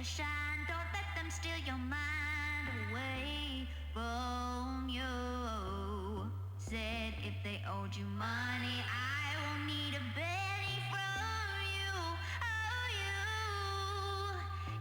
shine. Don't let them steal your mind away from you. Said if they owed you money, I will need a penny from you. Oh,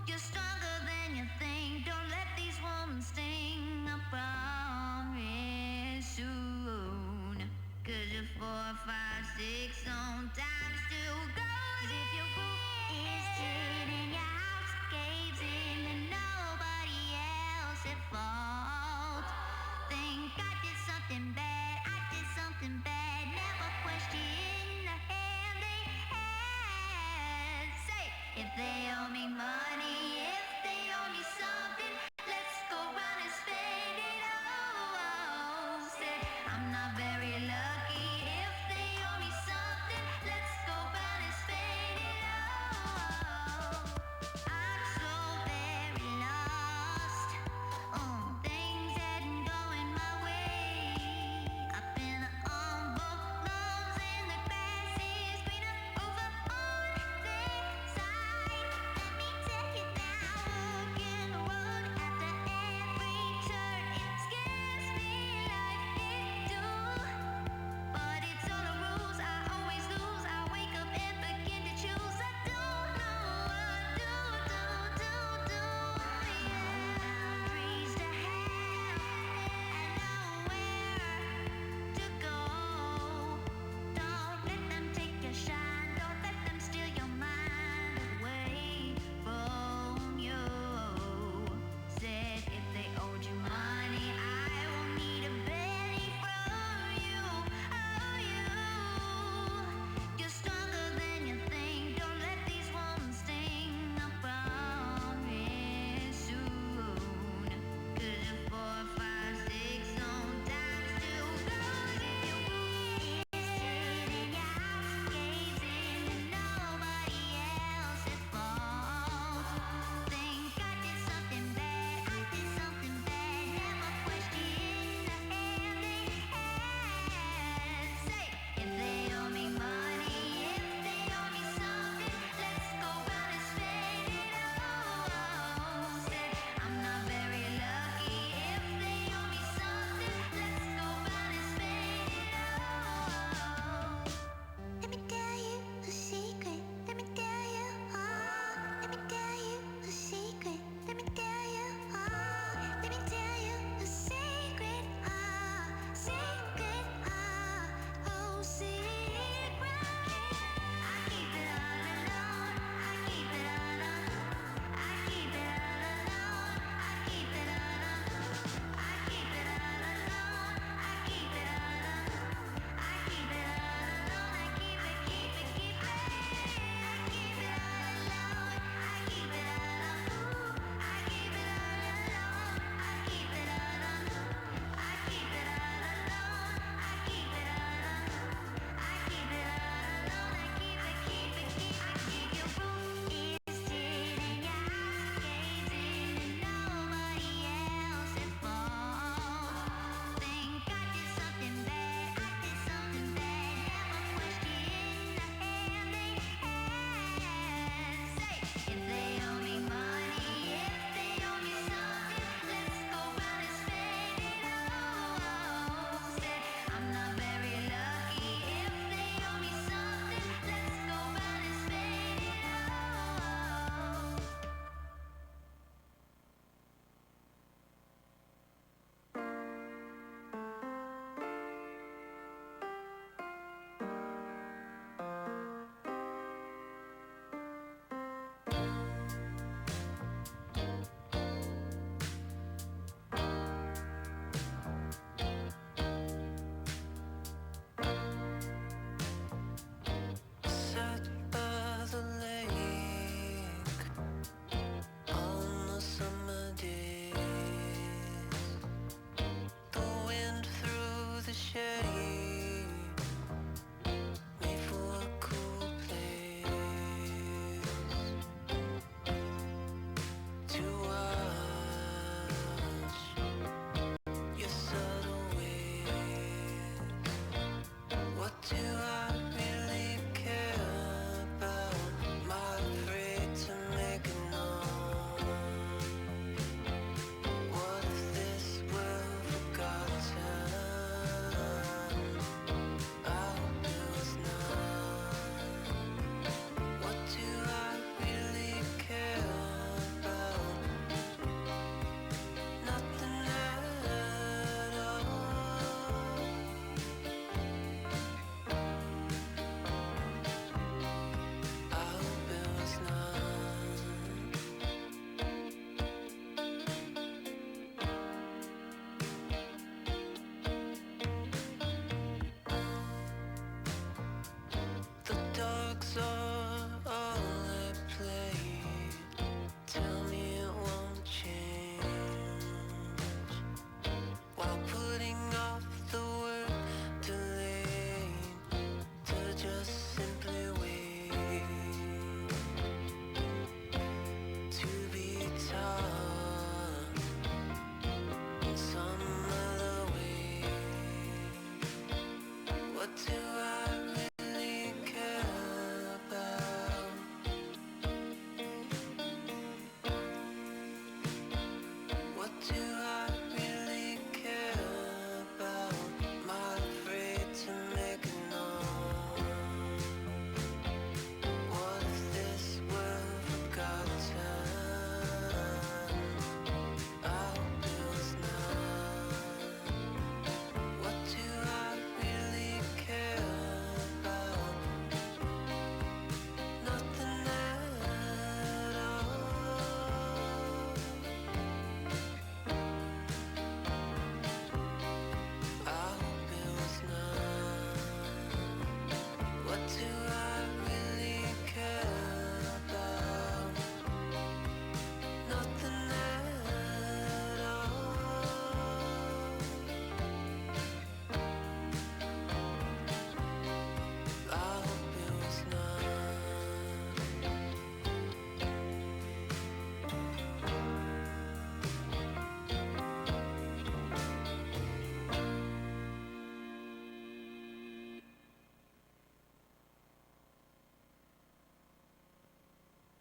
you're stronger than you think. Don't let these wounds sting. I promise soon. 'Cause you're 4, 5, 6, sometimes 2 goes. If your roof is good and your house caves in, then nobody else at fault. Think I did something bad, I did something bad. Never question the hand they had. Say, if they owe me money, if they owe me something, let's go round and spend it all. Say, I'm not very lucky. If they owe me something, let's go round and spend it all. I'm so very lost. Things hadn't going my way. I've been on both lawns and the grass is greener over on their side. Let me tell you that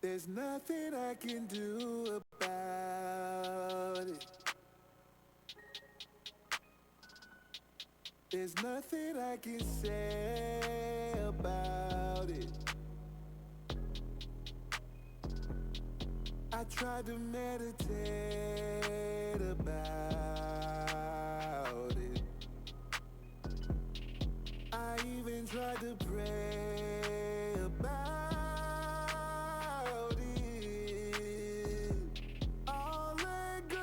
There's nothing I can do about it. There's nothing I can say about it. I tried to meditate about it. I even tried to pray about it. I'll let go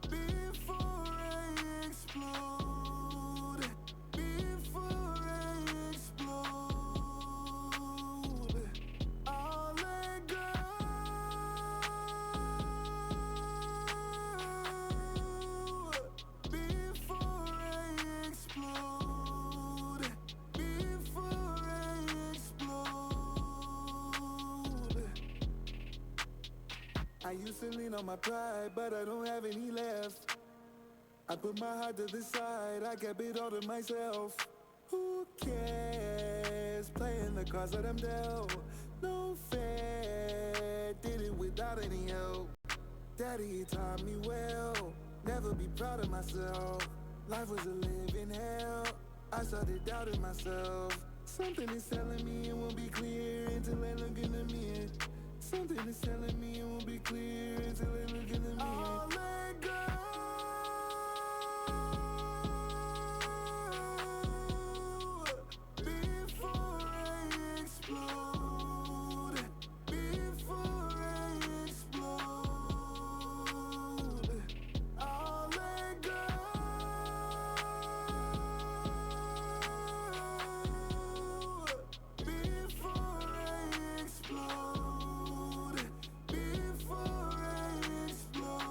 before I explode. Before I explode, I'll let go before I explode. Before I explode. I used to lean on my pride, but I don't have any left. I put my heart to the side, I kept it all to myself. Who cares? Playing the cards that I'm dealt. No fair, did it without any help. Daddy taught me well, never be proud of myself. Life was a living hell, I started doubting myself. Something is telling me it won't be clear until I look in the mirror. Something is telling me it won't be clear until I look in the mirror. I'll let go before I explode. Before I explode, I'll let go before I explode. Before I explode.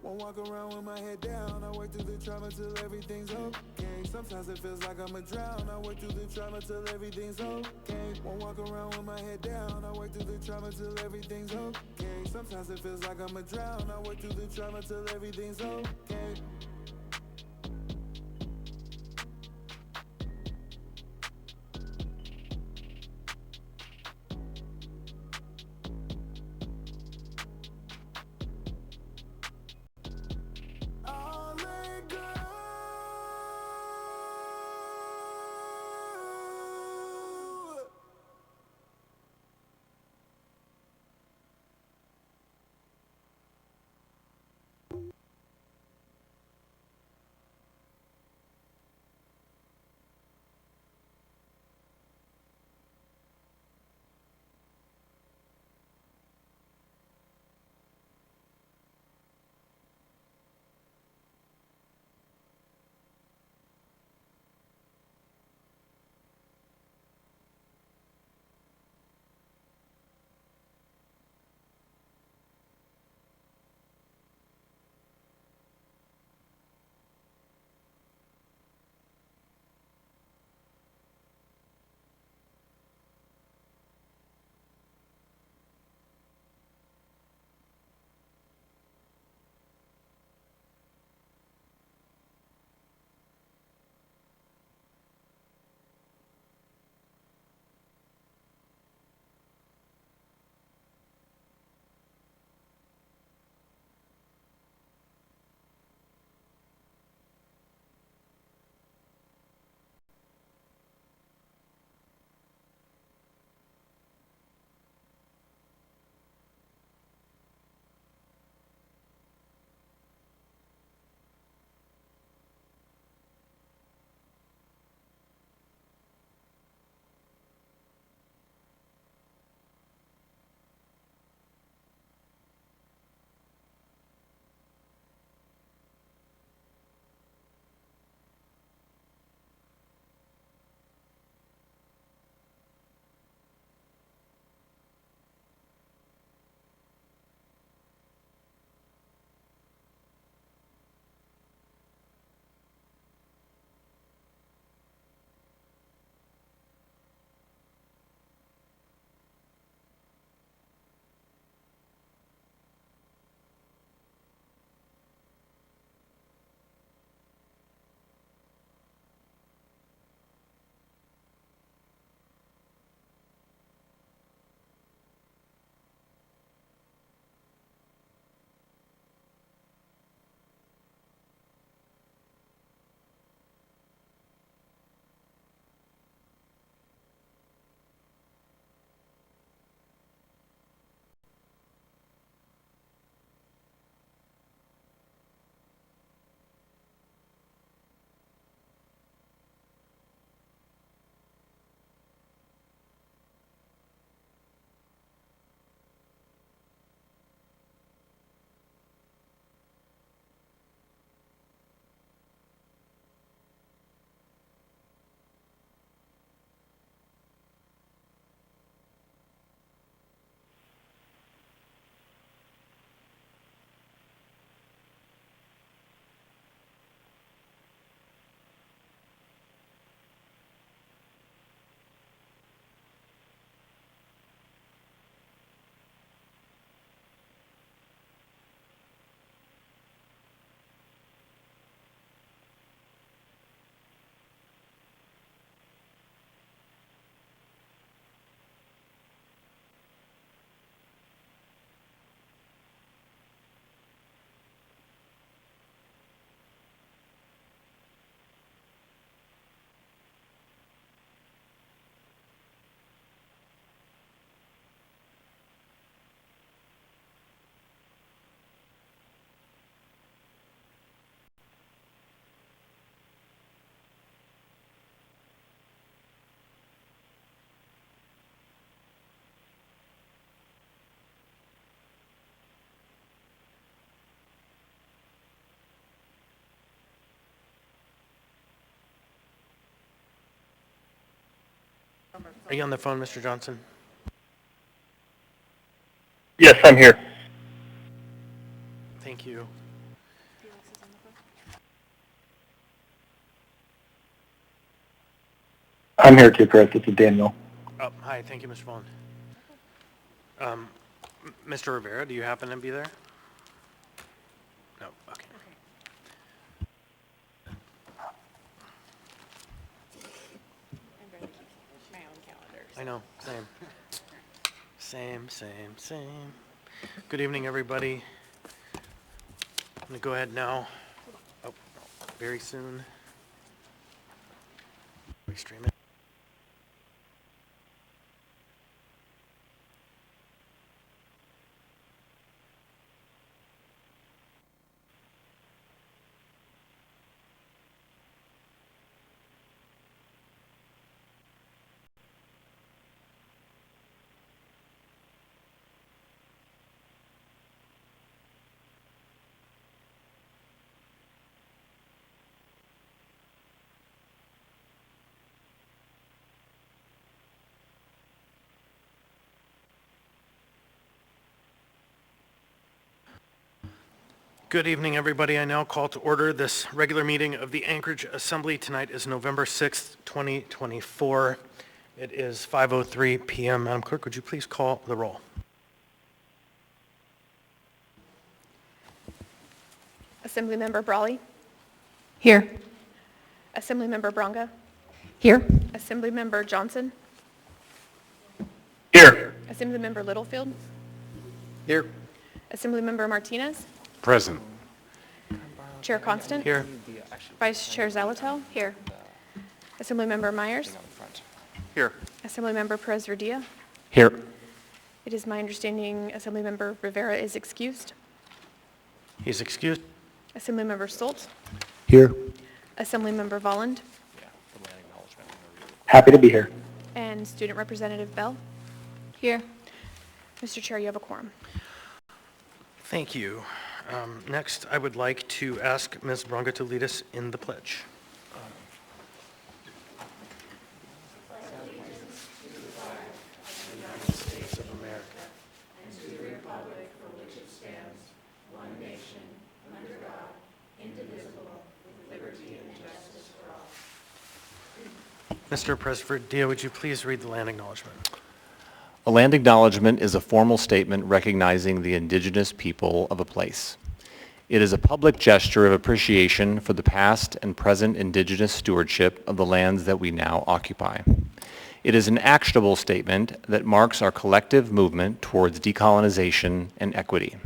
Won't walk around with my head down. I work through the trauma till everything's okay. Sometimes it feels like I'ma drown. I work through the trauma till everything's okay. Won't walk around with my head down. I work through the trauma till everything's okay. Sometimes it feels like I'ma drown. I work through the trauma till everything's okay. I'll let go Are you on the phone, Mr. Johnson? Yes, I'm here. Thank you. I'm here too, Chris. This is Daniel. Oh, hi. Thank you, Mr. Vaughn. Mr. Rivera, do you happen to be there? No. Okay. I'm going to keep my own calendar. I know. Same. Good evening, everybody. I'm going to go ahead now. Oh, very soon. We stream it. Good evening, everybody. I now call to order this regular meeting of the Anchorage Assembly. Tonight is November 6th, 2024. It is 5:03 p.m. Madam Clerk, would you please call the roll? Assemblymember Brawley. Here. Assemblymember Bronga. Here. Assemblymember Johnson. Here. Assemblymember Littlefield. Here. Assemblymember Martinez. Present. Chair Constant. Here. Vice Chair Zalatel. Here. Assemblymember Myers. Here. Assemblymember Perez-Verdia. Here. It is my understanding Assemblymember Rivera is excused. He's excused. Assemblymember Stolt. Here. Assemblymember Volland. Happy to be here. And Student Representative Bell. Here. Mr. Chair, you have a quorum. Thank you. Next, I would like to ask Ms. Bronga to lead us in the pledge. United States of America. Mr. Perez-Verdia, would you please read the land acknowledgement? A land acknowledgement is a formal statement recognizing the indigenous people of a place. It is a public gesture of appreciation for the past and present indigenous stewardship of the lands that we now occupy. It is an actionable statement that marks our collective movement towards decolonization and equity.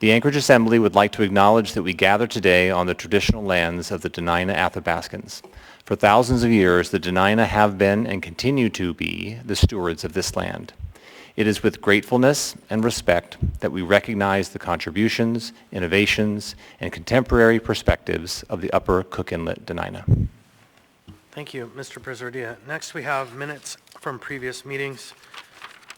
The Anchorage Assembly would like to acknowledge that we gather today on the traditional lands of the Dena'ina Athabascans. For thousands of years, the Dena'ina have been and continue to be the stewards of this land. It is with gratefulness and respect that we recognize the contributions, innovations, and contemporary perspectives of the Upper Cook Inlet Dena'ina. Thank you, Mr. Perez-Verdia. Next, we have minutes from previous meetings.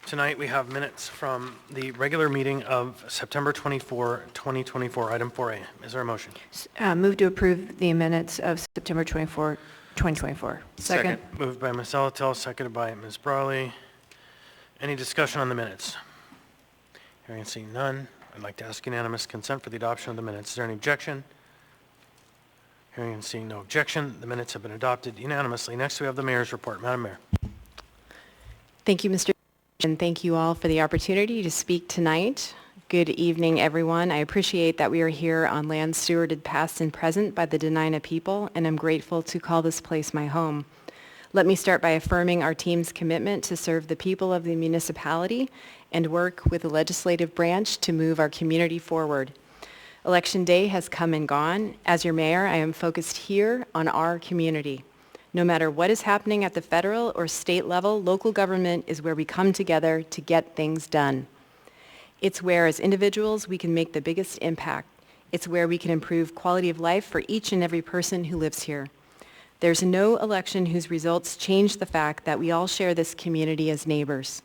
Tonight, we have minutes from the regular meeting of September 24, 2024, item 4A. Is there a motion? Move to approve the minutes of September 24, 2024. Second. Moved by Ms. Zalatel, seconded by Ms. Brawley. Any discussion on the minutes? Hearing and seeing none, I'd like to ask unanimous consent for the adoption of the minutes. Is there any objection? Hearing and seeing no objection, the minutes have been adopted unanimously. Next, we have the mayor's report. Madam Mayor. Thank you, Mr. And thank you all for the opportunity to speak tonight. Good evening, everyone. I appreciate that we are here on land stewarded past and present by the Dena'ina people, and I'm grateful to call this place my home. Let me start by affirming our team's commitment to serve the people of the municipality and work with the legislative branch to move our community forward. Election day has come and gone. As your mayor, I am focused here on our community. No matter what is happening at the federal or state level, local government is where we come together to get things done. It's where, as individuals, we can make the biggest impact. It's where we can improve quality of life for each and every person who lives here. There's no election whose results change the fact that we all share this community as neighbors.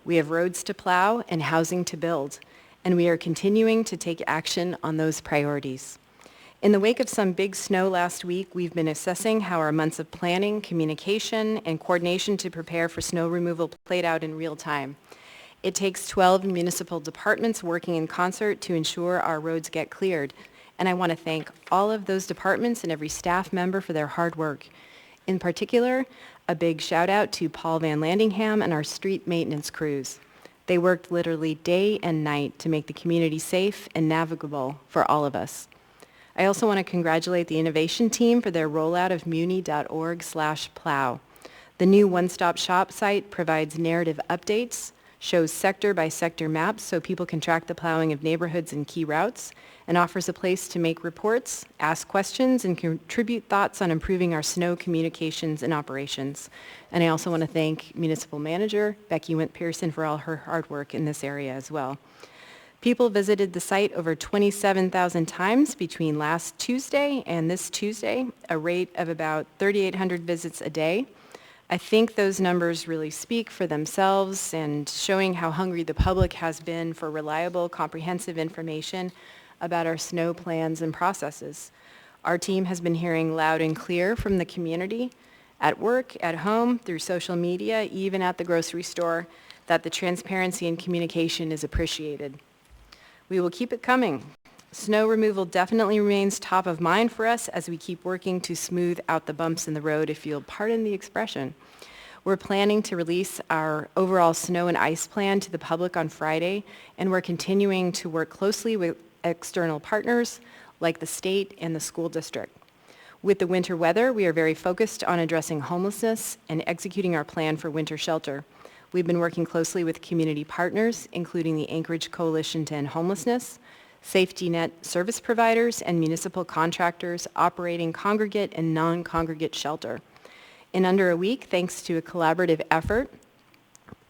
We have roads to plow and housing to build, and we are continuing to take action on those priorities. In the wake of some big snow last week, we've been assessing how our months of planning, communication, and coordination to prepare for snow removal played out in real time. It takes 12 municipal departments working in concert to ensure our roads get cleared, and I want to thank all of those departments and every staff member for their hard work. In particular, a big shout out to Paul Van Landingham and our street maintenance crews. They worked literally day and night to make the community safe and navigable for all of us. I also want to congratulate the innovation team for their rollout of muni.org/plow. The new one-stop shop site provides narrative updates, shows sector-by-sector maps so people can track the plowing of neighborhoods and key routes, and offers a place to make reports, ask questions, and contribute thoughts on improving our snow communications and operations. And I also want to thank Municipal Manager Becky Wint-Pearson for all her hard work in this area as well. People visited the site over 27,000 times between last Tuesday and this Tuesday, a rate of about 3,800 visits a day. I think those numbers really speak for themselves and showing how hungry the public has been for reliable, comprehensive information about our snow plans and processes. Our team has been hearing loud and clear from the community, at work, at home, through social media, even at the grocery store, that the transparency and communication is appreciated. We will keep it coming. Snow removal definitely remains top of mind for us as we keep working to smooth out the bumps in the road, if you'll pardon the expression. We're planning to release our overall snow and ice plan to the public on Friday, and we're continuing to work closely with external partners like the state and the school district. With the winter weather, we are very focused on addressing homelessness and executing our plan for winter shelter. We've been working closely with community partners, including the Anchorage Coalition to End Homelessness, safety net service providers, and municipal contractors operating congregate and non-congregate shelter. In under a week, thanks to a collaborative effort,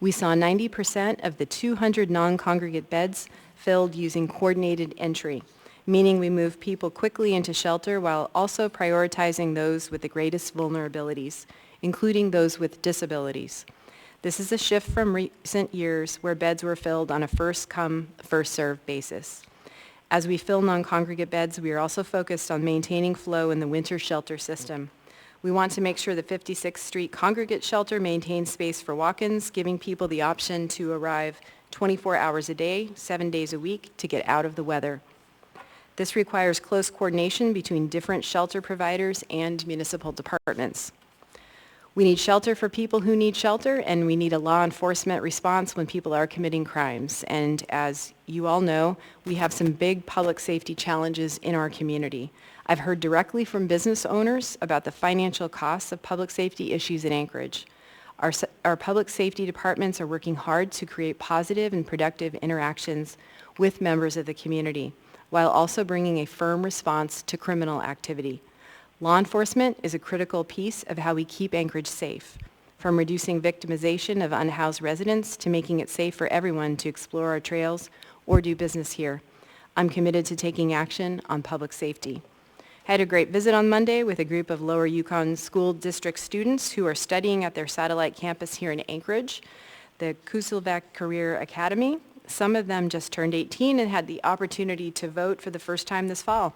we saw 90% of the 200 non-congregate beds filled using coordinated entry, meaning we move people quickly into shelter while also prioritizing those with the greatest vulnerabilities, including those with disabilities. This is a shift from recent years where beds were filled on a first-come, first-served basis. As we fill non-congregate beds, we are also focused on maintaining flow in the winter shelter system. We want to make sure the 56th Street Congregate Shelter maintains space for walk-ins, giving people the option to arrive 24 hours a day, 7 days a week to get out of the weather. This requires close coordination between different shelter providers and municipal departments. We need shelter for people who need shelter, and we need a law enforcement response when people are committing crimes. And as you all know, we have some big public safety challenges in our community. I've heard directly from business owners about the financial costs of public safety issues in Anchorage. Our public safety departments are working hard to create positive and productive interactions with members of the community, while also bringing a firm response to criminal activity. Law enforcement is a critical piece of how we keep Anchorage safe, from reducing victimization of unhoused residents to making it safe for everyone to explore our trails or do business here. I'm committed to taking action on public safety. I had a great visit on Monday with a group of Lower Yukon School District students who are studying at their satellite campus here in Anchorage, the Kusilvak Career Academy. Some of them just turned 18 and had the opportunity to vote for the first time this fall.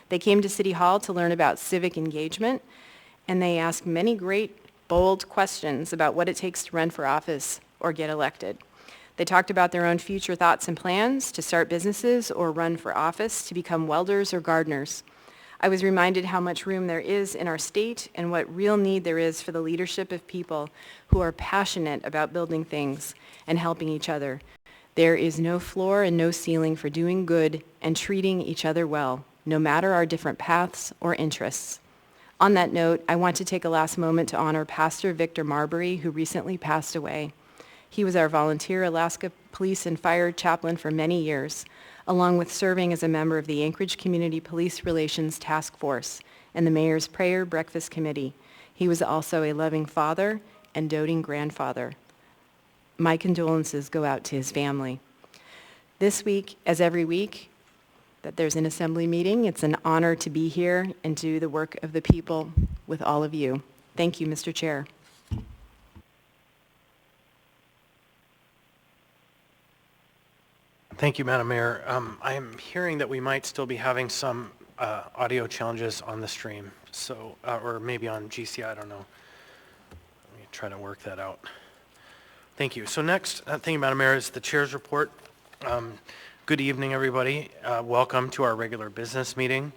They came to City Hall to learn about civic engagement, and they asked many great, bold questions about what it takes to run for office or get elected. They talked about their own future thoughts and plans to start businesses or run for office to become welders or gardeners. I was reminded how much room there is in our state and what real need there is for the leadership of people who are passionate about building things and helping each other. There is no floor and no ceiling for doing good and treating each other well, no matter our different paths or interests. On that note, I want to take a last moment to honor Pastor Victor Marbury, who recently passed away. He was our volunteer Alaska Police and Fire chaplain for many years, along with serving as a member of the Anchorage Community Police Relations Task Force and the Mayor's Prayer Breakfast Committee. He was also a loving father and doting grandfather. My condolences go out to his family. This week, as every week, that there's an assembly meeting, it's an honor to be here and do the work of the people with all of you. Thank you, Mr. Chair. Thank you, Madam Mayor. I am hearing that we might still be having some audio challenges on the stream, so, or maybe on GCI, I don't know. Let me try to work that out. Thank you. So next thing, Madam Mayor, is the Chair's report. Good evening, everybody. Welcome to our regular business meeting.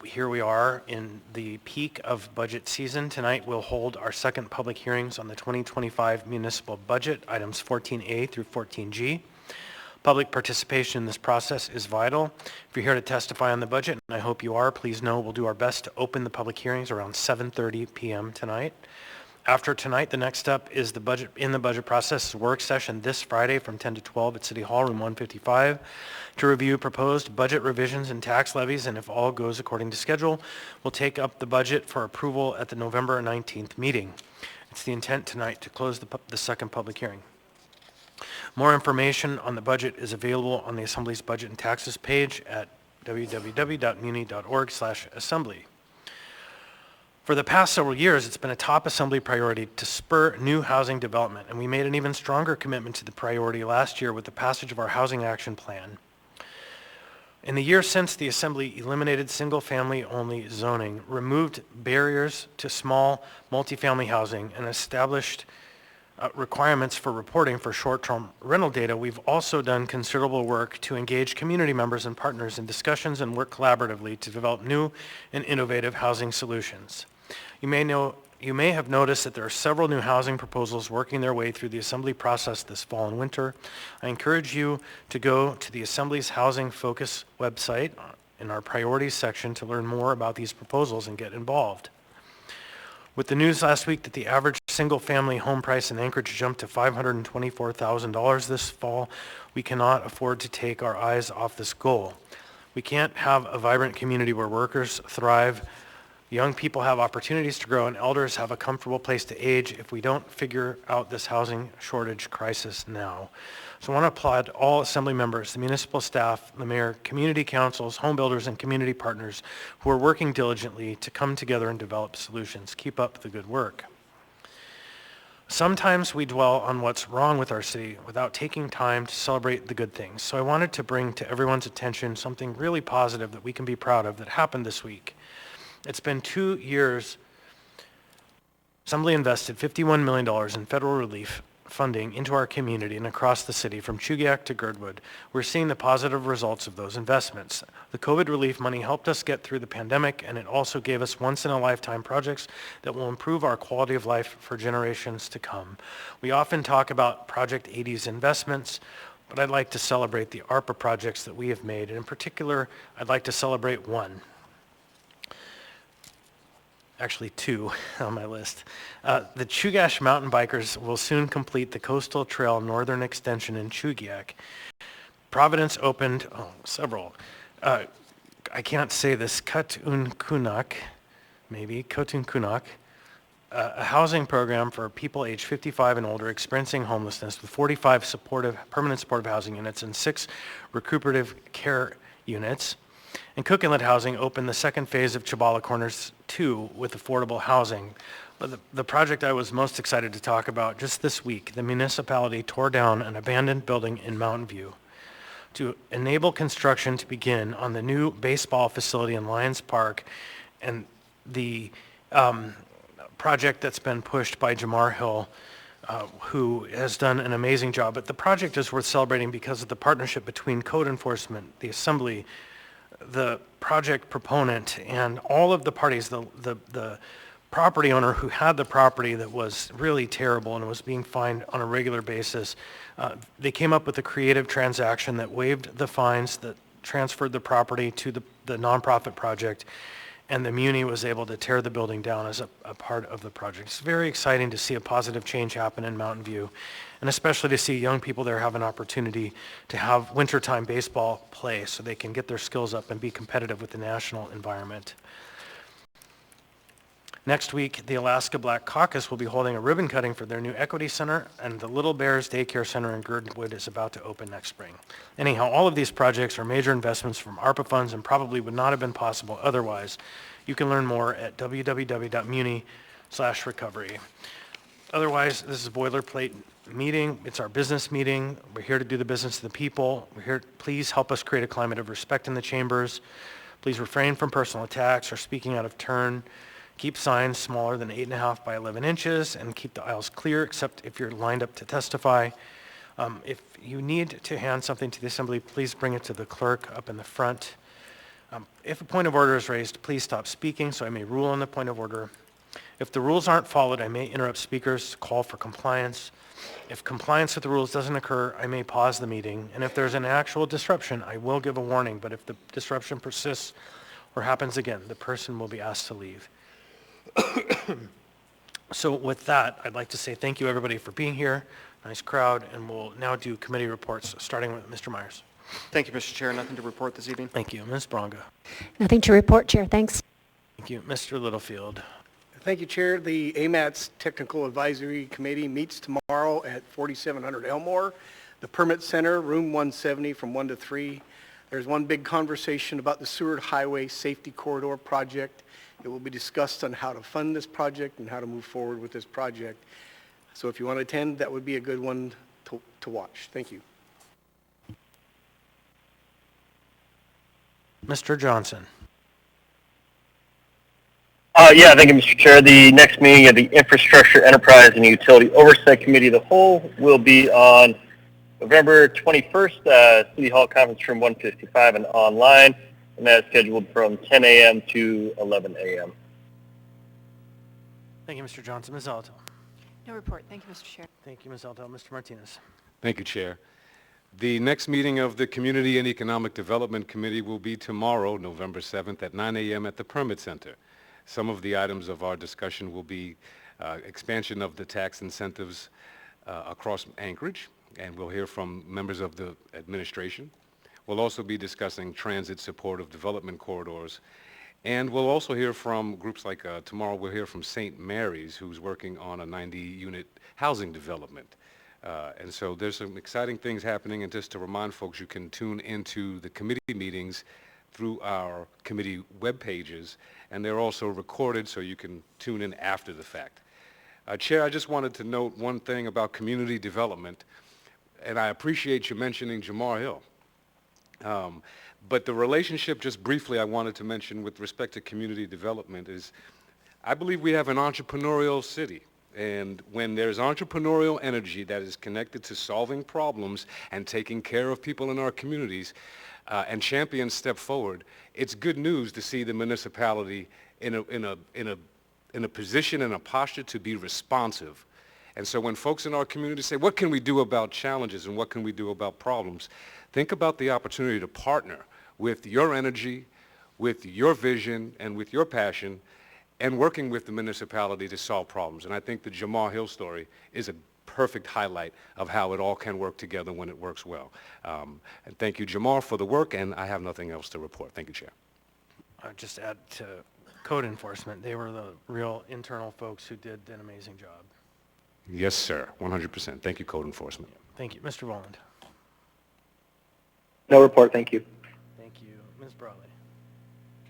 Here we are in the peak of budget season. Tonight we'll hold our second public hearings on the 2025 municipal budget, items 14A through 14G. Public participation in this process is vital. If you're here to testify on the budget, and I hope you are, please know we'll do our best to open the public hearings around 7:30 p.m. tonight. After tonight, the next step is the budget process work session this Friday from 10 to 12 at City Hall, room 155, to review proposed budget revisions and tax levies, and if all goes according to schedule, we'll take up the budget for approval at the November 19th meeting. It's the intent tonight to close the second public hearing. More information on the budget is available on the Assembly's Budget and Taxes page at www.muni.org/assembly. For the past several years, it's been a top Assembly priority to spur new housing development, and we made an even stronger commitment to the priority last year with the passage of our Housing Action Plan. In the year since, the Assembly eliminated single-family-only zoning, removed barriers to small multifamily housing, and established requirements for reporting for short-term rental data. We've also done considerable work to engage community members and partners in discussions and work collaboratively to develop new and innovative housing solutions. You may have noticed that there are several new housing proposals working their way through the Assembly process this fall and winter. I encourage you to go to the Assembly's Housing Focus website in our priorities section to learn more about these proposals and get involved. With the news last week that the average single-family home price in Anchorage jumped to $524,000 this fall, we cannot afford to take our eyes off this goal. We can't have a vibrant community where workers thrive, young people have opportunities to grow, and elders have a comfortable place to age if we don't figure out this housing shortage crisis now. So I want to applaud all Assembly members, the municipal staff, the mayor, community councils, home builders, and community partners who are working diligently to come together and develop solutions. Keep up the good work. Sometimes we dwell on what's wrong with our city without taking time to celebrate the good things. So I wanted to bring to everyone's attention something really positive that we can be proud of that happened this week. It's been 2 years. Assembly invested $51 million in federal relief funding into our community and across the city from Chugiak to Girdwood. We're seeing the positive results of those investments. The COVID relief money helped us get through the pandemic, and it also gave us once-in-a-lifetime projects that will improve our quality of life for generations to come. We often talk about Project 80's investments, but I'd like to celebrate the ARPA projects that we have made, and in particular, I'd like to celebrate one. Actually 2 on my list. The Chugach mountain bikers will soon complete the Coastal Trail Northern Extension in Chugiak. Providence opened several. I can't say this, Kutun-Kunak, a housing program for people age 55 and older experiencing homelessness with 45 permanent supportive housing units and 6 recuperative care units. And Cook Inlet Housing opened the second phase of Chibala Corners 2 with affordable housing. The project I was most excited to talk about just this week, the municipality tore down an abandoned building in Mountain View to enable construction to begin on the new baseball facility in Lions Park, and the project that's been pushed by Jamar Hill, who has done an amazing job. But the project is worth celebrating because of the partnership between code enforcement, the Assembly, the project proponent, and all of the parties. The property owner who had the property that was really terrible and was being fined on a regular basis, they came up with a creative transaction that waived the fines, that transferred the property to the nonprofit project, and the Muni was able to tear the building down as a part of the project. It's very exciting to see a positive change happen in Mountain View, and especially to see young people there have an opportunity to have wintertime baseball play so they can get their skills up and be competitive with the national environment. Next week, the Alaska Black Caucus will be holding a ribbon cutting for their new Equity Center, and the Little Bears Daycare Center in Girdwood is about to open next spring. Anyhow, all of these projects are major investments from ARPA funds and probably would not have been possible otherwise. You can learn more at www.muni/recovery. Otherwise, this is a boilerplate meeting. It's our business meeting. We're here to do the business of the people. We're here. Please help us create a climate of respect in the chambers. Please refrain from personal attacks or speaking out of turn. Keep signs smaller than 8.5 by 11 inches and keep the aisles clear except if you're lined up to testify. If you need to hand something to the assembly, please bring it to the clerk up in the front. If a point of order is raised, please stop speaking so I may rule on the point of order. If the rules aren't followed, I may interrupt speakers to call for compliance. If compliance with the rules doesn't occur, I may pause the meeting. And if there's an actual disruption, I will give a warning. But if the disruption persists or happens again, the person will be asked to leave. So with that, I'd like to say thank you everybody for being here. Nice crowd, and we'll now do committee reports, starting with Mr. Myers. Thank you, Mr. Chair. Nothing to report this evening. Thank you. Ms. Bronga. Nothing to report, Chair. Thanks. Thank you. Mr. Littlefield. Thank you, Chair. The AMATS Technical Advisory Committee meets tomorrow at 4700 Elmore, the Permit Center, room 170 from 1 to 3. There's one big conversation about the Seward Highway Safety Corridor project. It will be discussed on how to fund this project and how to move forward with this project. So if you want to attend, that would be a good one to watch. Thank you. Mr. Johnson. Thank you, Mr. Chair. The next meeting of the Infrastructure, Enterprise, and Utility Oversight Committee of the Whole will be on November 21st, City Hall Conference Room 155 and online, and that is scheduled from 10 a.m. to 11 a.m. Thank you, Mr. Johnson. Ms. Alto. No report. Thank you, Mr. Chair. Thank you, Ms. Alto. Mr. Martinez. Thank you, Chair. The next meeting of the Community and Economic Development Committee will be tomorrow, November 7th at 9 a.m. at the Permit Center. Some of the items of our discussion will be expansion of the tax incentives across Anchorage, and we'll hear from members of the administration. We'll also be discussing transit support of development corridors, and we'll also hear from groups like tomorrow we'll hear from St. Mary's, who's working on a 90-unit housing development. And so there's some exciting things happening, and just to remind folks, you can tune into the committee meetings through our committee web pages, and they're also recorded so you can tune in after the fact. Chair, I just wanted to note one thing about community development, and I appreciate you mentioning Jamar Hill. But the relationship, just briefly, I wanted to mention with respect to community development is, I believe we have an entrepreneurial city. And when there's entrepreneurial energy that is connected to solving problems and taking care of people in our communities, and champions step forward, it's good news to see the municipality in a position and a posture to be responsive. And so when folks in our community say, what can we do about challenges and what can we do about problems? Think about the opportunity to partner with your energy, with your vision, and with your passion, and working with the municipality to solve problems. And I think the Jamar Hill story is a perfect highlight of how it all can work together when it works well. And thank you, Jamar, for the work, and I have nothing else to report. Thank you, Chair. I'd just add to code enforcement. They were the real internal folks who did an amazing job. Yes, sir. 100%. Thank you, code enforcement. Thank you. Mr. Rowland. No report, thank you. Thank you. Ms. Brawley.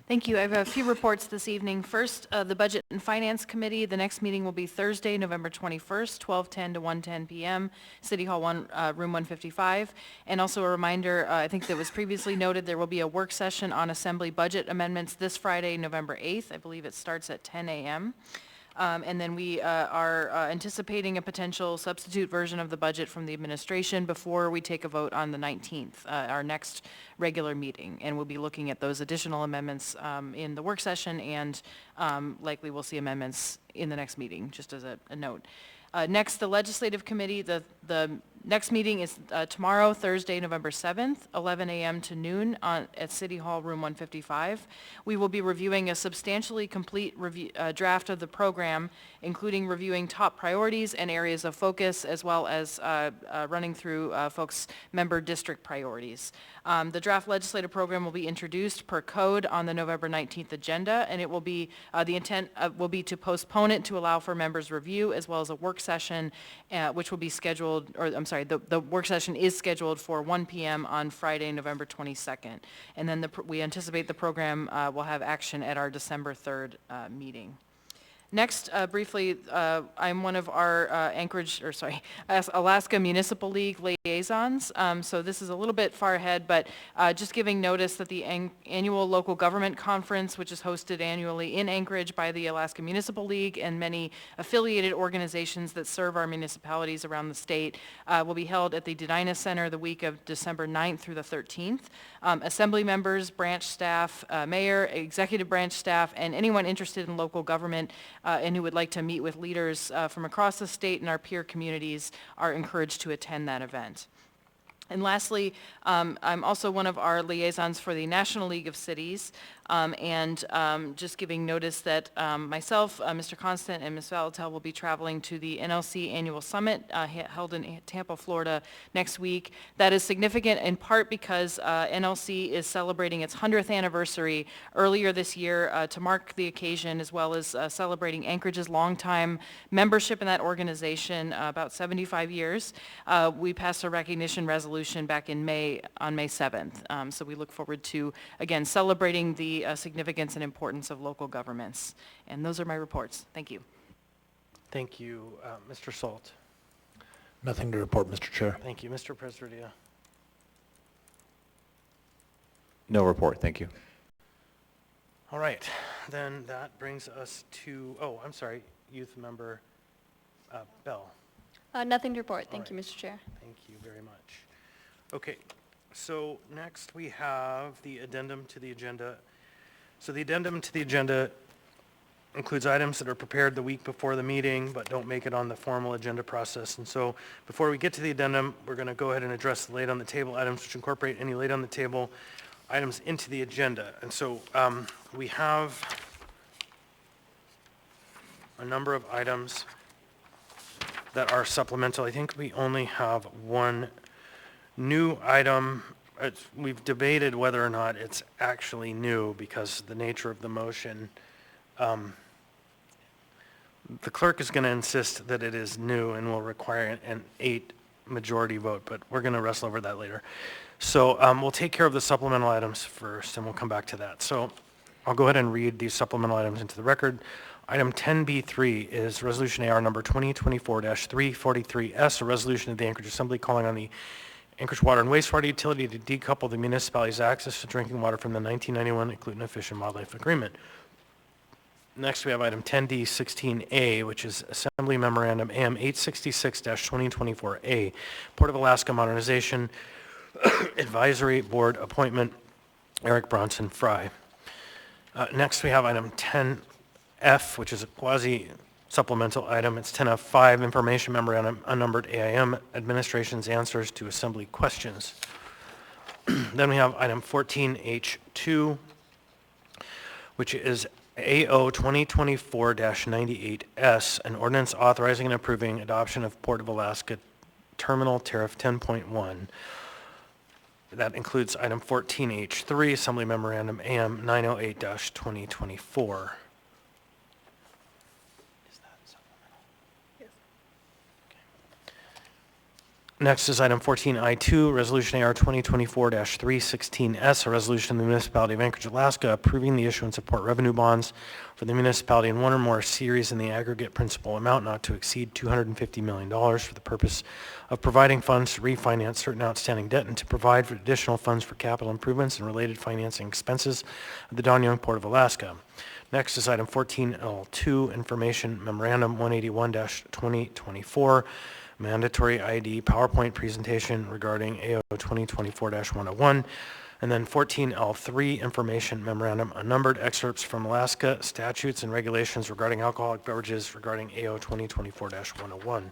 Thank you. I have a few reports this evening. First, the Budget and Finance Committee. The next meeting will be Thursday, November 21st, 12:10 to 1:10 p.m., City Hall room 155. And also a reminder, I think that was previously noted, there will be a work session on Assembly budget amendments this Friday, November 8th. I believe it starts at 10 a.m. And then we are anticipating a potential substitute version of the budget from the administration before we take a vote on the 19th, our next regular meeting. And we'll be looking at those additional amendments in the work session, and likely we'll see amendments in the next meeting, just as a note. Next, the Legislative Committee, the next meeting is tomorrow, Thursday, November 7th, 11 a.m. to noon at City Hall, room 155. We will be reviewing a substantially complete draft of the program, including reviewing top priorities and areas of focus, as well as running through folks' member district priorities. The draft legislative program will be introduced per code on the November 19th agenda, and it will be, the intent will be to postpone it to allow for members' review, as well as a work session, which will be scheduled, or I'm sorry, the work session is scheduled for 1 p.m. on Friday, November 22nd. And then we anticipate the program will have action at our December 3rd meeting. Next, briefly, I'm one of our Alaska Municipal League liaisons. So this is a little bit far ahead, but just giving notice that the annual local government conference, which is hosted annually in Anchorage by the Alaska Municipal League and many affiliated organizations that serve our municipalities around the state, will be held at the Denina Center the week of December 9th through the 13th. Assembly members, branch staff, mayor, executive branch staff, and anyone interested in local government and who would like to meet with leaders from across the state and our peer communities are encouraged to attend that event. And lastly, I'm also one of our liaisons for the National League of Cities, just giving notice that myself, Mr. Constant, and Ms. Valatel will be traveling to the NLC Annual Summit held in Tampa, Florida next week. That is significant in part because NLC is celebrating its 100th anniversary earlier this year to mark the occasion, as well as celebrating Anchorage's longtime membership in that organization, about 75 years. We passed a recognition resolution back in May, on May 7th. So we look forward to, again, celebrating the significance and importance of local governments. And those are my reports. Thank you. Thank you. Mr. Salt. Nothing to report, Mr. Chair. Thank you. Mr. Presidia. No report, thank you. All right, then that brings us to, I'm sorry, youth member Bell. Nothing to report. Thank All you, right. Mr. Chair. Thank you very much. Okay, so next we have the addendum to the agenda. So the addendum to the agenda includes items that are prepared the week before the meeting but don't make it on the formal agenda process. And so before we get to the addendum, we're going to go ahead and address the late on the table items, which incorporate any late on the table items into the agenda. And so we have a number of items that are supplemental. I think we only have one new item. We've debated whether or not it's actually new because the nature of the motion. The clerk is going to insist that it is new and will require an 8 majority vote, but we're going to wrestle over that later. So we'll take care of the supplemental items first, and we'll come back to that. So I'll go ahead and read these supplemental items into the record. Item 10B3 is Resolution AR number 2024-343S, a resolution of the Anchorage Assembly calling on the Anchorage Water and Wastewater Utility to decouple the municipality's access to drinking water from the 1991 Eklutna Fish and Wildlife Agreement. Next, we have item 10D16A, which is Assembly Memorandum AM 866-2024A, Port of Alaska Modernization Advisory Board Appointment, Eric Bronson Fry. Next, we have item 10F, which is a quasi-supplemental item. It's 10F5, Information Memorandum, Unnumbered AIM, Administration's Answers to Assembly Questions. Then we have item 14H2, which is AO 2024-98S, an ordinance authorizing and approving adoption of Port of Alaska Terminal Tariff 10.1. That includes item 14H3, Assembly Memorandum AM 908-2024. Next is item 14I2, Resolution AR 2024-316S, a resolution of the Municipality of Anchorage, Alaska, approving the issuance of port revenue bonds for the municipality in one or more series in the aggregate principal amount not to exceed $250 million for the purpose of providing funds to refinance certain outstanding debt and to provide for additional funds for capital improvements and related financing expenses of the Don Young Port of Alaska. Next is item 14L2, Information Memorandum 181-2024, mandatory ID PowerPoint presentation regarding AO 2024-101, and then 14L3, Information Memorandum, unnumbered excerpts from Alaska statutes and regulations regarding alcoholic beverages regarding AO 2024-101.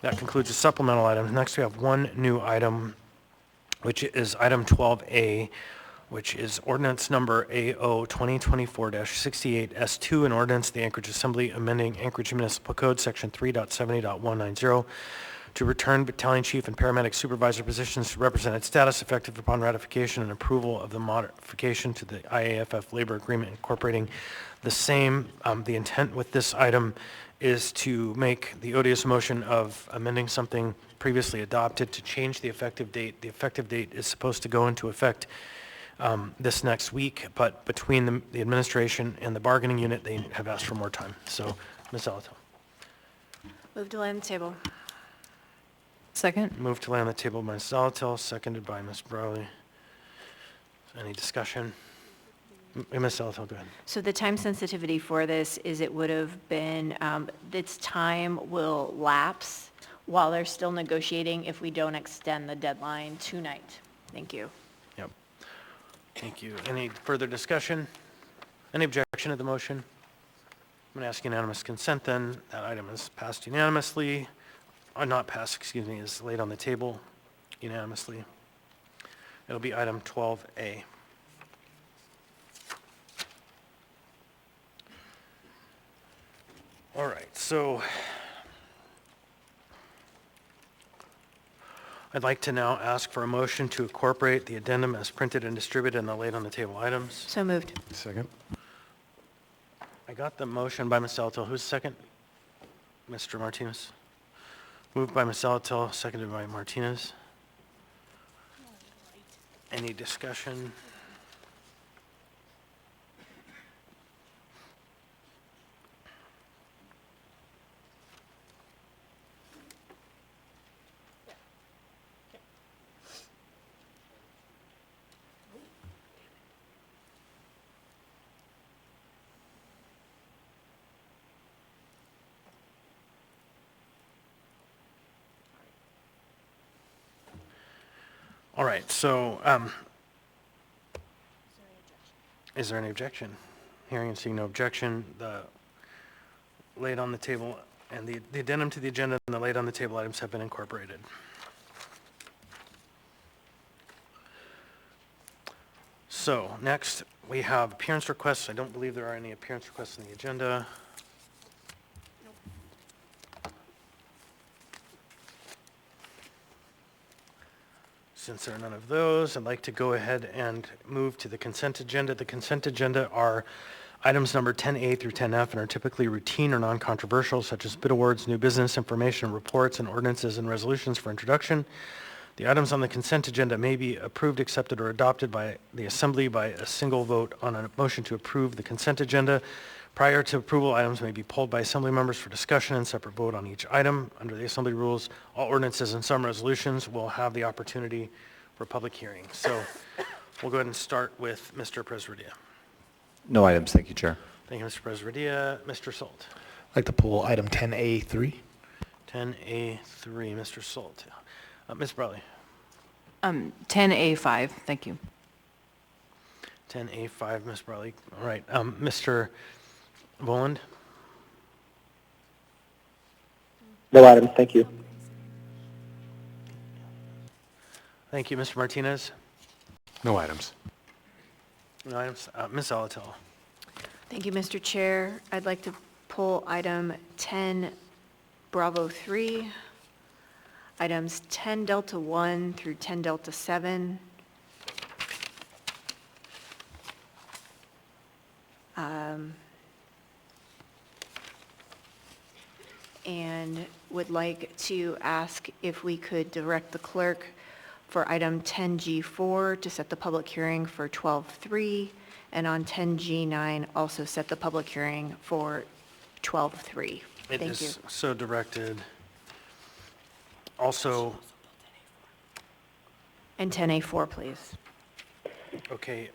That concludes the supplemental items. Next, we have one new item, which is item 12A, which is ordinance number AO 2024-68S2, an ordinance of the Anchorage Assembly amending Anchorage Municipal Code, Section 3.70.190, to return battalion chief and paramedic supervisor positions to represented status effective upon ratification and approval of the modification to the IAFF labor agreement incorporating the same. The intent with this item is to make the odious motion of amending something previously adopted to change the effective date. The effective date is supposed to go into effect this next week, but between the administration and the bargaining unit, they have asked for more time. So, Ms. Alato. Move to lay on the table. Second? Move to lay on the table by Ms. Alato, seconded by Ms. Browley. Any discussion? Ms. Alato, go ahead. So the time sensitivity for this is it would have been, its time will lapse while they're still negotiating if we don't extend the deadline tonight. Thank you. Yep. Thank you. Any further discussion? Any objection to the motion? I'm going to ask unanimous consent then. That item is passed unanimously, or not passed, excuse me, is laid on the table unanimously. It'll be item 12A. All right, so I'd like to now ask for a motion to incorporate the addendum as printed and distributed in the laid on the table items. So moved. Second. I got the motion by Ms. Salatil. Who's second? Mr. Martinez. Moved by Ms. Salatil, seconded by Martinez. Any discussion? All right, so is there any objection? Hearing and seeing no objection, the laid on the table and the addendum to the agenda and the laid on the table items have been incorporated. So next we have appearance requests. I don't believe there are any appearance requests on the agenda. Since there are none of those, I'd like to go ahead and move to the consent agenda. The consent agenda are items number 10A through 10F and are typically routine or non-controversial, such as bid awards, new business information, reports, and ordinances and resolutions for introduction. The items on the consent agenda may be approved, accepted, or adopted by the Assembly by a single vote on a motion to approve the consent agenda. Prior to approval, items may be pulled by Assembly members for discussion and separate vote on each item. Under the Assembly rules, all ordinances and some resolutions will have the opportunity for public hearing. So we'll go ahead and start with Mr. Presredia. No items, thank you, Chair. Thank you, Mr. Presredia. Mr. Salt. I'd like to pull item 10A3. 10A3, Mr. Salt. Ms. Browley. 10A5, thank you. 10A5, Ms. Browley. All right, Mr. Voland. No items, thank you. Thank you, Mr. Martinez. No items. No items. Ms. Alatil. Thank you, Mr. Chair. I'd like to pull item 10 Bravo 3, items 10 Delta 1 through 10 Delta 7, and would like to ask if we could direct the clerk for item 10G4 to set the public hearing for 12/3, and on 10G9 also set the public hearing for 12/3. It Thank you. is so directed. Also, And 10A4, please. okay,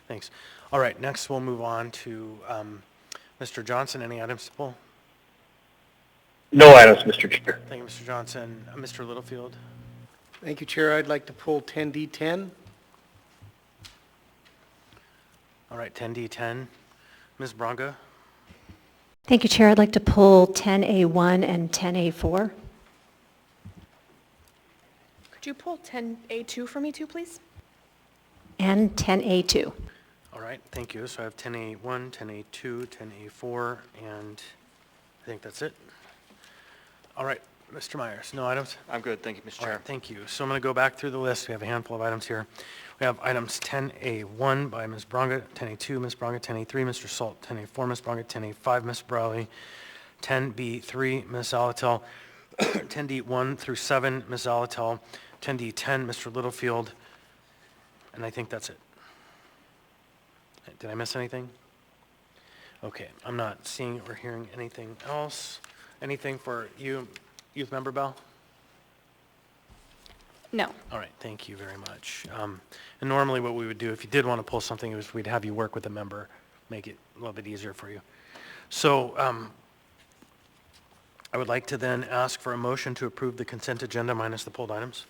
thanks. All right, next we'll move on to Mr. Johnson. Any items to pull? No items, Mr. Chair. Thank you, Mr. Johnson. Mr. Littlefield. Thank you, Chair. I'd like to pull 10D10. All right, 10D10. Ms. Braga. Thank you, Chair. I'd like to pull 10A1 and 10A4. Could you pull 10A2 for me too, please? And 10A2. All right, thank you. So I have 10A1, 10A2, 10A4, and I think that's it. All right, Mr. Myers, no items? I'm good, thank you, Mr. All Chair. right, thank you. So I'm going to go back through the list. We have a handful of items here. We have items 10A1 by Ms. Braga, 10A2, Ms. Braga, 10A3, Mr. Salt, 10A4, Ms. Braga, 10A5, Ms. Browley, 10B3, Ms. Zalatel, 10D1 through 7, Ms. Zalatel, 10D10, Mr. Littlefield, and I think that's it. Did I miss anything? Okay, I'm not seeing or hearing anything else. Anything for you, Youth Member Bell? No. All right, thank you very much. And normally what we would do, if you did want to pull something, is we'd have you work with a member, make it a little bit easier for you. So I would like to then ask for a motion to approve the consent agenda minus the pulled items.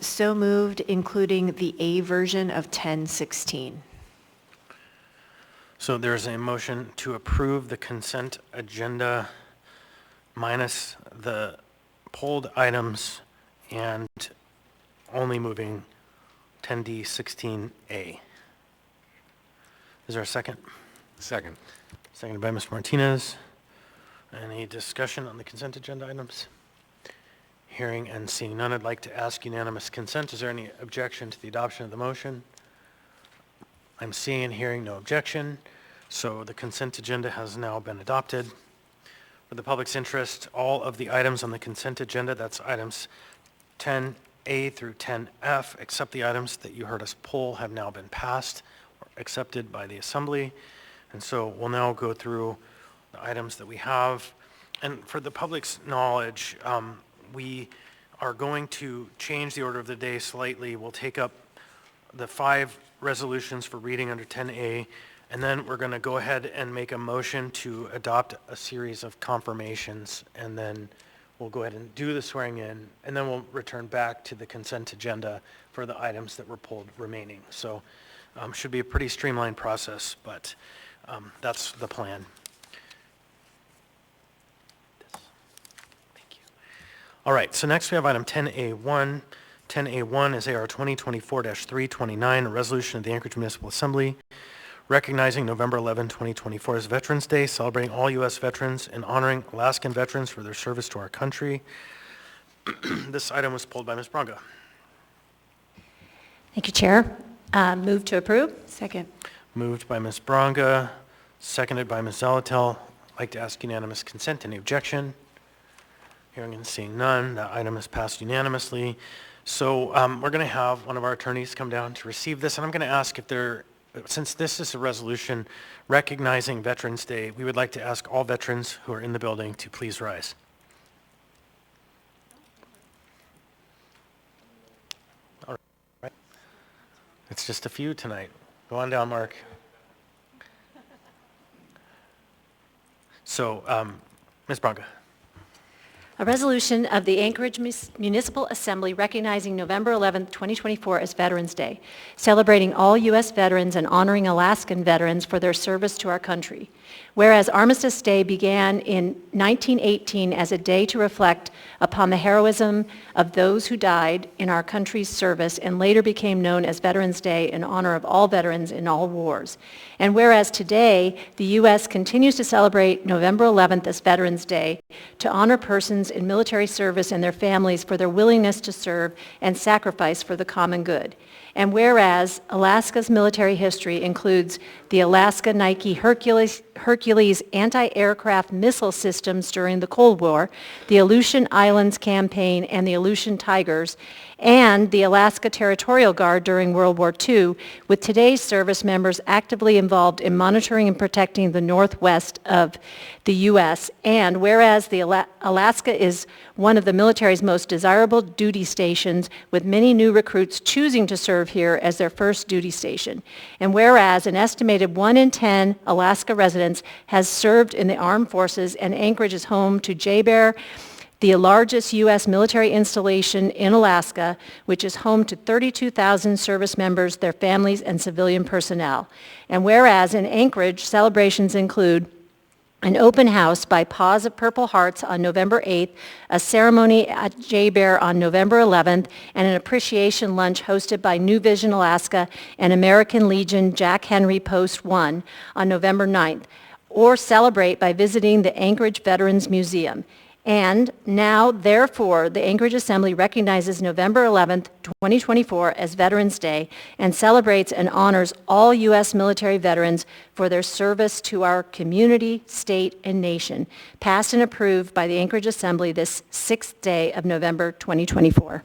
So moved, including the A version of 1016. So there's a motion to approve the consent agenda minus the pulled items and only moving 10D 16A. Is there a second? Second. Seconded by Mr. Martinez. Any discussion on the consent agenda items? Hearing and seeing none, I'd like to ask unanimous consent. Is there any objection to the adoption of the motion? I'm seeing and hearing no objection, so the consent agenda has now been adopted. For the public's interest, all of the items on the consent agenda, that's items 10A through 10F, except the items that you heard us pull, have now been passed or accepted by the Assembly. And so we'll now go through the items that we have. And for the public's knowledge, we are going to change the order of the day slightly. We'll take up the 5 resolutions for reading under 10A, and then we're going to go ahead and make a motion to adopt a series of confirmations, and then we'll go ahead and do the swearing in, and then we'll return back to the consent agenda for the items that were pulled remaining. So should be a pretty streamlined process, but that's the plan. Thank you. All right, so next we have item 10A1. 10A1 is AR 2024-329, a resolution of the Anchorage Municipal Assembly recognizing November 11, 2024 as Veterans Day, celebrating all U.S. veterans and honoring Alaskan veterans for their service to our country. This item was pulled by Ms. Braga. Thank you, Chair. Move to approve. Second. Moved by Ms. Braga, seconded by Ms. Zalatel. I'd like to ask unanimous consent. Any objection? Hearing and seeing none, the item is passed unanimously. So we're going to have one of our attorneys come down to receive this, and I'm going to ask if there, since this is a resolution recognizing Veterans Day, we would like to ask all veterans who are in the building to please rise. All right. It's just a few tonight. Go on down, Mark. So, Ms. Braga. A resolution of the Anchorage Municipal Assembly recognizing November 11, 2024 as Veterans Day, celebrating all U.S. veterans and honoring Alaskan veterans for their service to our country. Whereas Armistice Day began in 1918 as a day to reflect upon the heroism of those who died in our country's service and later became known as Veterans Day in honor of all veterans in all wars. And whereas today the U.S. continues to celebrate November 11th as Veterans Day to honor persons in military service and their families for their willingness to serve and sacrifice for the common good. And whereas Alaska's military history includes the Alaska Nike Hercules anti-aircraft missile systems during the Cold War, the Aleutian Islands Campaign and the Aleutian Tigers, and the Alaska Territorial Guard during World War II, with today's service members actively involved in monitoring and protecting the northwest of the U.S. And whereas Alaska is one of the military's most desirable duty stations, with many new recruits choosing to serve here as their first duty station. And whereas an estimated 1 in 10 Alaska residents has served in the armed forces, and Anchorage is home to JBER, the largest U.S. military installation in Alaska, which is home to 32,000 service members, their families, and civilian personnel. And whereas in Anchorage, celebrations include an open house by Paws of Purple Hearts on November 8th, a ceremony at JBER on November 11th, and an appreciation lunch hosted by New Vision Alaska and American Legion Jack Henry Post 1 on November 9th, or celebrate by visiting the Anchorage Veterans Museum. And now, therefore, the Anchorage Assembly recognizes November 11th, 2024 as Veterans Day and celebrates and honors all U.S. military veterans for their service to our community, state, and nation, passed and approved by the Anchorage Assembly this 6th day of November 2024.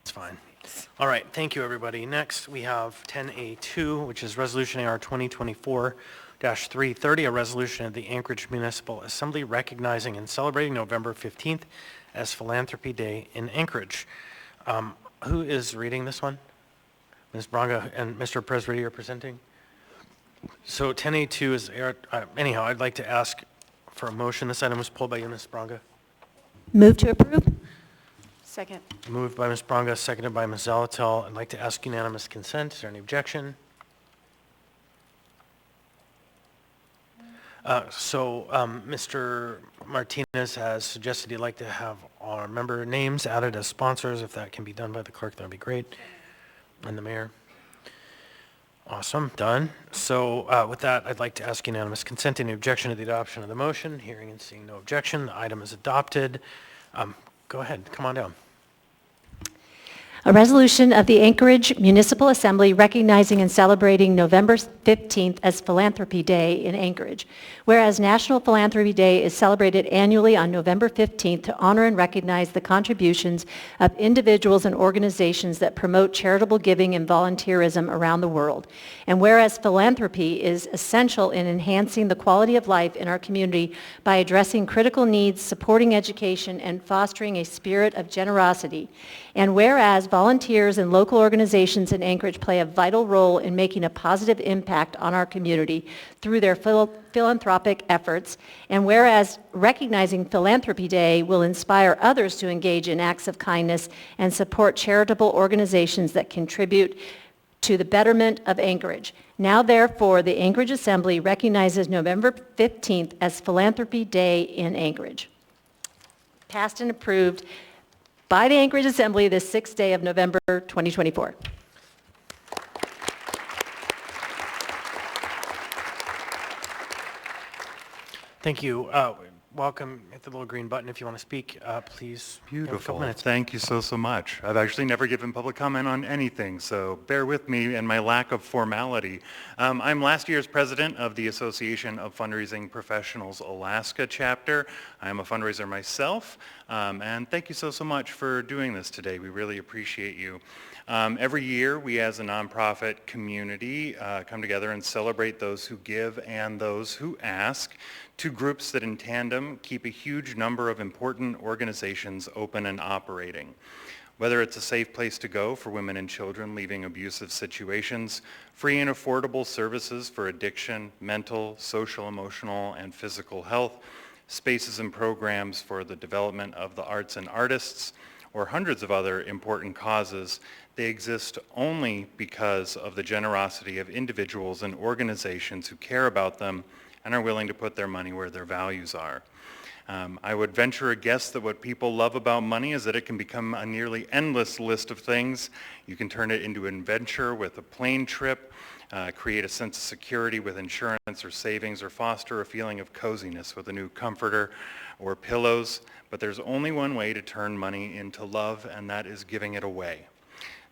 Fine. All right, thank you, everybody. Next, we have 10A2, which is Resolution AR 2024-330, a resolution of the Anchorage Municipal Assembly recognizing and celebrating November 15th as Philanthropy Day in Anchorage. Who is reading this one? Ms. Braga and Mr. Presbyter are presenting. So 10A2 is, anyhow, I'd like to ask for a motion. This item was pulled by you, Ms. Braga. Move to approve. Second. Moved by Ms. Braga, seconded by Ms. Zalatel. I'd like to ask unanimous consent. Is there any objection? Mr. Martinez has suggested he'd like to have our member names added as sponsors. If that can be done by the clerk, that'd be great. And the mayor. Awesome, done. So with that, I'd like to ask unanimous consent. Any objection to the adoption of the motion? Hearing and seeing no objection, the item is adopted. Go ahead, come on down. A resolution of the Anchorage Municipal Assembly recognizing and celebrating November 15th as Philanthropy Day in Anchorage. Whereas National Philanthropy Day is celebrated annually on November 15th to honor and recognize the contributions of individuals and organizations that promote charitable giving and volunteerism around the world. And whereas philanthropy is essential in enhancing the quality of life in our community by addressing critical needs, supporting education, and fostering a spirit of generosity. And whereas volunteers and local organizations in Anchorage play a vital role in making a positive impact on our community through their philanthropic efforts, and whereas recognizing Philanthropy Day will inspire others to engage in acts of kindness and support charitable organizations that contribute to the betterment of Anchorage. Now, therefore, the Anchorage Assembly recognizes November 15th as Philanthropy Day in Anchorage. Passed and approved by the Anchorage Assembly this 6th day of November 2024. Thank you. Welcome. Hit the little green button if you want to speak. Please. Beautiful. Minutes. Thank you so much. I've actually never given public comment on anything, so bear with me and my lack of formality. I'm last year's president of the Association of Fundraising Professionals Alaska chapter. I'm a fundraiser myself, and thank you so much for doing this today. We really appreciate you. Every year, we as a nonprofit community come together and celebrate those who give and those who ask, two groups that in tandem keep a huge number of important organizations open and operating. Whether it's a safe place to go for women and children leaving abusive situations, free and affordable services for addiction, mental, social, emotional, and physical health, spaces and programs for the development of the arts and artists, or hundreds of other important causes, they exist only because of the generosity of individuals and organizations who care about them and are willing to put their money where their values are. I would venture a guess that what people love about money is that it can become a nearly endless list of things. You can turn it into an adventure with a plane trip, create a sense of security with insurance or savings, or foster a feeling of coziness with a new comforter or pillows. But there's only one way to turn money into love, and that is giving it away.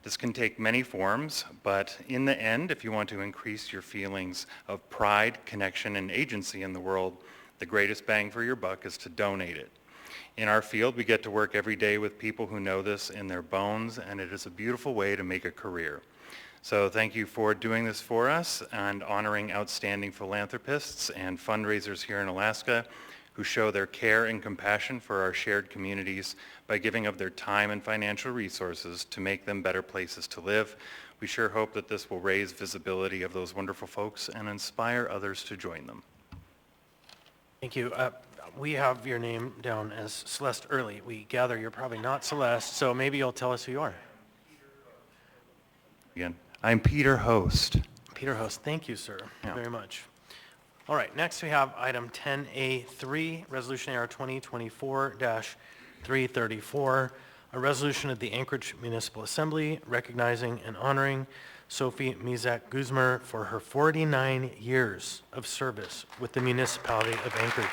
This can take many forms, but in the end, if you want to increase your feelings of pride, connection, and agency in the world, the greatest bang for your buck is to donate it. In our field, we get to work every day with people who know this in their bones, and it is a beautiful way to make a career. So thank you for doing this for us and honoring outstanding philanthropists and fundraisers here in Alaska who show their care and compassion for our shared communities by giving of their time and financial resources to make them better places to live. We sure hope that this will raise visibility of those wonderful folks and inspire others to join them. Thank you. we have your name down as Celeste Early. We gather you're probably not Celeste, so maybe you'll tell us who you are. Again, I'm Peter Host. Peter Host, thank you, sir, Yeah. very much. All right, next we have item 10A3, Resolution AR 2024-334, a resolution of the Anchorage Municipal Assembly recognizing and honoring Sophie Mizak Guzmer for her 49 years of service with the municipality of Anchorage.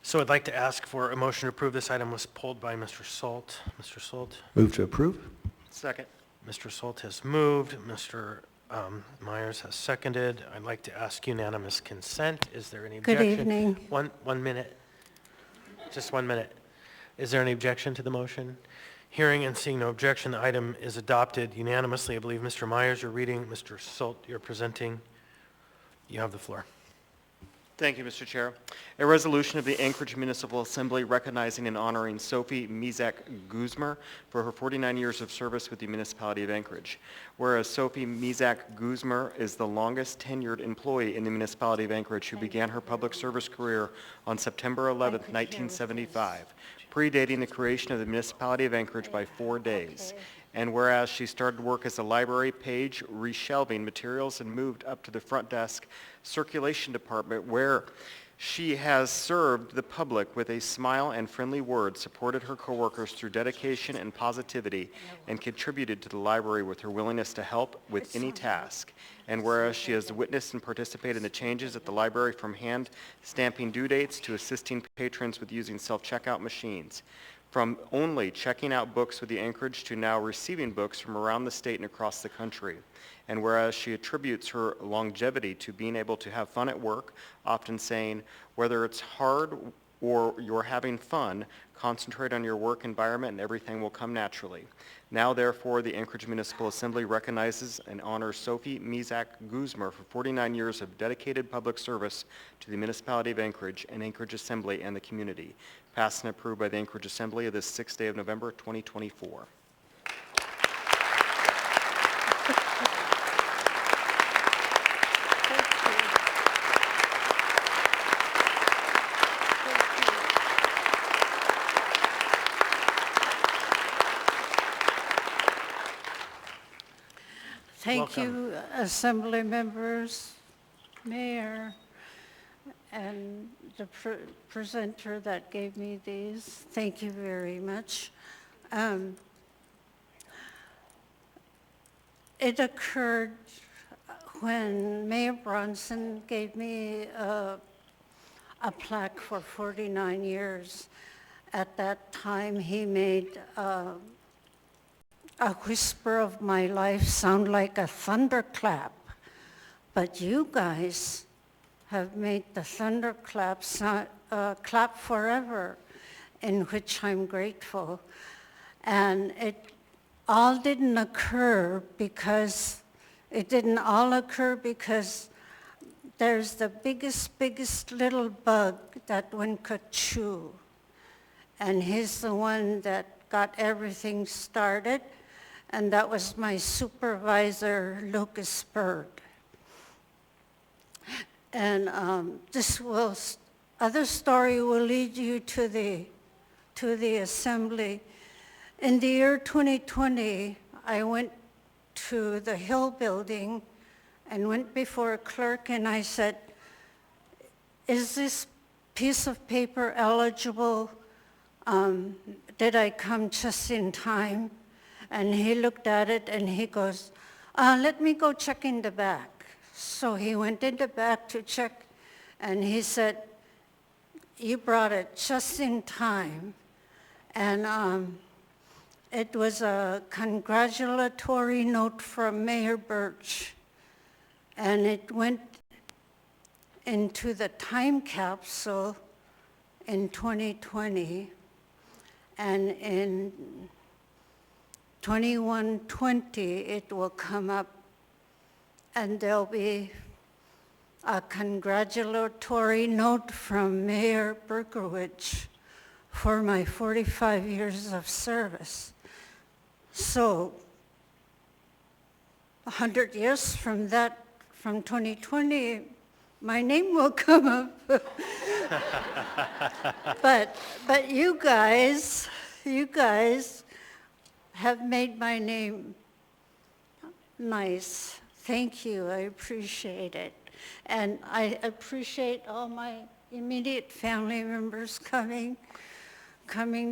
So I'd like to ask for a motion to approve. This item was pulled by Mr. Salt. Mr. Salt? Move to approve. Second. Mr. Salt has moved. Mr. Myers has seconded. I'd like to ask unanimous consent. Is there any Good objection? evening. One minute. Just 1 minute. Is there any objection to the motion? Hearing and seeing no objection, the item is adopted unanimously. I believe Mr. Myers, you're reading. Mr. Salt, you're presenting. You have the floor. Thank you, Mr. Chair. A resolution of the Anchorage Municipal Assembly recognizing and honoring Sophie Mizak Guzmer for her 49 years of service with the municipality of Anchorage. Whereas Sophie Mizak Guzmer is the longest tenured employee in the municipality of Anchorage who began her public service career on September 11, 1975, predating the creation of the municipality of Anchorage by 4 days. And whereas she started work as a library page, reshelving materials, and moved up to the front desk circulation department, where she has served the public with a smile and friendly words, supported her coworkers through dedication and positivity, and contributed to the library with her willingness to help with any task. And whereas she has witnessed and participated in the changes at the library from hand stamping due dates to assisting patrons with using self-checkout machines, from only checking out books with the Anchorage to now receiving books from around the state and across the country. And whereas she attributes her longevity to being able to have fun at work, often saying, whether it's hard or you're having fun, concentrate on your work environment and everything will come naturally. Now, therefore, the Anchorage Municipal Assembly recognizes and honors Sophie Mizak Guzmer for 49 years of dedicated public service to the municipality of Anchorage and Anchorage Assembly and the community. Passed and approved by the Anchorage Assembly of this 6th day of November, 2024. Thank Welcome. you, Assembly members, Mayor, and the presenter that gave me these. Thank you very much. It occurred when Mayor Bronson gave me a plaque for 49 years. At that time, he made a whisper of my life sound like a thunderclap. But you guys have made the thunderclap clap forever, in which I'm grateful. And it all didn't occur because, there's the biggest little bug that one could chew. And he's the one that got everything started. And that was my supervisor, Lucas Bird. And other story will lead you to the assembly. In the year 2020, I went to the Hill Building and went before a clerk and I said, is this piece of paper eligible? Did I come just in time? And he looked at it and he goes, let me go check in the back. So he went in the back to check and he said, you brought it just in time. And it was a congratulatory note from Mayor Birch. And it went into the time capsule in 2020. And in 2120, it will come up and there'll be a congratulatory note from Mayor Berkowitz for my 45 years of service. So 100 years from that, from 2020, my name will come up. But you guys have made my name nice. Thank you, I appreciate it. And I appreciate all my immediate family members coming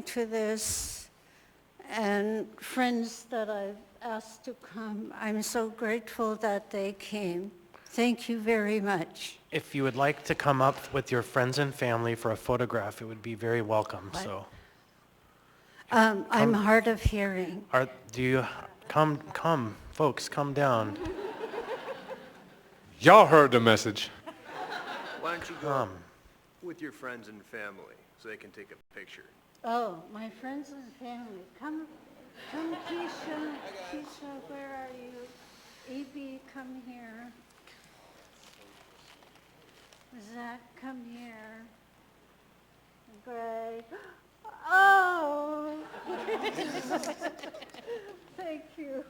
to this, and friends that I've asked to come. I'm so grateful that they came. Thank you very much. If you would like to come up with your friends and family for a photograph, it would be very welcome, so. I'm hard of hearing. Do you, come, folks, come down. Y'all heard the message. Why don't you go with your friends and family so they can take a picture? Oh, my friends and family. Come, Keisha. Keisha, where are you? E.B., come here. Zach, come here. Greg. Oh! Thank you.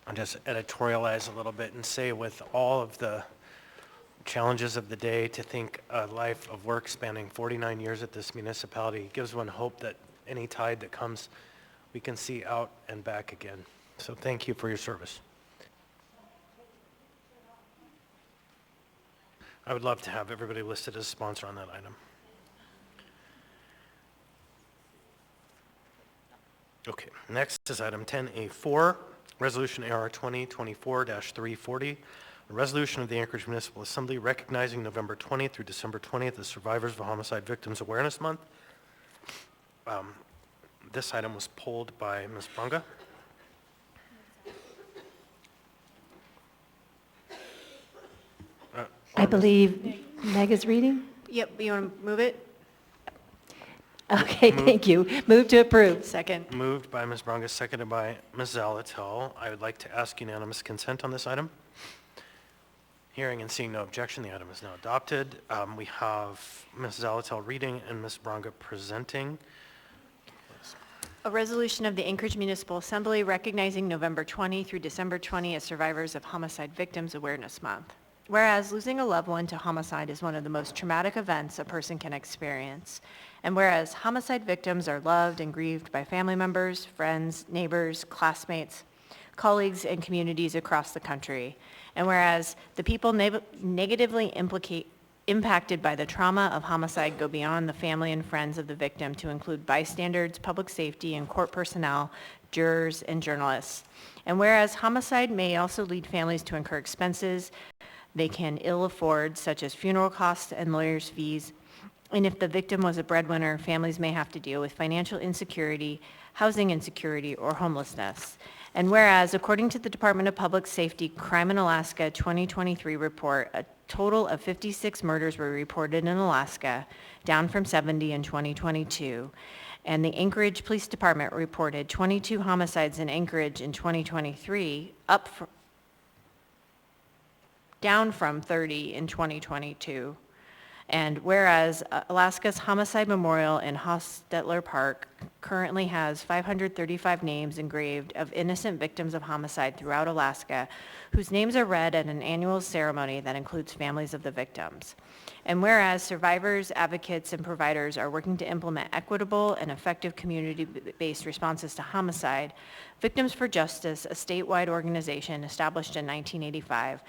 I'll just editorialize a little bit and say, with all of the challenges of the day, to think a life of work spanning 49 years at this municipality gives one hope that any tide that comes, we can see out and back again. So thank you for your service. I would love to have everybody listed as a sponsor on that item. Okay, next is item 10A4, Resolution AR 2024-340, a resolution of the Anchorage Municipal Assembly recognizing November 20th through December 20th as Survivors of Homicide Victims Awareness Month. This item was pulled by Ms. Brunga. I believe Meg is reading? Yep, you want to move it? Okay, thank you. Move to approve. Second. Moved by Ms. Brunga, seconded by Ms. Zalatel. I would like to ask unanimous consent on this item. Hearing and seeing no objection, the item is now adopted. We have Ms. Zalatel reading and Ms. Brunga presenting. A resolution of the Anchorage Municipal Assembly recognizing November 20 through December 20 as Survivors of Homicide Victims Awareness Month. Whereas losing a loved one to homicide is one of the most traumatic events a person can experience. And whereas homicide victims are loved and grieved by family members, friends, neighbors, classmates, colleagues, and communities across the country. And whereas the people negatively impacted by the trauma of homicide go beyond the family and friends of the victim to include bystanders, public safety, and court personnel, jurors, and journalists. And whereas homicide may also lead families to incur expenses they can ill afford, such as funeral costs and lawyers' fees. And if the victim was a breadwinner, families may have to deal with financial insecurity, housing insecurity, or homelessness. And whereas, according to the Department of Public Safety Crime in Alaska 2023 report, a total of 56 murders were reported in Alaska, down from 70 in 2022. And the Anchorage Police Department reported 22 homicides in Anchorage in 2023, down from 30 in 2022. And whereas Alaska's Homicide Memorial in Hostetler Park currently has 535 names engraved of innocent victims of homicide throughout Alaska, whose names are read at an annual ceremony that includes families of the victims. And whereas survivors, advocates, and providers are working to implement equitable and effective community-based responses to homicide, Victims for Justice, a statewide organization established in 1985,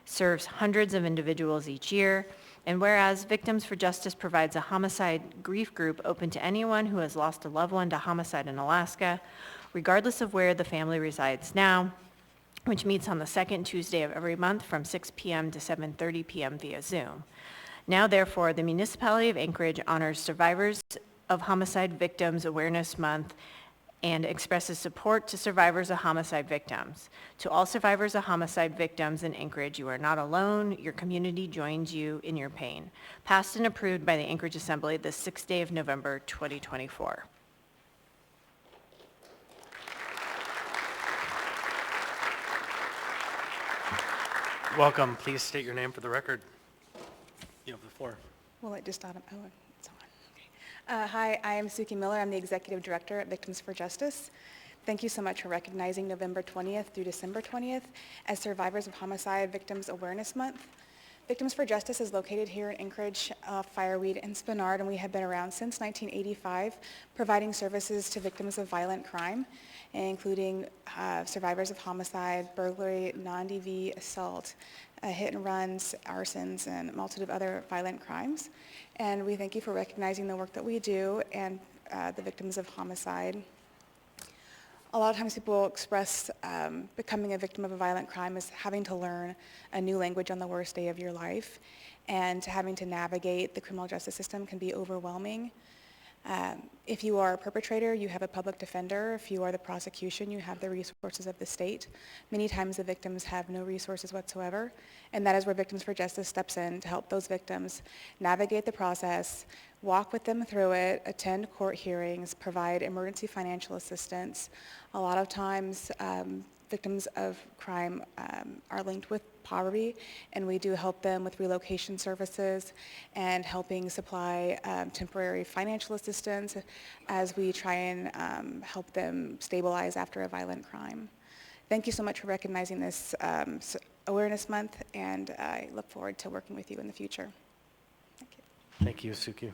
serves hundreds of individuals each year. And whereas Victims for Justice provides a homicide grief group open to anyone who has lost a loved one to homicide in Alaska, regardless of where the family resides now, which meets on the second Tuesday of every month from 6 p.m. to 7:30 p.m. via Zoom. Now, therefore, the Municipality of Anchorage honors Survivors of Homicide Victims Awareness Month and expresses support to survivors of homicide victims. To all survivors of homicide victims in Anchorage, you are not alone. Your community joins you in your pain. Passed and approved by the Anchorage Assembly the 6th day of November, 2024. Welcome. Please state your name for the record. You have the floor. Well, it just thought, oh, it's on. Okay. Hi, I am Suki Miller. I'm the Executive Director at Victims for Justice. Thank you so much for recognizing November 20th through December 20th as Survivors of Homicide Victims Awareness Month. Victims for Justice is located here in Anchorage, Fireweed, and Spenard, and we have been around since 1985, providing services to victims of violent crime, including survivors of homicide, burglary, non-DV, assault, hit and runs, arsons, and a multitude of other violent crimes. And we thank you for recognizing the work that we do and the victims of homicide. A lot of times people express becoming a victim of a violent crime as having to learn a new language on the worst day of your life, and having to navigate the criminal justice system can be overwhelming. If you are a perpetrator, you have a public defender. If you are the prosecution, you have the resources of the state. Many times the victims have no resources whatsoever, and that is where Victims for Justice steps in to help those victims navigate the process, walk with them through it, attend court hearings, provide emergency financial assistance. A lot of times victims of crime are linked with poverty, and we do help them with relocation services and helping supply temporary financial assistance as we try and help them stabilize after a violent crime. Thank you so much for recognizing this Awareness Month, and I look forward to working with you in the future. Thank you. Thank you, Suki.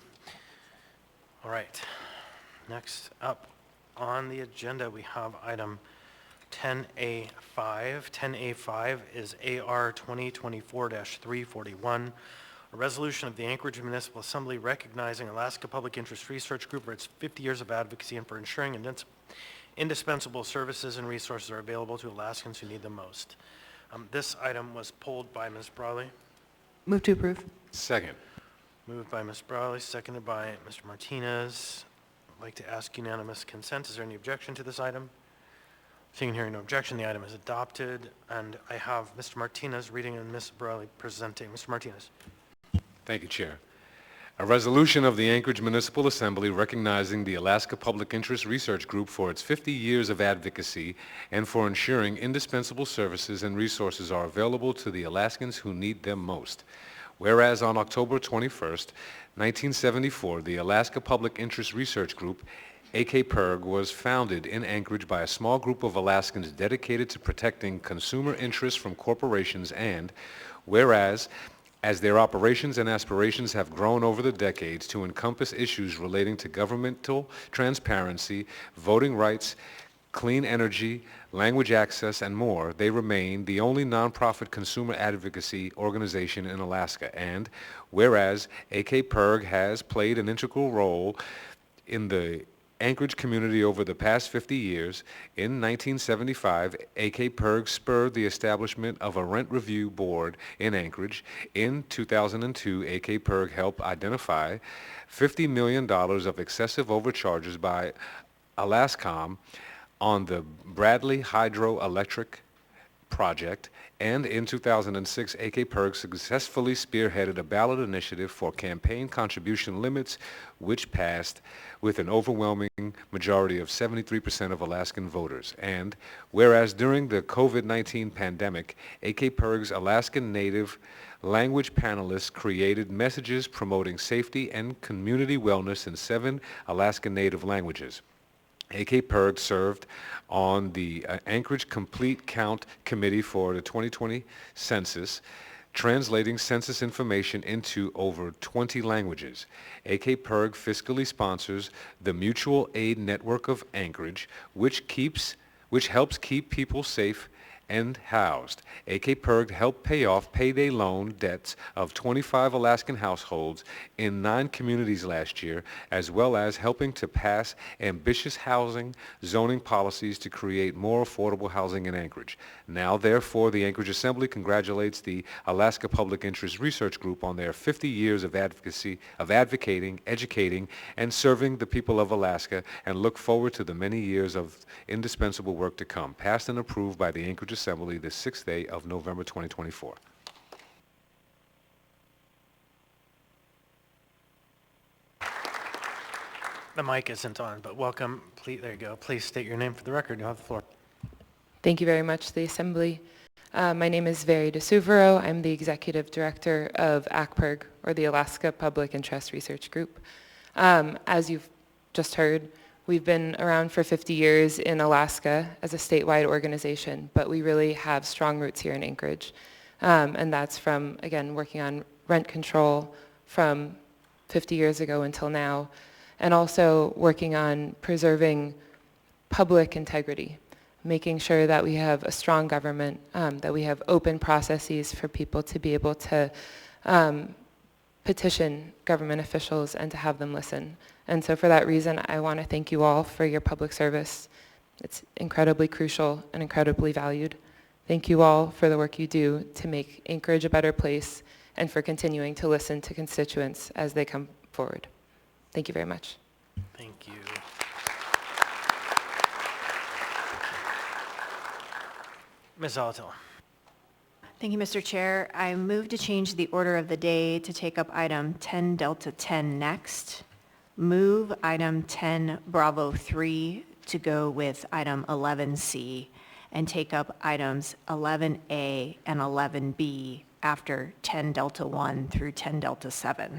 All right. Next up on the agenda, we have item 10A5. 10A5 is AR 2024-341, a resolution of the Anchorage Municipal Assembly recognizing Alaska Public Interest Research Group for its 50 years of advocacy and for ensuring indispensable services and resources are available to Alaskans who need them most. This item was pulled by Ms. Brawley. Move to approve. Second. Moved by Ms. Brawley, seconded by Mr. Martinez. I'd like to ask unanimous consent. Is there any objection to this item? Seeing and hearing no objection, the item is adopted, and I have Mr. Martinez reading and Ms. Brawley presenting. Mr. Martinez. Thank you, Chair. A resolution of the Anchorage Municipal Assembly recognizing the Alaska Public Interest Research Group for its 50 years of advocacy and for ensuring indispensable services and resources are available to the Alaskans who need them most. Whereas on October 21st, 1974, the Alaska Public Interest Research Group, AKPIRG, was founded in Anchorage by a small group of Alaskans dedicated to protecting consumer interests from corporations, and whereas as their operations and aspirations have grown over the decades to encompass issues relating to governmental transparency, voting rights, clean energy, language access, and more, they remain the only nonprofit consumer advocacy organization in Alaska. And whereas AKPIRG has played an integral role in the Anchorage community over the past 50 years, in 1975, AKPIRG spurred the establishment of a rent review board in Anchorage. In 2002, AKPIRG helped identify $50 million of excessive overcharges by Alascom on the Bradley Hydroelectric project, and in 2006, AKPIRG successfully spearheaded a ballot initiative for campaign contribution limits, which passed with an overwhelming majority of 73% of Alaskan voters. And whereas during the COVID-19 pandemic, AKPIRG's Alaskan Native language panelists created messages promoting safety and community wellness in 7 Alaskan Native languages. AKPIRG served on the Anchorage Complete Count Committee for the 2020 census, translating census information into over 20 languages. AKPIRG fiscally sponsors the Mutual Aid Network of Anchorage, which helps keep people safe and housed. AK-PERG helped pay off payday loan debts of 25 Alaskan households in 9 communities last year, as well as helping to pass ambitious housing zoning policies to create more affordable housing in Anchorage. Now, therefore, the Anchorage Assembly congratulates the Alaska Public Interest Research Group on their 50 years of advocacy, of advocating, educating, and serving the people of Alaska, and look forward to the many years of indispensable work to come. Passed and approved by the Anchorage Assembly the 6th day of November 2024. The mic isn't on, but welcome. Please, there you go. Please state your name for the record. You have the floor. Thank you very much, the Assembly. My name is Veri DeSuvero. I'm the Executive Director of ACPERG, or the Alaska Public Interest Research Group. As you've just heard, we've been around for 50 years in Alaska as a statewide organization, but we really have strong roots here in Anchorage. And that's from, again, working on rent control from 50 years ago until now, and also working on preserving public integrity, making sure that we have a strong government, that we have open processes for people to be able to petition government officials and to have them listen. And so for that reason, I want to thank you all for your public service. It's incredibly crucial and incredibly valued. Thank you all for the work you do to make Anchorage a better place and for continuing to listen to constituents as they come forward. Thank you very much. Thank you. Ms. Zalatil. Thank you, Mr. Chair. I move to change the order of the day to take up item 10 Delta 10 next. Move item 10 Bravo 3 to go with item 11C, and take up items 11A and 11B after 10 Delta 1 through 10 Delta 7.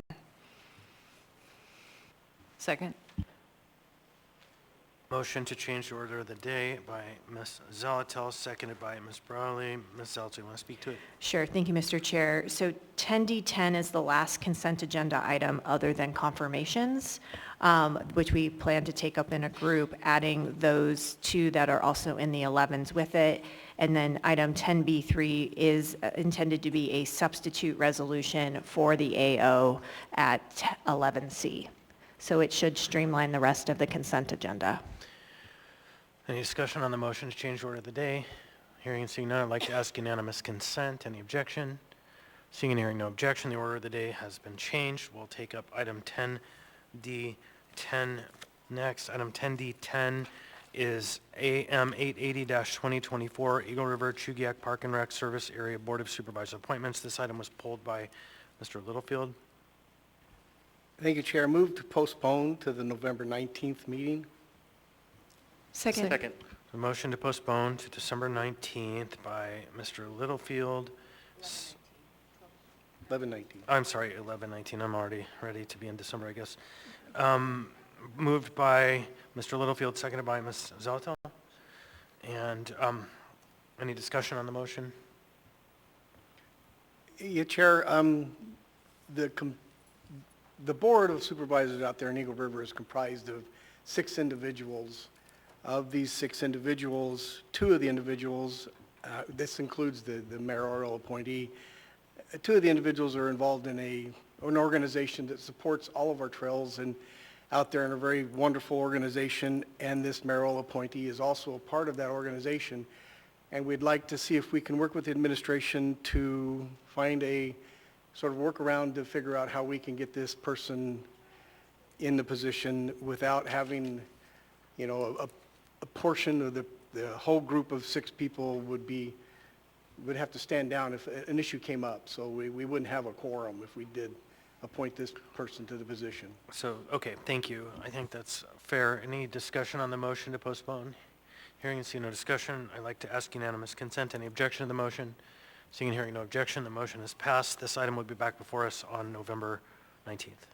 Second. Motion to change the order of the day by Ms. Zalatil, seconded by Ms. Brawley. Ms. Zalatil, you want to speak to it? Sure. Thank you, Mr. Chair. So 10D10 is the last consent agenda item other than confirmations, which we plan to take up in a group, adding those two that are also in the 11s with it. And then item 10B3 is intended to be a substitute resolution for the AO at 11C. So it should streamline the rest of the consent agenda. Any discussion on the motion to change the order of the day? Hearing and seeing none, I'd like to ask unanimous consent. Any objection? Seeing and hearing no objection, the order of the day has been changed. We'll take up item 10D10 next. Item 10D10 is AM 880-2024 Eagle River Chugiak Park and Rec Service Area Board of Supervisors appointments. This item was pulled by Mr. Littlefield. Thank you, Chair. Move to postpone to the November 19th meeting. Second. Second. A motion to postpone to December 19th by Mr. Littlefield. 11/19. I'm sorry, 11/19. I'm already ready to be in December, I guess. Moved by Mr. Littlefield, seconded by Ms. Zalatil. And any discussion on the motion? Yeah, Chair. The Board of Supervisors out there in Eagle River is comprised of 6 individuals. Of these 6 individuals, 2 of the individuals, this includes the mayoral appointee, 2 of the individuals are involved in an organization that supports all of our trails and out there in a very wonderful organization, and this mayoral appointee is also a part of that organization. And we'd like to see if we can work with the administration to find a sort of workaround to figure out how we can get this person in the position without having, you know, a portion of the whole group of 6 people would have to stand down if an issue came up. So we wouldn't have a quorum if we did appoint this person to the position. So, okay, thank you. I think that's fair. Any discussion on the motion to postpone? Hearing and seeing no discussion, I'd like to ask unanimous consent. Any objection to the motion? Seeing and hearing no objection, the motion is passed. This item will be back before us on November 19th.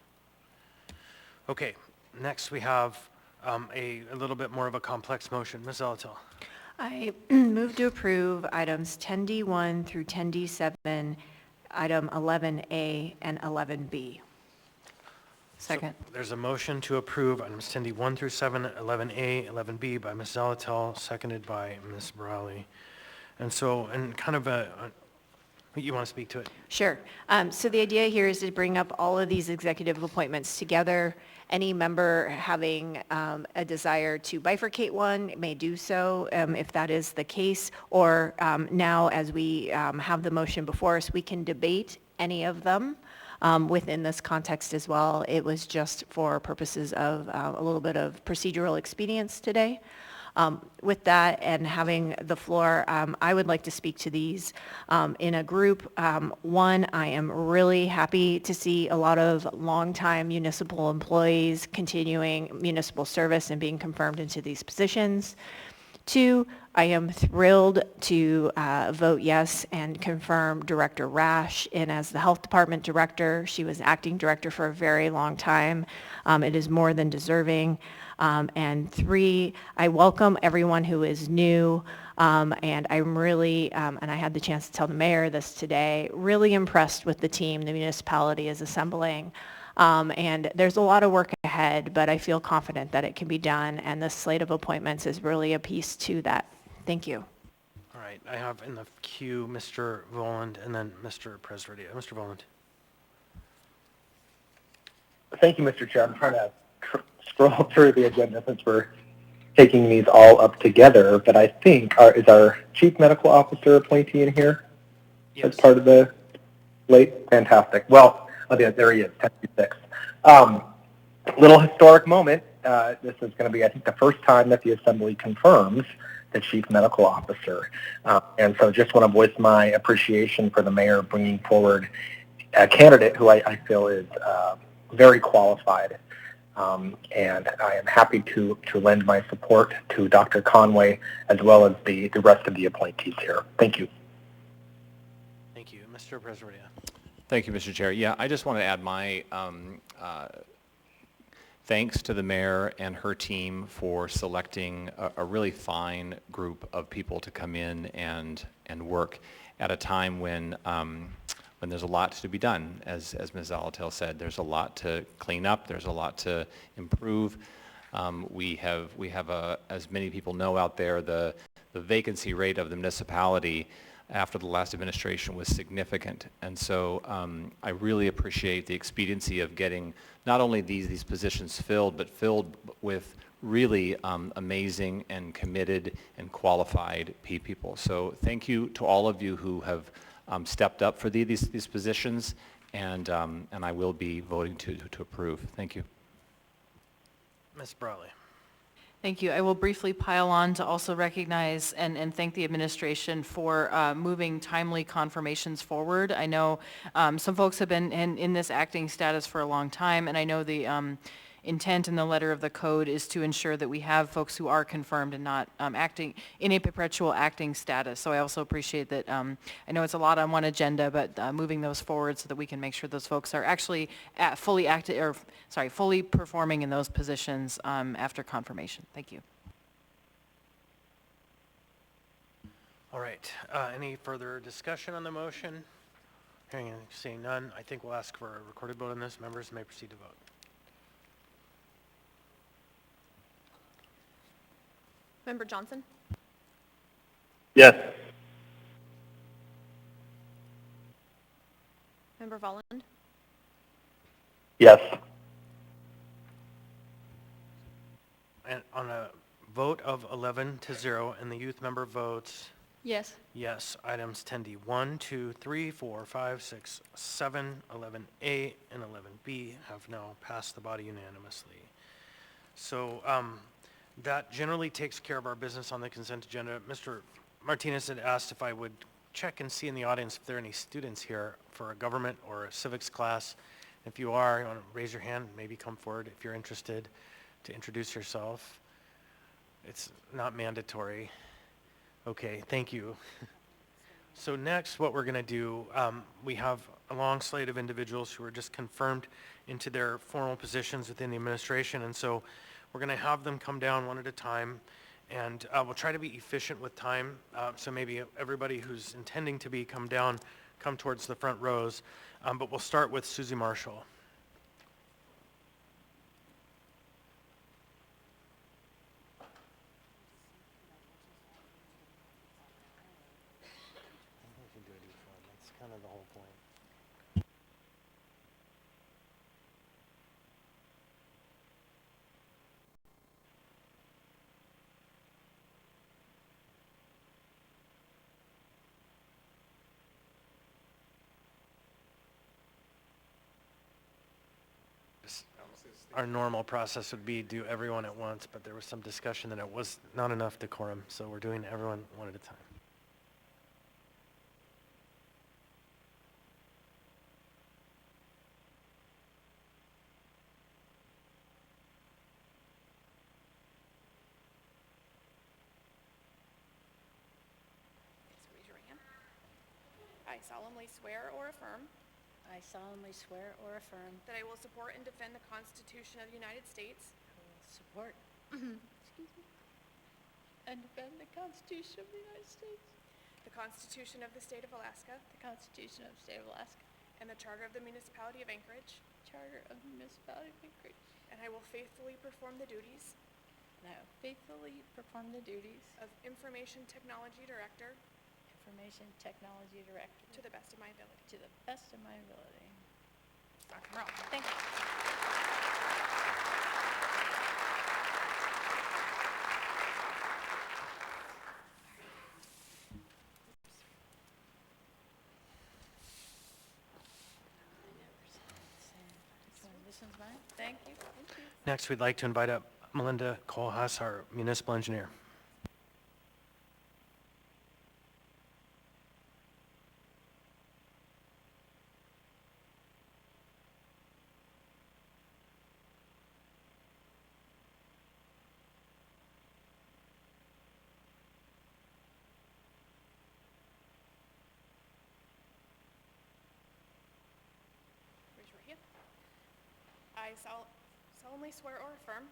Okay, next we have a little bit more of a complex motion. Ms. Zalatil. I move to approve items 10D1 through 10D7, item 11A and 11B. Second. So there's a motion to approve items 10D1 through 7, 11A, 11B by Ms. Zalatil, seconded by Ms. Brawley. And so, and kind of you want to speak to it? Sure. So the idea here is to bring up all of these executive appointments together. Any member having a desire to bifurcate one may do so if that is the case. Or now, as we have the motion before us, we can debate any of them within this context as well. It was just for purposes of a little bit of procedural expedience today. With that and having the floor, I would like to speak to these in a group. One, I am really happy to see a lot of longtime municipal employees continuing municipal service and being confirmed into these positions. Two, I am thrilled to vote yes and confirm Director Rash in as the Health Department Director. She was acting director for a very long time. It is more than deserving. And three, I welcome everyone who is new, and I'm really, and I had the chance to tell the mayor this today, really impressed with the team the municipality is assembling. And there's a lot of work ahead, but I feel confident that it can be done, and this slate of appointments is really a piece to that. Thank you. All right, I have in the queue Mr. Voland and then Mr. Presredia. Mr. Voland. Thank you, Mr. Chair. I'm trying to scroll through the agenda since we're taking these all up together, but I think, is our Chief Medical Officer appointee in here? Yes. As part of the late? Fantastic. Well, yeah, there he is, 10-6. Little historic moment. This is going to be, I think, the first time that the Assembly confirms the Chief Medical Officer. And so just want to voice my appreciation for the mayor bringing forward a candidate who I feel is very qualified. And I am happy to lend my support to Dr. Conway as well as the rest of the appointees here. Thank you. Thank you. Mr. Presredia. Thank you, Mr. Chair. Yeah, I just want to add my thanks to the mayor and her team for selecting a really fine group of people to come in and work at a time when there's a lot to be done. As Ms. Alatel said, there's a lot to clean up, there's a lot to improve. We have as many people know out there, the vacancy rate of the municipality after the last administration was significant. And so I really appreciate the expediency of getting not only these positions filled, but filled with really amazing and committed and qualified people. So thank you to all of you who have stepped up for these positions, and I will be voting to approve. Thank you. Ms. Brawley. Thank you. I will briefly pile on to also recognize and thank the administration for moving timely confirmations forward. I know some folks have been in this acting status for a long time, and I know the intent in the letter of the code is to ensure that we have folks who are confirmed and not acting in a perpetual acting status. So I also appreciate that. I know it's a lot on one agenda, but moving those forward so that we can make sure those folks are actually fully performing in those positions after confirmation. Thank you. All right. Any further discussion on the motion? Hearing and seeing none, I think we'll ask for a recorded vote on this. Members may proceed to vote. Member Johnson? Yes. Member Volland? Yes. And on a vote of 11-0, and the youth member votes Yes. yes, items 10D 1, 2, 3, 4, 5, 6, 7, 11A, and 11B have now passed the body unanimously. So that generally takes care of our business on the consent agenda. Mr. Martinez had asked if I would check and see in the audience if there are any students here for a government or a civics class. If you are, you want to raise your hand, maybe come forward if you're interested to introduce yourself. It's not mandatory. Okay, thank you. So next, what we're going to do, we have a long slate of individuals who are just confirmed into their formal positions within the administration, and so we're going to have them come down one at a time, and we'll try to be efficient with time, so maybe everybody who's intending to come towards the front rows, but we'll start with Susie Marshall. kind of the whole point. Our normal process would be do everyone at once, but there was some discussion that it was not enough decorum, so we're doing everyone one at a time. So raise your right hand. I solemnly swear or affirm I solemnly swear or affirm that I will support and defend the Constitution of the United States I will support excuse me, and defend the Constitution of the United States, the Constitution of the State of Alaska, the Constitution of the State of Alaska, and the Charter of the Municipality of Anchorage, Charter of the Municipality of Anchorage, and I will faithfully perform the duties and I will faithfully perform the duties of Information Technology Director Information Technology Director to the best of my ability. to the best of my ability. Rock and roll. Thank you. This one's mine? Thank you. Thank you. Next, we'd like to invite up Melinda Kohlhaas, our municipal engineer. Raise your right hand. I solemnly swear or affirm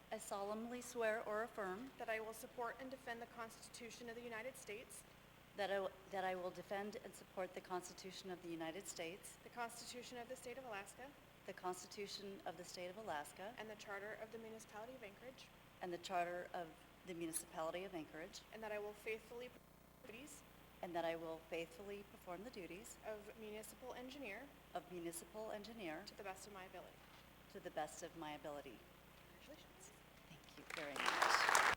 I solemnly swear or affirm that I will support and defend the Constitution of the United States, that I will defend and support the Constitution of the United States, the Constitution of the State of Alaska, the Constitution of the State of Alaska, and the Charter of the Municipality of Anchorage, and the Charter of the Municipality of Anchorage, and that I will faithfully perform the duties and that I will faithfully perform the duties of municipal engineer of municipal engineer to the best of my ability. to the best of my ability. Congratulations. Thank you very much.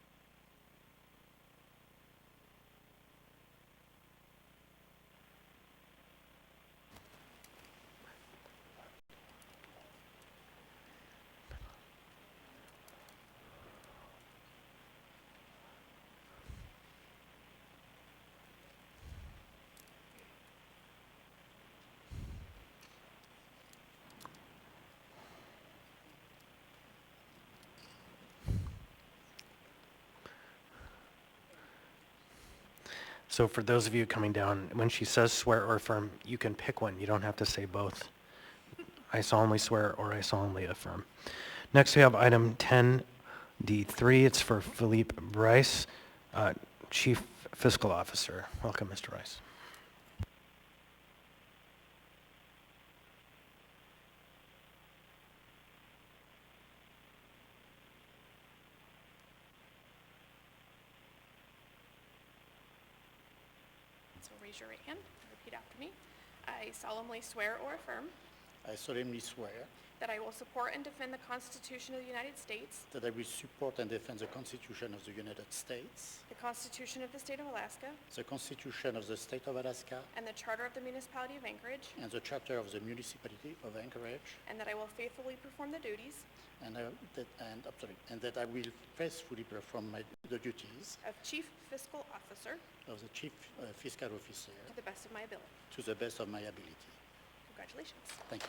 So for those of you coming down, when she says swear or affirm, you can pick one. You don't have to say both. I solemnly swear or I solemnly affirm. Next, we have item 10D3. It's for Philippe Bryce, Chief Fiscal Officer. Welcome, Mr. Bryce. So raise your right hand and repeat after me. I solemnly swear or affirm I solemnly swear that I will support and defend the Constitution of the United States, that I will support and defend the Constitution of the United States, the Constitution of the State of Alaska, the Constitution of the State of Alaska, and the Charter of the Municipality of Anchorage, and the Charter of the Municipality of Anchorage, and that I will faithfully perform the duties and that I will faithfully perform the duties of Chief Fiscal Officer of the Chief Fiscal Officer to the best of my ability. to the best of my ability. Congratulations. Thank you.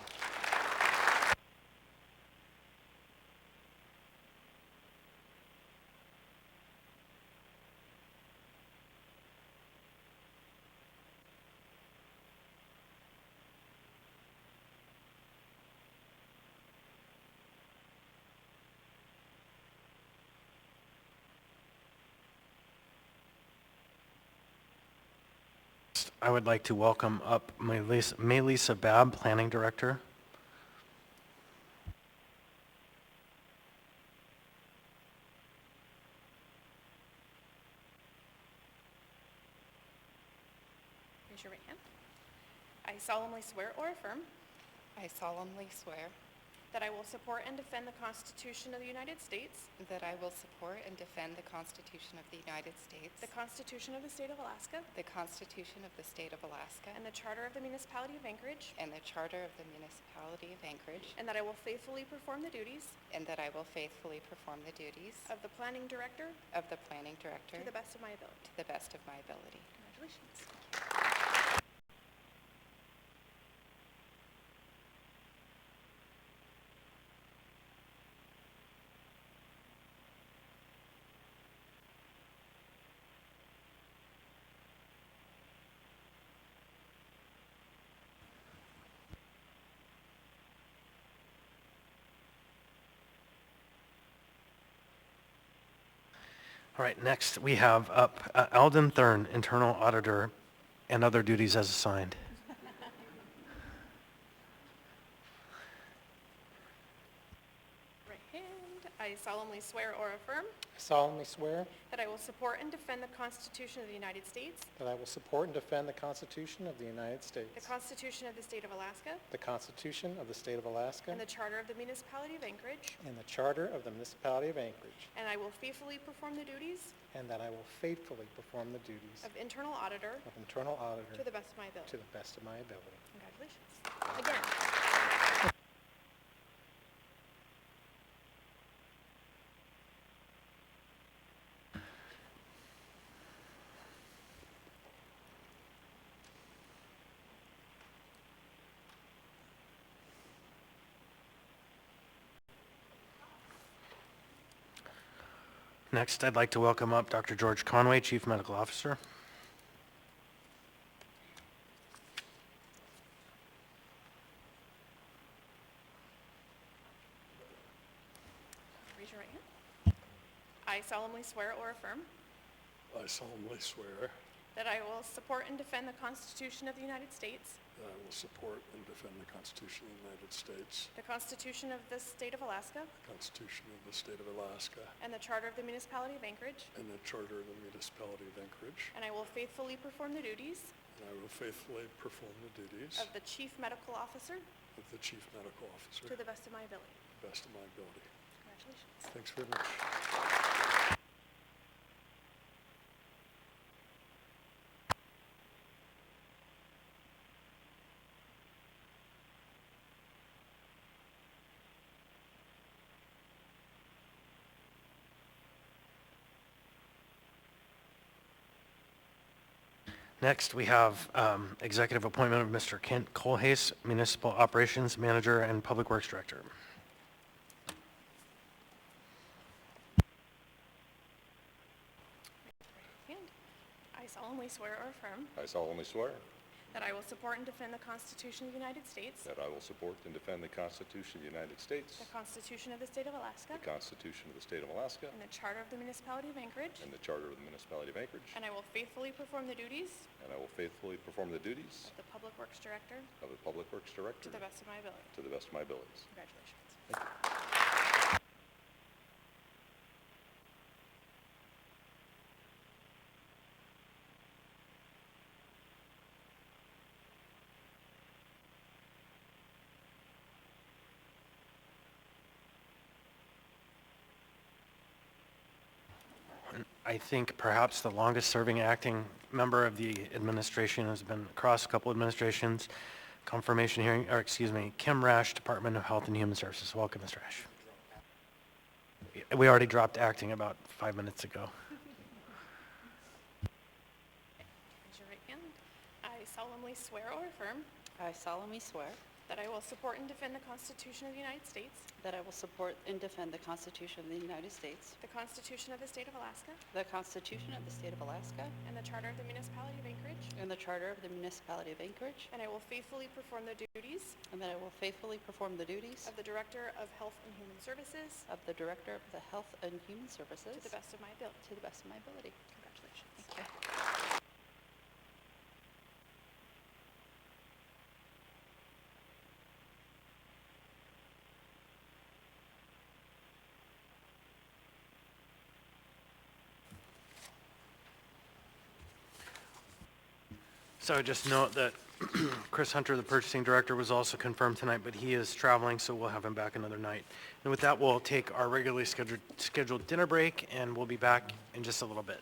I would like to welcome up Melissa Babb, Planning Director. Raise your right hand. I solemnly swear or affirm I solemnly swear that I will support and defend the Constitution of the United States, that I will support and defend the Constitution of the United States, the Constitution of the State of Alaska, the Constitution of the State of Alaska, and the Charter of the Municipality of Anchorage, and the Charter of the Municipality of Anchorage, and that I will faithfully perform the duties and that I will faithfully perform the duties of the Planning Director of the Planning Director to the best of my ability. to the best of my ability. Congratulations. All right, next we have up Alden Thurn, Internal Auditor, and other duties as assigned. Right hand. I solemnly swear or affirm I solemnly swear that I will support and defend the Constitution of the United States, that I will support and defend the Constitution of the United States, the Constitution of the State of Alaska, the Constitution of the State of Alaska, and the Charter of the Municipality of Anchorage, and the Charter of the Municipality of Anchorage, and I will faithfully perform the duties and that I will faithfully perform the duties of Internal Auditor of Internal Auditor to the best of my ability. to the best of my ability. Congratulations. Again. Next, I'd like to welcome up Dr. George Conway, Chief Medical Officer. Raise your right hand. I solemnly swear or affirm I solemnly swear that I will support and defend the Constitution of the United States, that I will support and defend the Constitution of the United States, the Constitution of the State of Alaska, the Constitution of the State of Alaska, and the Charter of the Municipality of Anchorage, and the Charter of the Municipality of Anchorage, and I will faithfully perform the duties and I will faithfully perform the duties of the Chief Medical Officer of the Chief Medical Officer to the best of my ability. to the best of my ability. Congratulations. Thanks very much. Next, we have executive appointment of Mr. Kent Colhase, Municipal Operations Manager and Public Works Director. And I solemnly swear or affirm I solemnly swear that I will support and defend the Constitution of the United States, that I will support and defend the Constitution of the United States, the Constitution of the State of Alaska, the Constitution of the State of Alaska, and the Charter of the Municipality of Anchorage, and the Charter of the Municipality of Anchorage, and I will faithfully perform the duties and I will faithfully perform the duties of the Public Works Director of the Public Works Director to the best of my ability. to the best of my abilities. Congratulations. I think perhaps the longest-serving acting member of the administration has been across a couple administrations. Confirmation hearing, or excuse me, Kim Rash, Department of Health and Human Services. Welcome, Ms. Rash. We already dropped acting about 5 minutes ago. Raise your right hand. I solemnly swear or affirm I solemnly swear that I will support and defend the Constitution of the United States, that I will support and defend the Constitution of the United States, the Constitution of the State of Alaska, the Constitution of the State of Alaska, and the Charter of the Municipality of Anchorage, and the Charter of the Municipality of Anchorage, and I will faithfully perform the duties and that I will faithfully perform the duties of the Director of Health and Human Services of the Director of the Health and Human Services to the best of my ability. to the best of my ability. Congratulations. Thank you. So just note that Chris Hunter, the purchasing director, was also confirmed tonight, but he is traveling, so we'll have him back another night. And with that, we'll take our regularly scheduled dinner break, and we'll be back in just a little bit.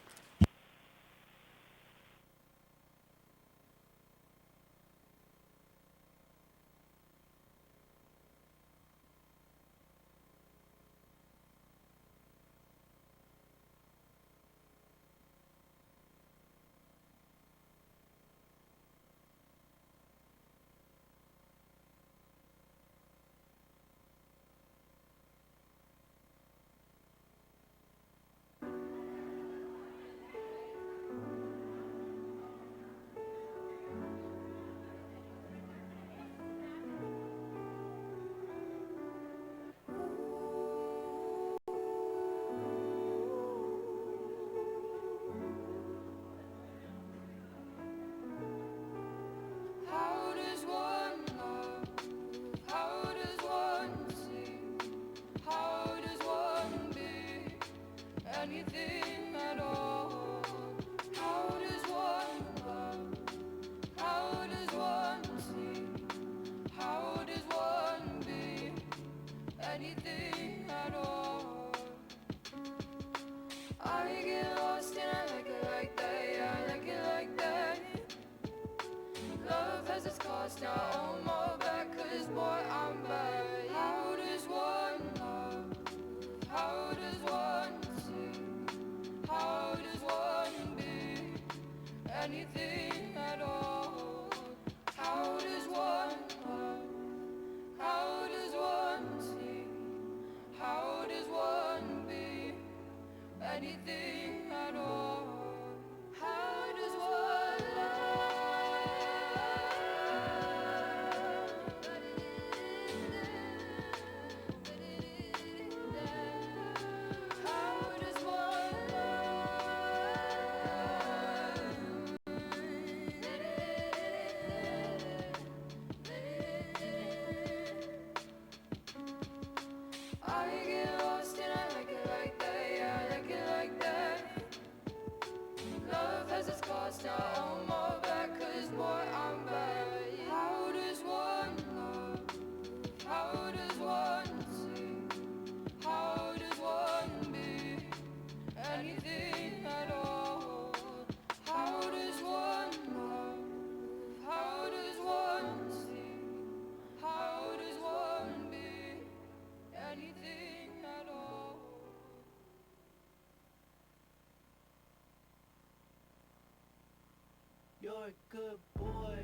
You're a good boy.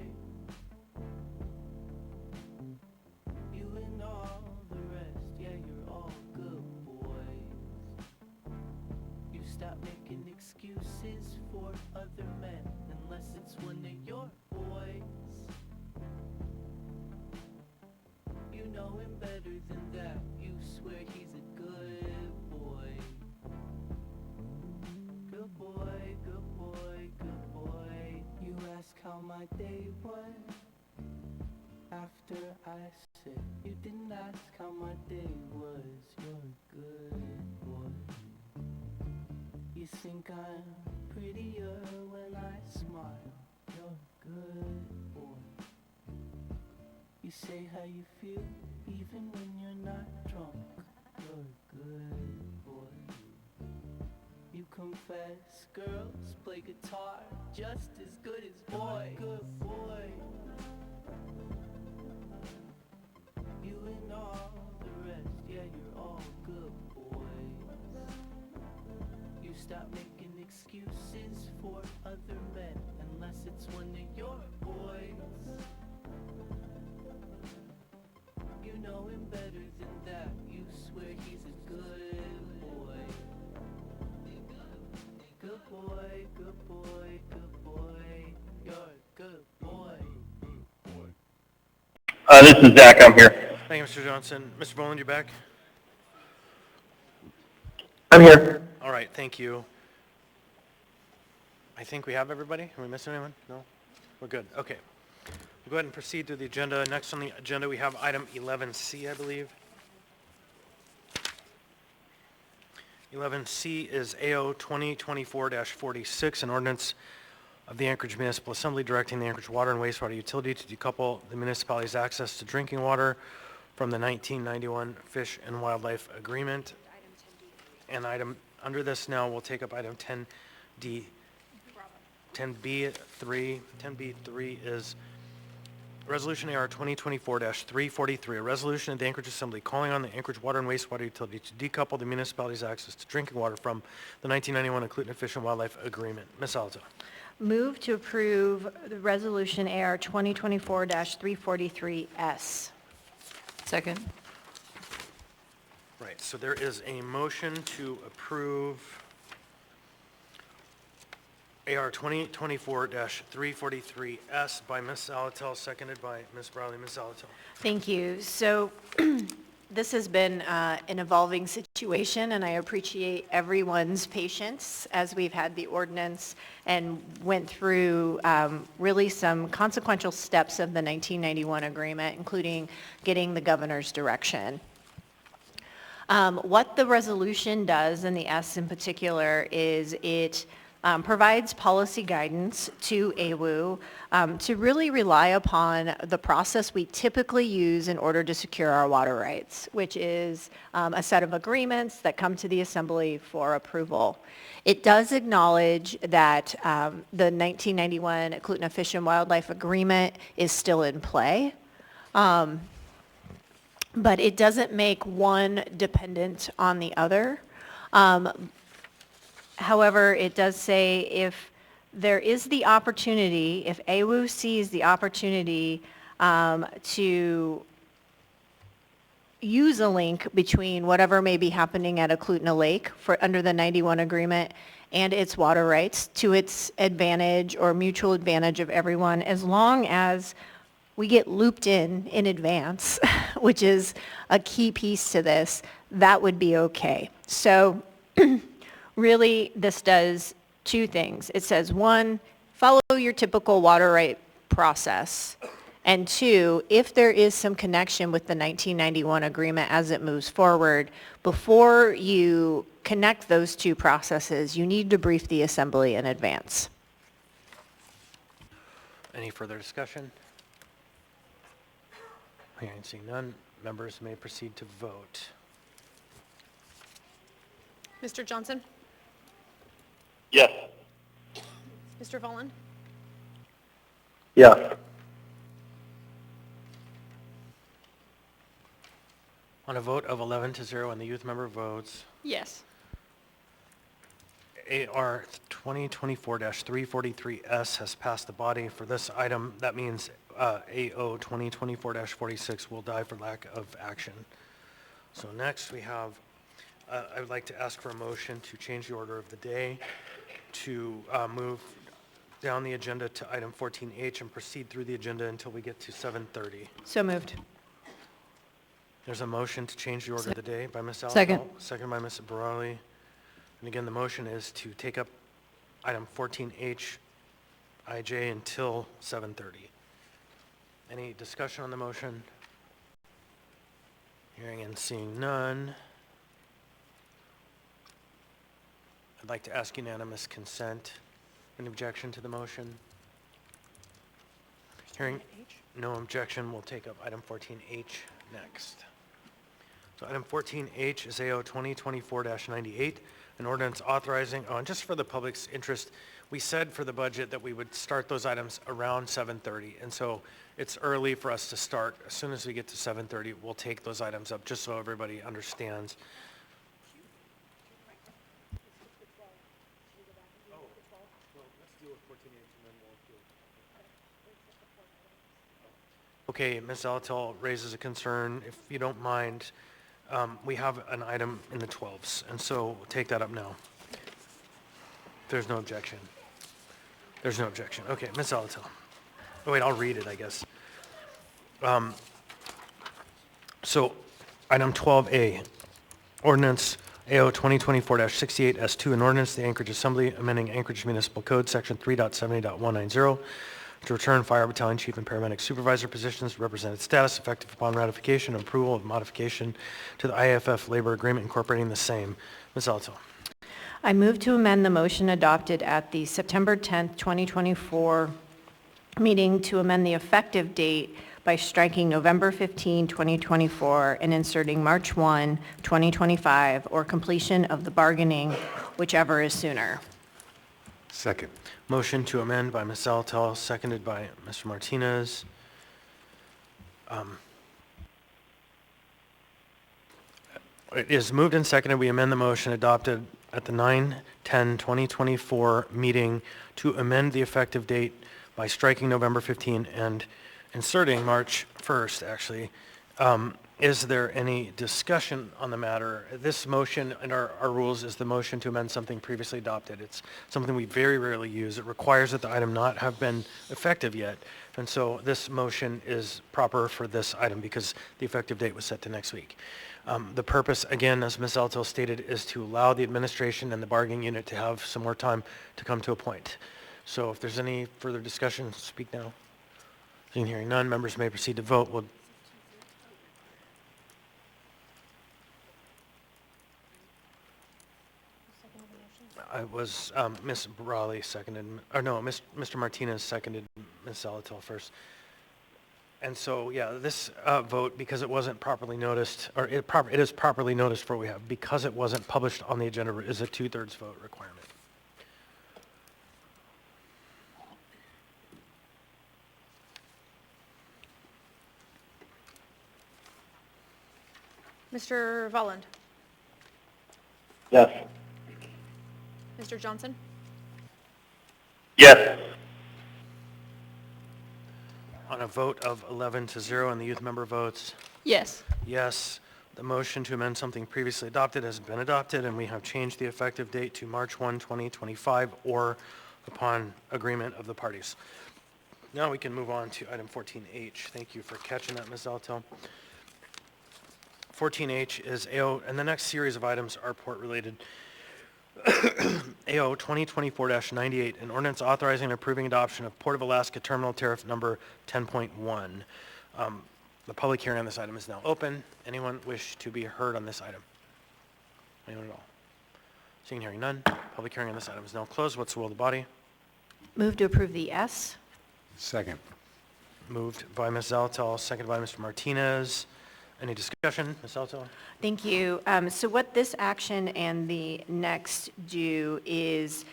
You and all the rest, yeah, you're all good boys. You stop making excuses for other men, unless it's one of your boys. You know him better than that, you swear he's a good boy. Good boy, good boy, good boy. You ask how my day went after I said you didn't ask how my day was. You're a good boy. You think I'm prettier when I smile. You're a good boy. You say how you feel even when you're not drunk. You're a good boy. You confess girls play guitar just as good as boys. Good boy. You and all the rest, yeah, you're all good boys. You stop making excuses for other men, unless it's one of your boys. You know him better than that, you swear he's a good boy. Good boy, good boy, good boy, you're a good boy. This is Zach, I'm here. Thank you, Mr. Johnson. Mr. Boland, you back? I'm here. All right, thank you. I think we have everybody. Are we missing anyone? No? We're good. Okay. We'll go ahead and proceed through the agenda. Next on the agenda, we have item 11C, I believe. 11C is AO 2024-46, an ordinance of the Anchorage Municipal Assembly directing the Anchorage Water and Wastewater Utility to decouple the municipality's access to drinking water from the 1991 Fish and Wildlife Agreement. And under this now, we'll take up item 10D. 10B3. 10B3 is Resolution AR 2024-343, a resolution of the Anchorage Assembly calling on the Anchorage Water and Wastewater Utility to decouple the municipality's access to drinking water from the 1991 Inclusion Fish and Wildlife Agreement. Ms. Alto. Move to approve the resolution AR 2024-343S. Second. Right, so there is a motion to approve AR 2024-343S by Ms. Salatel, seconded by Ms. Browley. Ms. Salatel. Thank you. So this has been an evolving situation, and I appreciate everyone's patience as we've had the ordinance and went through really some consequential steps of the 1991 agreement, including getting the governor's direction. What the resolution does, and the S in particular, is it provides policy guidance to AWU to really rely upon the process we typically use in order to secure our water rights, which is a set of agreements that come to the Assembly for approval. It does acknowledge that the 1991 Inclusion Fish and Wildlife Agreement is still in play, but it doesn't make one dependent on the other. However, it does say if there is the opportunity, if AWU sees the opportunity to use a link between whatever may be happening at Eklutna Lake under the 91 agreement and its water rights to its advantage or mutual advantage of everyone, as long as we get looped in advance, which is a key piece to this, that would be okay. So really, this does two things. It says, one, follow your typical water right process. And two, if there is some connection with the 1991 agreement as it moves forward, before you connect those two processes, you need to brief the Assembly in advance. Any further discussion? Hearing seeing none, members may proceed to vote. Mr. Johnson? Yes. Mr. Vollen? Yes. On a vote of 11-0 and the youth member votes, Yes. AR 2024-343S has passed the body. For this item, that means AO 2024-46 will die for lack of action. So next we have, I would like to ask for a motion to change the order of the day to move down the agenda to item 14H and proceed through the agenda until we get to 7:30. So moved. There's a motion to change the order of the day by Ms. Allen. Second. Second by Ms. Barali. And again, the motion is to take up item 14H, IJ until 7:30. Any discussion on the motion? Hearing and seeing none. I'd like to ask unanimous consent. Any objection to the motion? Hearing no objection, we'll take up item 14H next. So item 14H is AO 2024-98, an ordinance authorizing, and just for the public's interest, we said for the budget that we would start those items around 7:30, and so it's early for us to start. As soon as we get to 7:30, we'll take those items up, just so everybody understands. Okay, Ms. Alatel raises a concern. If you don't mind, we have an item in the 12s, and so we'll take that up now. There's no objection. There's no objection. Okay, Ms. Alatel. Oh, wait, I'll read it, I guess. So, item 12A, ordinance AO 2024-68 S2, an ordinance to the Anchorage Assembly amending Anchorage Municipal Code, section 3.70.190, to return fire battalion chief and paramedic supervisor positions to represented status effective upon ratification and approval of modification to the IFF labor agreement incorporating the same. Ms. Alto. I move to amend the motion adopted at the September 10th, 2024 meeting to amend the effective date by striking November 15, 2024, and inserting March 1, 2025, or completion of the bargaining, whichever is sooner. Second. Motion to amend by Ms. Zalatel, seconded by Mr. Martinez. It is moved and seconded. We amend the motion adopted at the 9/10/2024 meeting to amend the effective date by striking November 15 and inserting March 1st, actually. Is there any discussion on the matter? This motion in our rules is the motion to amend something previously adopted. It's something we very rarely use. It requires that the item not have been effective yet. And so this motion is proper for this item because the effective date was set to next week. The purpose, again, as Ms. Alto stated, is to allow the administration and the bargaining unit to have some more time to come to a point. So if there's any further discussion, speak now. Seeing hearing none, members may proceed to vote. I was, Ms. Brawley seconded, or no, Mr. Martinez seconded Ms. Salatil first. And so, yeah, this vote, because it wasn't properly noticed, or it is properly noticed for what we have, because it wasn't published on the agenda, is a 2/3 vote requirement. Mr. Volland? Yes. Mr. Johnson? Yes. On a vote of 11-0 and the youth member votes Yes. yes, the motion to amend something previously adopted has been adopted, and we have changed the effective date to March 1, 2025, or upon agreement of the parties. Now we can move on to item 14H. Thank you for catching that, Ms. Alto. 14H is AO, and the next series of items are port-related. AO 2024-98, an ordinance authorizing and approving adoption of Port of Alaska Terminal Tariff Number 10.1. The public hearing on this item is now open. Anyone wish to be heard on this item? Anyone at all? Seeing hearing none, public hearing on this item is now closed. What's the will of the body? Move to approve the S. Second. Moved by Ms. Zalatal, seconded by Mr. Martinez. Any discussion? Ms. Zalatal? Thank you. So what this action and the next do is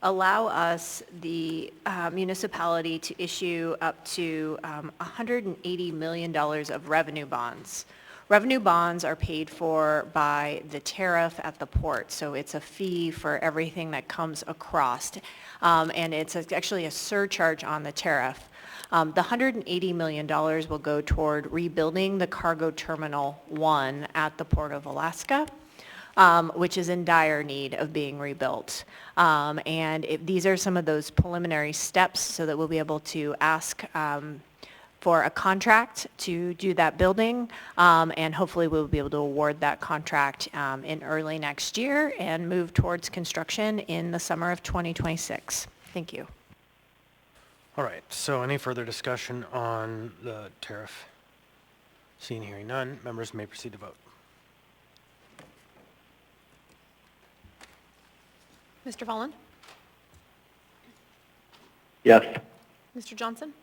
allow us, the municipality, to issue up to $180 million of revenue bonds. Revenue bonds are paid for by the tariff at the port, so it's a fee for everything that comes across. And it's actually a surcharge on the tariff. The $180 million will go toward rebuilding the Cargo Terminal 1 at the Port of Alaska, which is in dire need of being rebuilt. These are some of those preliminary steps so that we'll be able to ask for a contract to do that building, and hopefully we'll be able to award that contract in early next year and move towards construction in the summer of 2026. Thank you. All right, so any further discussion on the tariff? Seeing hearing none, members may proceed to vote. Mr. Volland? Yes. Mr. Johnson?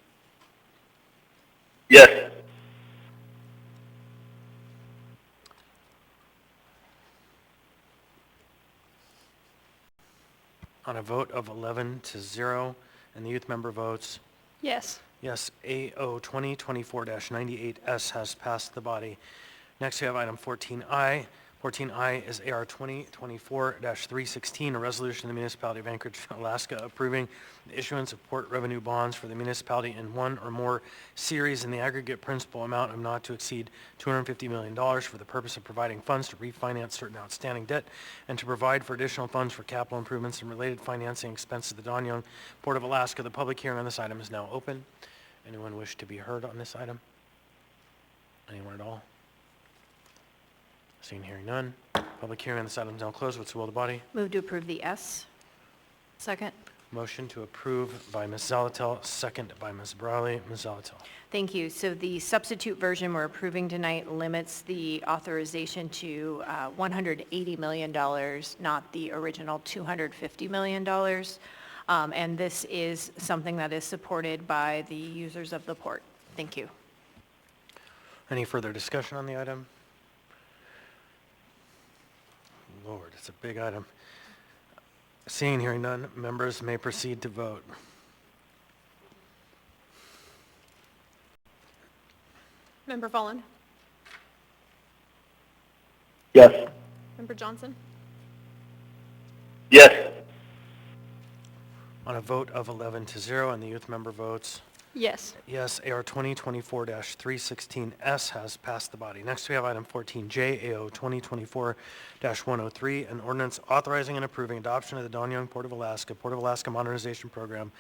Yes. On a vote of 11-0, and the youth member votes Yes. yes, AO 2024-98S has passed the body. Next, we have item 14I. 14I is AR 2024-316, a resolution of the municipality of Anchorage, Alaska, approving the issuance of port revenue bonds for the municipality in one or more series in the aggregate principal amount of not to exceed $250 million for the purpose of providing funds to refinance certain outstanding debt and to provide for additional funds for capital improvements and related financing expenses of the Don Young Port of Alaska. The public hearing on this item is now open. Anyone wish to be heard on this item? Anyone at all? Seeing hearing none. Public hearing on this item is now closed. What's the will of the body? Move to approve the S. Second. Motion to approve by Ms. Zalatel, second by Ms. Brawley. Ms. Zalatel. Thank you. So the substitute version we're approving tonight limits the authorization to $180 million, not the original $250 million. And this is something that is supported by the users of the port. Thank you. Any further discussion on the item? Lord, it's a big item. Seeing and hearing none, members may proceed to vote. Member Follen? Yes. Member Johnson? Yes. On a vote of 11-0 and the youth member votes Yes. yes, AR 2024-316S has passed the body. Next, we have item 14J, AO 2024-103, an ordinance authorizing and approving adoption of the Don Young Port of Alaska Modernization Program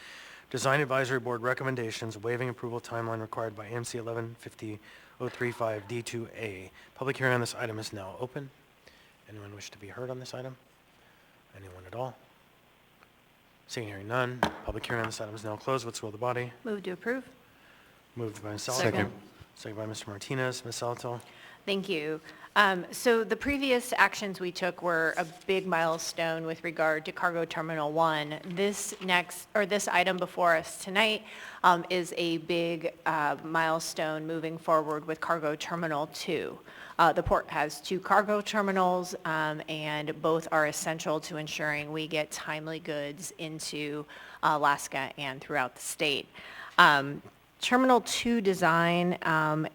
Design Advisory Board recommendations, waiving approval timeline required by AMC 1150-035 D2A. Public hearing on this item is now open. Anyone wish to be heard on this item? Anyone at all? Seeing and hearing none, public hearing on this item is now closed. What's the will of the body? Move to approve. Moved by Ms. Zalatel. Second. Second by Mr. Martinez. Ms. Zalatel. Thank you. So the previous actions we took were a big milestone with regard to Cargo Terminal 1. This item before us tonight is a big milestone moving forward with Cargo Terminal 2. The port has 2 cargo terminals, and both are essential to ensuring we get timely goods into Alaska and throughout the state. Terminal 2 design,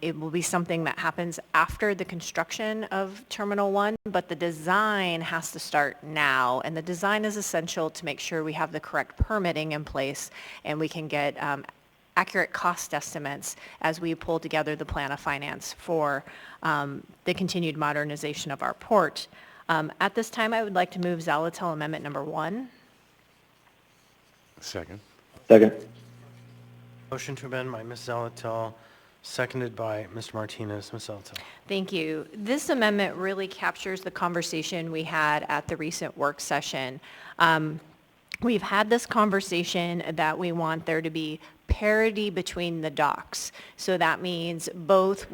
it will be something that happens after the construction of Terminal 1, but the design has to start now, and the design is essential to make sure we have the correct permitting in place and we can get accurate cost estimates as we pull together the plan of finance for the continued modernization of our port. At this time, I would like to move Zalatel Amendment Number 1. Second. Second. Motion to amend by Ms. Zalatel, seconded by Mr. Martinez. Ms. Zalatel. Thank you. This amendment really captures the conversation we had at the recent work session. We've had this conversation that we want there to be parity between the docks. So that means both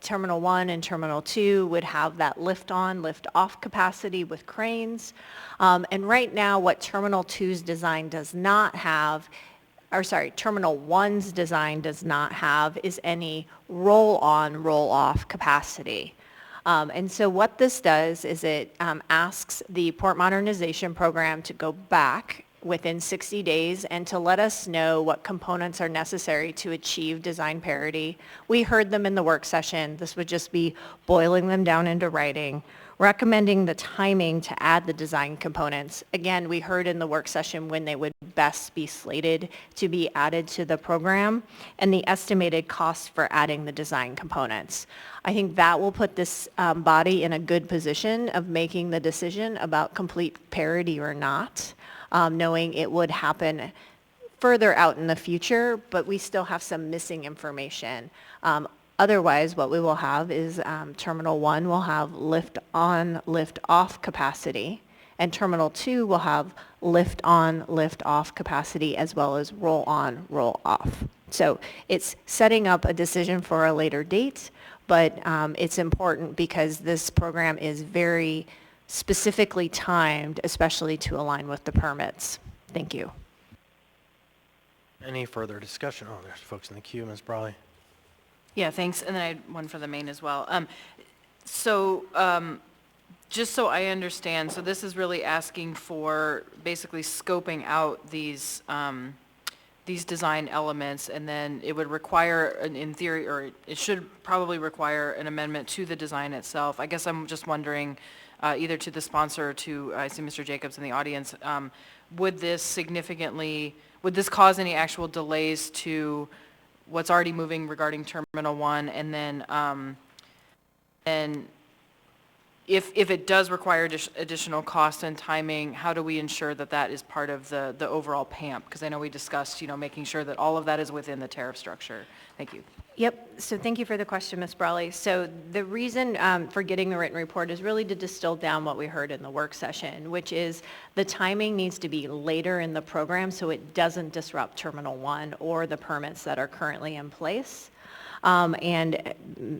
Terminal 1 and Terminal 2 would have that lift-on, lift-off capacity with cranes. And right now, what Terminal 2's design does not have, Terminal 1's design does not have is any roll-on, roll-off capacity. And so what this does is it asks the Port Modernization Program to go back within 60 days and to let us know what components are necessary to achieve design parity. We heard them in the work session. This would just be boiling them down into writing, recommending the timing to add the design components. Again, we heard in the work session when they would best be slated to be added to the program and the estimated cost for adding the design components. I think that will put this body in a good position of making the decision about complete parity or not, knowing it would happen further out in the future, but we still have some missing information. Otherwise, what we will have is Terminal 1 will have lift-on, lift-off capacity, and Terminal 2 will have lift-on, lift-off capacity as well as roll-on, roll-off. So it's setting up a decision for a later date, but it's important because this program is very specifically timed, especially to align with the permits. Thank you. Any further discussion? Oh, there's folks in the queue. Ms. Brawley. Yeah, thanks. And then I had one for the main as well. Just so I understand, so this is really asking for basically scoping out these design elements, and then it would require, in theory, or it should probably require an amendment to the design itself. I guess I'm just wondering, either to the sponsor or to, I see Mr. Jacobs in the audience, would this cause any actual delays to what's already moving regarding Terminal 1, and then if it does require additional cost and timing, how do we ensure that that is part of the overall PAMP? Because I know we discussed, making sure that all of that is within the tariff structure. Thank you. Yep, so thank you for the question, Ms. Brawley. So the reason for getting the written report is really to distill down what we heard in the work session, which is the timing needs to be later in the program so it doesn't disrupt Terminal 1 or the permits that are currently in place. And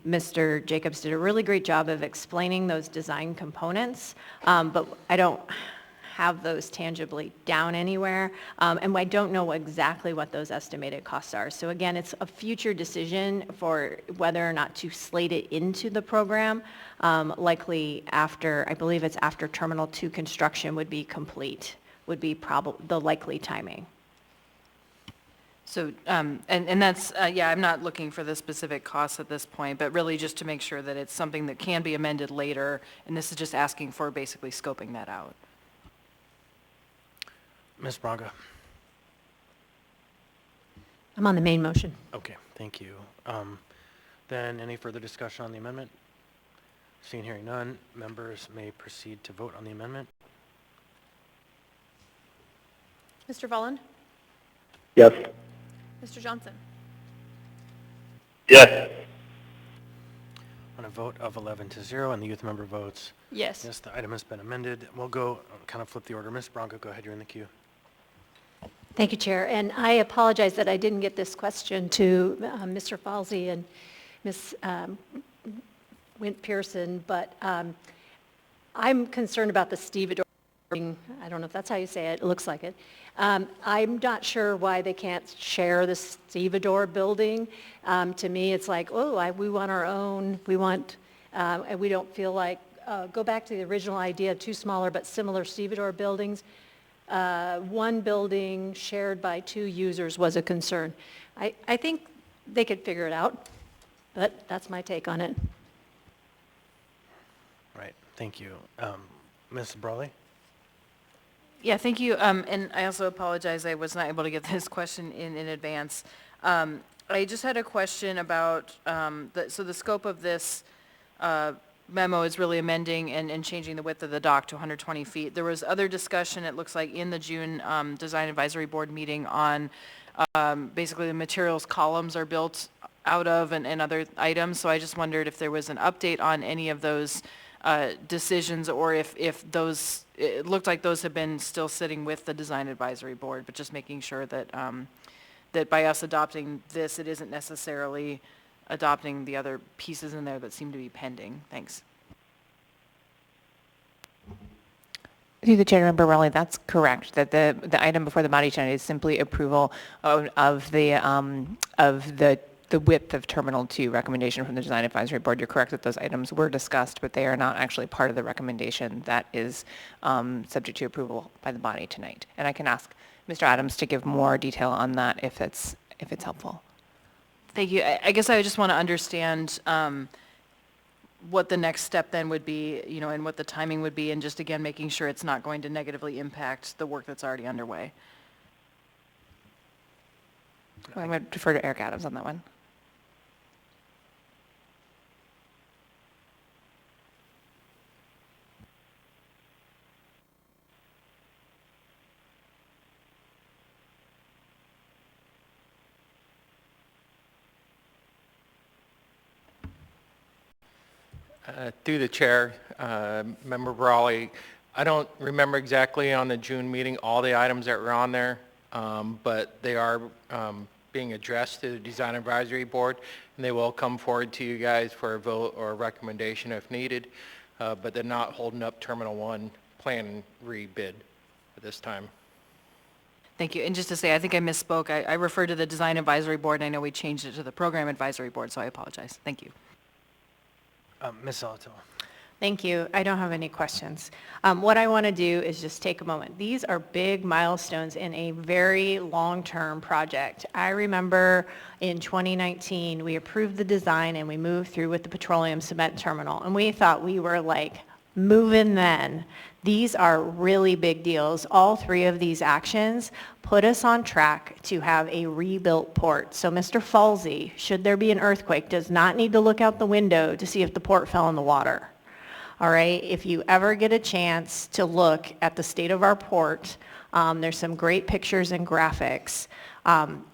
Mr. Jacobs did a really great job of explaining those design components, but I don't have those tangibly down anywhere, and I don't know exactly what those estimated costs are. So again, it's a future decision for whether or not to slate it into the program, likely after, I believe it's after Terminal 2 construction would be complete, would be the likely timing. So, and that's, yeah, I'm not looking for the specific costs at this point, but really just to make sure that it's something that can be amended later, and this is just asking for basically scoping that out. Ms. Braga. I'm on the main motion. Okay, thank you. Then any further discussion on the amendment? Seeing and hearing none, members may proceed to vote on the amendment. Mr. Volland? Yes. Mr. Johnson? Yes. On a vote of 11-0 and the youth member votes Yes. yes, the item has been amended. We'll go, kind of flip the order. Ms. Braga, go ahead, you're in the queue. Thank you, Chair. And I apologize that I didn't get this question to Mr. Falsey and Ms. Wint Pearson, but I'm concerned about the stevedore. I don't know if that's how you say it. It looks like it. I'm not sure why they can't share the stevedore building. To me, it's like, oh, we want our own. We want, and we don't feel like, go back to the original idea of two smaller but similar stevedore buildings. One building shared by two users was a concern. I think they could figure it out, but that's my take on it. Right, thank you. Ms. Brawley? Yeah, thank you. And I also apologize, I was not able to get this question in advance. I just had a question about, so the scope of this memo is really amending and changing the width of the dock to 120 feet. There was other discussion, it looks like, in the June Design Advisory Board meeting on basically the materials columns are built out of and other items. So I just wondered if there was an update on any of those decisions, or if those, it looked like those have been still sitting with the Design Advisory Board, but just making sure that that by us adopting this, it isn't necessarily adopting the other pieces in there that seem to be pending. Thanks. Through the Chair, Member Raleigh, that's correct. That the item before the body tonight is simply approval of the width of Terminal 2 recommendation from the Design Advisory Board. You're correct that those items were discussed, but they are not actually part of the recommendation that is subject to approval by the body tonight. And I can ask Mr. Adams to give more detail on that if it's helpful. Thank you. I guess I just want to understand what the next step then would be, and what the timing would be, and just again making sure it's not going to negatively impact the work that's already underway. Well, I'm going to defer to Eric Adams on that one. Through the chair, Member Brawley, I don't remember exactly on the June meeting all the items that were on there, but they are being addressed to the Design Advisory Board, and they will come forward to you guys for a vote or a recommendation if needed, but they're not holding up Terminal 1 plan and rebid at this time. Thank you. And just to say, I think I misspoke. I referred to the Design Advisory Board, and I know we changed it to the Program Advisory Board, so I apologize. Thank you. Ms. Salato. Thank you. I don't have any questions. What I want to do is just take a moment. These are big milestones in a very long-term project. I remember in 2019, we approved the design and we moved through with the petroleum cement terminal, and we thought we were like moving then. These are really big deals. All three of these actions put us on track to have a rebuilt port. So Mr. Falsey, should there be an earthquake, does not need to look out the window to see if the port fell in the water. All right, if you ever get a chance to look at the state of our port, there's some great pictures and graphics.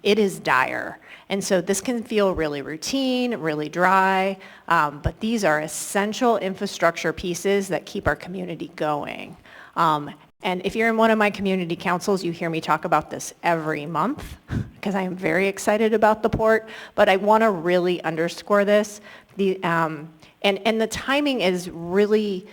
It is dire. And so this can feel really routine, really dry, but these are essential infrastructure pieces that keep our community going. And if you're in one of my community councils, you hear me talk about this every month because I am very excited about the port, but I want to really underscore this. And the timing is really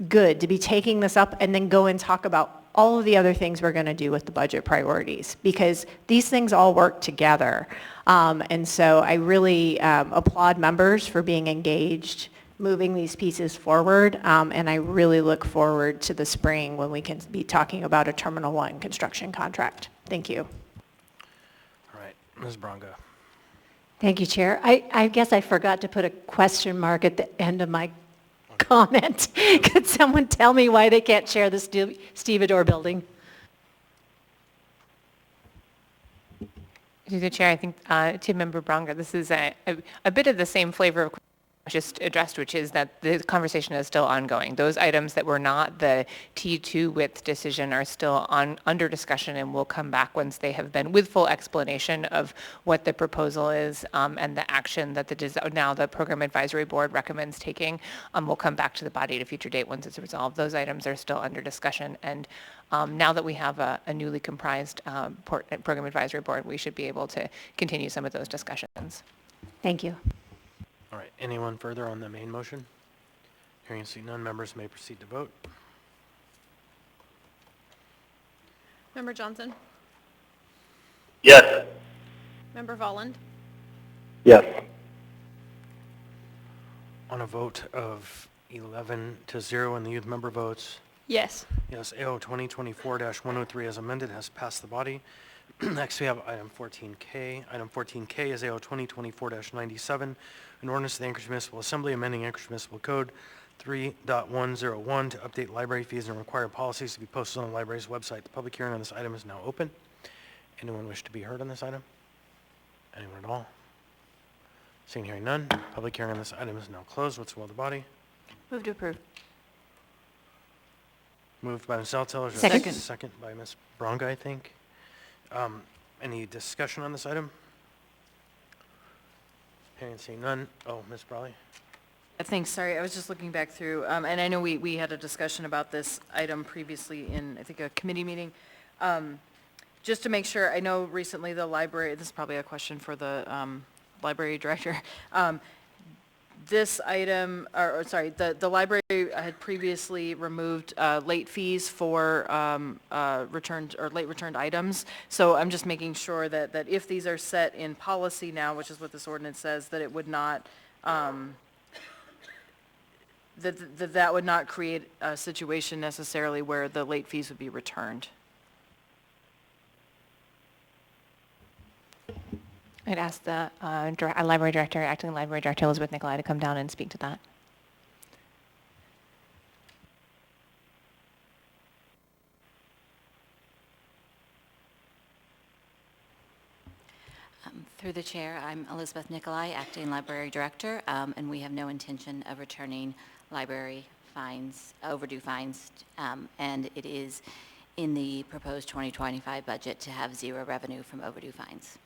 good to be taking this up and then go and talk about all of the other things we're going to do with the budget priorities, because these things all work together. And so I really applaud members for being engaged, moving these pieces forward, and I really look forward to the spring when we can be talking about a Terminal 1 construction contract. Thank you. All right, Ms. Bronga. Thank you, Chair. I guess I forgot to put a question mark at the end of my comment. Could someone tell me why they can't share the Stevedore building? Through the chair, I think to Member Bronga, this is a bit of the same flavor of just addressed, which is that the conversation is still ongoing. Those items that were not the T2 width decision are still under discussion and will come back once they have been with full explanation of what the proposal is and the action that now the Program Advisory Board recommends taking. Will come back to the body at a future date once it's resolved. Those items are still under discussion, and now that we have a newly comprised Program Advisory Board, we should be able to continue some of those discussions. Thank you. All right, anyone further on the main motion? Hearing and seeing none, members may proceed to vote. Member Johnson? Yes. Member Volland? Yes. On a vote of 11-0 and the youth member votes Yes. yes, AO 2024-103 as amended has passed the body. Next, we have item 14K. Item 14K is AO 2024-97, an ordinance of the Anchorage Municipal Assembly amending Anchorage Municipal Code 3.101 to update library fees and require policies to be posted on the library's website. The public hearing on this item is now open. Anyone wish to be heard on this item? Anyone at all? Seeing hearing none, public hearing on this item is now closed. What's the will of the body? Move to approve. Moved by Ms. Saltel. Second. Second by Ms. Bronga, I think. Any discussion on this item? Hearing and seeing none. Oh, Ms. Brawley? Thanks, sorry, I was just looking back through, and I know we had a discussion about this item previously in, I think, a committee meeting. Just to make sure, I know recently the library, this is probably a question for the library director. This item, the library had previously removed late fees for late returned items. So I'm just making sure that if these are set in policy now, which is what this ordinance says, that it would not, that would not create a situation necessarily where the late fees would be returned. I'd ask the library director, acting library director Elizabeth Nicolai, to come down and speak to that. Through the chair, I'm Elizabeth Nicolai, acting library director, and we have no intention of returning library fines, overdue fines, and it is in the proposed 2025 budget to have zero revenue from overdue fines.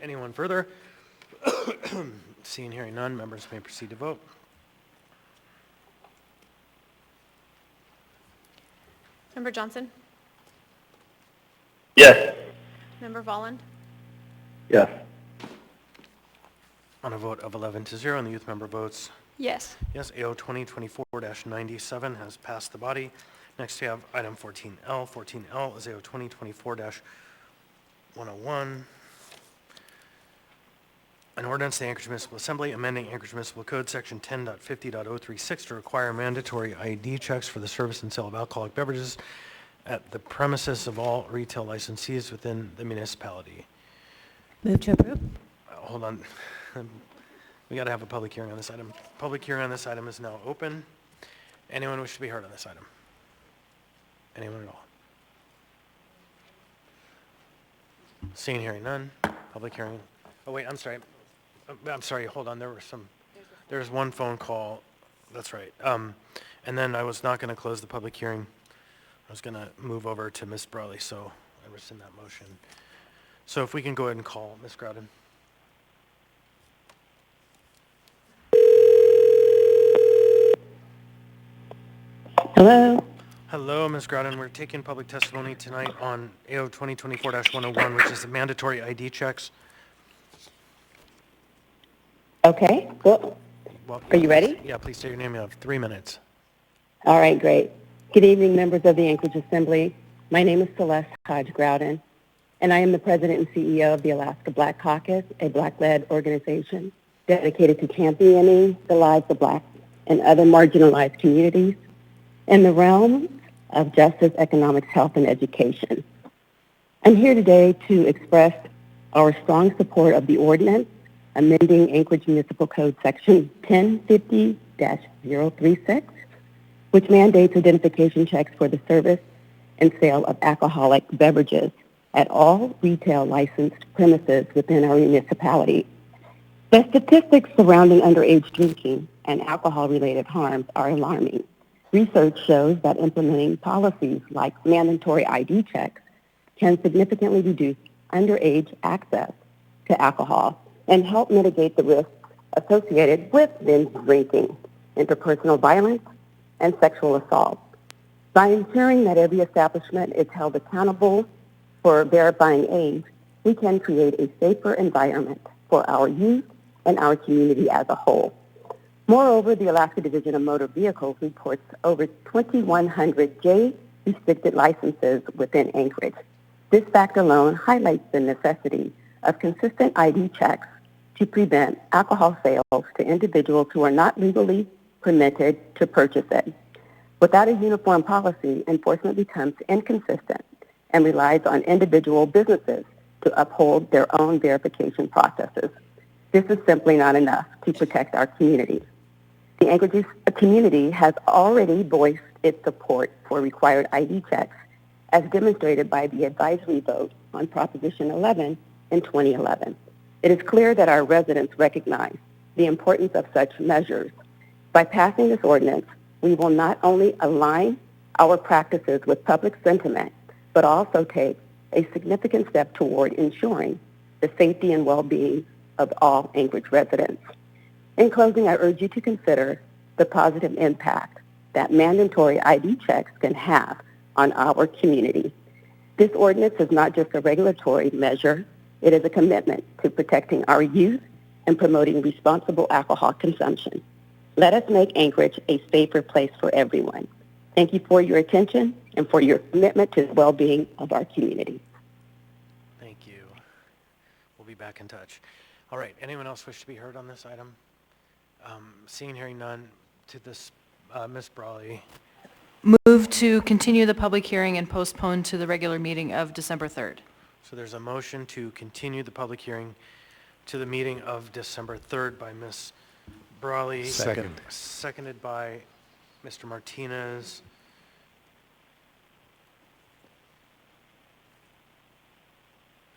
Anyone further? Seeing, hearing none, members may proceed to vote. Member Johnson? Yes. Member Volland? Yes. On a vote of 11-0 and the youth member votes Yes. yes, AO 2024-97 has passed the body. Next, we have item 14L. 14L is AO 2024-101. An ordinance of the Anchorage Municipal Assembly amending Anchorage Municipal Code Section 10.50.036 to require mandatory ID checks for the service and sale of alcoholic beverages at the premises of all retail licensees within the municipality. Move to approve. Hold on. We got to have a public hearing on this item. Public hearing on this item is now open. Anyone wish to be heard on this item? Anyone at all? Seeing, hearing none, public hearing Oh, wait, I'm sorry, hold on, there was one phone call, that's right. And then I was not going to close the public hearing. I was going to move over to Ms. Brawley, so I rescind that motion. So if we can go ahead and call Ms. Groudon. Hello. Hello, Ms. Groudon. We're taking public testimony tonight on AO 2024-101, which is the mandatory ID checks. Okay, well, are you ready? Yeah, please state your name. You have 3 minutes. All right, great. Good evening, members of the Anchorage Assembly. My name is Celeste Hodge Groudon, and I am the president and CEO of the Alaska Black Caucus, a Black-led organization dedicated to championing the lives of Black and other marginalized communities in the realm of justice, economics, health, and education. I'm here today to express our strong support of the ordinance amending Anchorage Municipal Code Section 1050-036, which mandates identification checks for the service and sale of alcoholic beverages at all retail licensed premises within our municipality. The statistics surrounding underage drinking and alcohol-related harms are alarming. Research shows that implementing policies like mandatory ID checks can significantly reduce underage access to alcohol and help mitigate the risks associated with binge drinking, interpersonal violence, and sexual assault. By ensuring that every establishment is held accountable for verifying age, we can create a safer environment for our youth and our community as a whole. Moreover, the Alaska Division of Motor Vehicles reports over 2,100 J-restricted licenses within Anchorage. This fact alone highlights the necessity of consistent ID checks to prevent alcohol sales to individuals who are not legally permitted to purchase it. Without a uniform policy, enforcement becomes inconsistent and relies on individual businesses to uphold their own verification processes. This is simply not enough to protect our community. The Anchorage community has already voiced its support for required ID checks, as demonstrated by the advisory vote on Proposition 11 in 2011. It is clear that our residents recognize the importance of such measures. By passing this ordinance, we will not only align our practices with public sentiment, but also take a significant step toward ensuring the safety and well-being of all Anchorage residents. In closing, I urge you to consider the positive impact that mandatory ID checks can have on our community. This ordinance is not just a regulatory measure, it is a commitment to protecting our youth and promoting responsible alcohol consumption. Let us make Anchorage a safer place for everyone. Thank you for your attention and for your commitment to the well-being of our community. Thank you. We'll be back in touch. All right, anyone else wish to be heard on this item? Seeing and hearing none, to this, Ms. Brawley. Move to continue the public hearing and postpone to the regular meeting of December 3rd. So there's a motion to continue the public hearing to the meeting of December 3rd by Ms. Brawley. Second. Seconded by Mr. Martinez.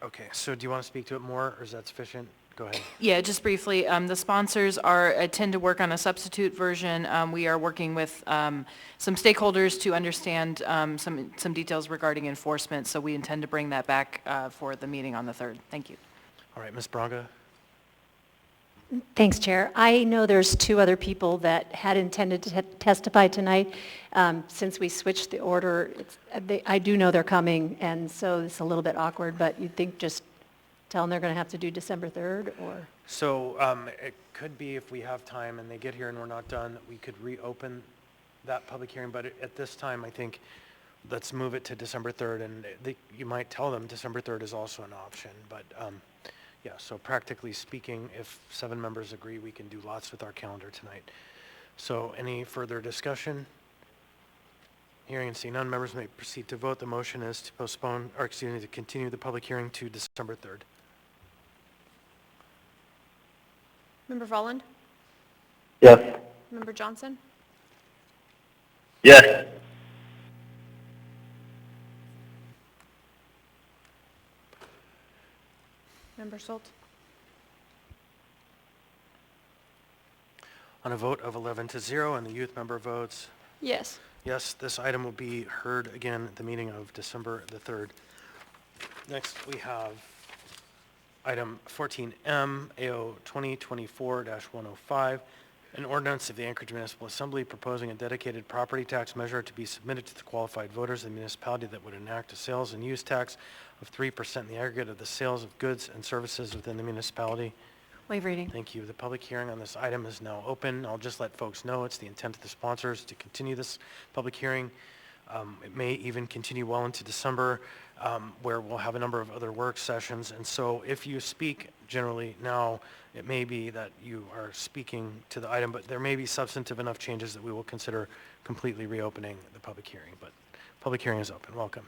Okay, so do you want to speak to it more, or is that sufficient? Go ahead. Yeah, just briefly, the sponsors tend to work on a substitute version. We are working with some stakeholders to understand some details regarding enforcement, so we intend to bring that back for the meeting on the 3rd. Thank you. All right, Ms. Braga. Thanks, Chair. I know there's 2 other people that had intended to testify tonight. Since we switched the order, I do know they're coming, and so it's a little bit awkward, but you'd think just tell them they're going to have to do December 3rd, or? So it could be if we have time and they get here and we're not done, we could reopen that public hearing, but at this time, I think let's move it to December 3rd, and you might tell them December 3rd is also an option, but yeah, so practically speaking, if 7 members agree, we can do lots with our calendar tonight. So any further discussion? Hearing and seeing none, members may proceed to vote. The motion is to postpone, or excuse me, to continue the public hearing to December 3rd. Member Volland? Yes. Member Johnson? Yes. Member Schultz? On a vote of 11-0 and the youth member votes Yes. yes, this item will be heard again at the meeting of December the 3rd. Next, we have item 14M, AO 2024-105, an ordinance of the Anchorage Municipal Assembly proposing a dedicated property tax measure to be submitted to the qualified voters of the municipality that would enact a sales and use tax of 3% in the aggregate of the sales of goods and services within the municipality. Waive reading. Thank you. The public hearing on this item is now open. I'll just let folks know it's the intent of the sponsors to continue this public hearing. It may even continue well into December, where we'll have a number of other work sessions. And so if you speak generally now, it may be that you are speaking to the item, but there may be substantive enough changes that we will consider completely reopening the public hearing. But public hearing is open. Welcome.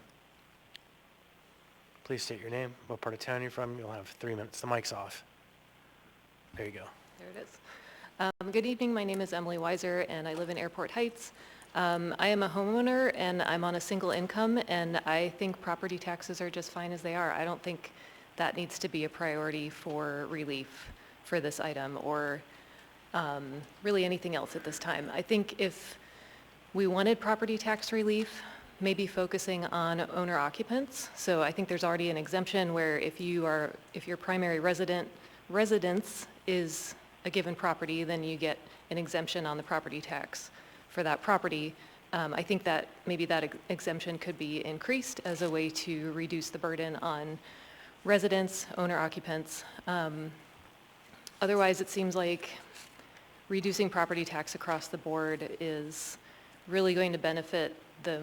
Please state your name, what part of town you're from. You'll have 3 minutes. The mic's off. There you go. There it is. Good evening. My name is Emily Weiser, and I live in Airport Heights. I am a homeowner, and I'm on a single income, and I think property taxes are just fine as they are. I don't think that needs to be a priority for relief for this item or really anything else at this time. I think if we wanted property tax relief, maybe focusing on owner occupants. So I think there's already an exemption where if your primary residence is a given property, then you get an exemption on the property tax for that property. I think that maybe that exemption could be increased as a way to reduce the burden on residents, owner occupants. Otherwise, it seems like reducing property tax across the board is really going to benefit the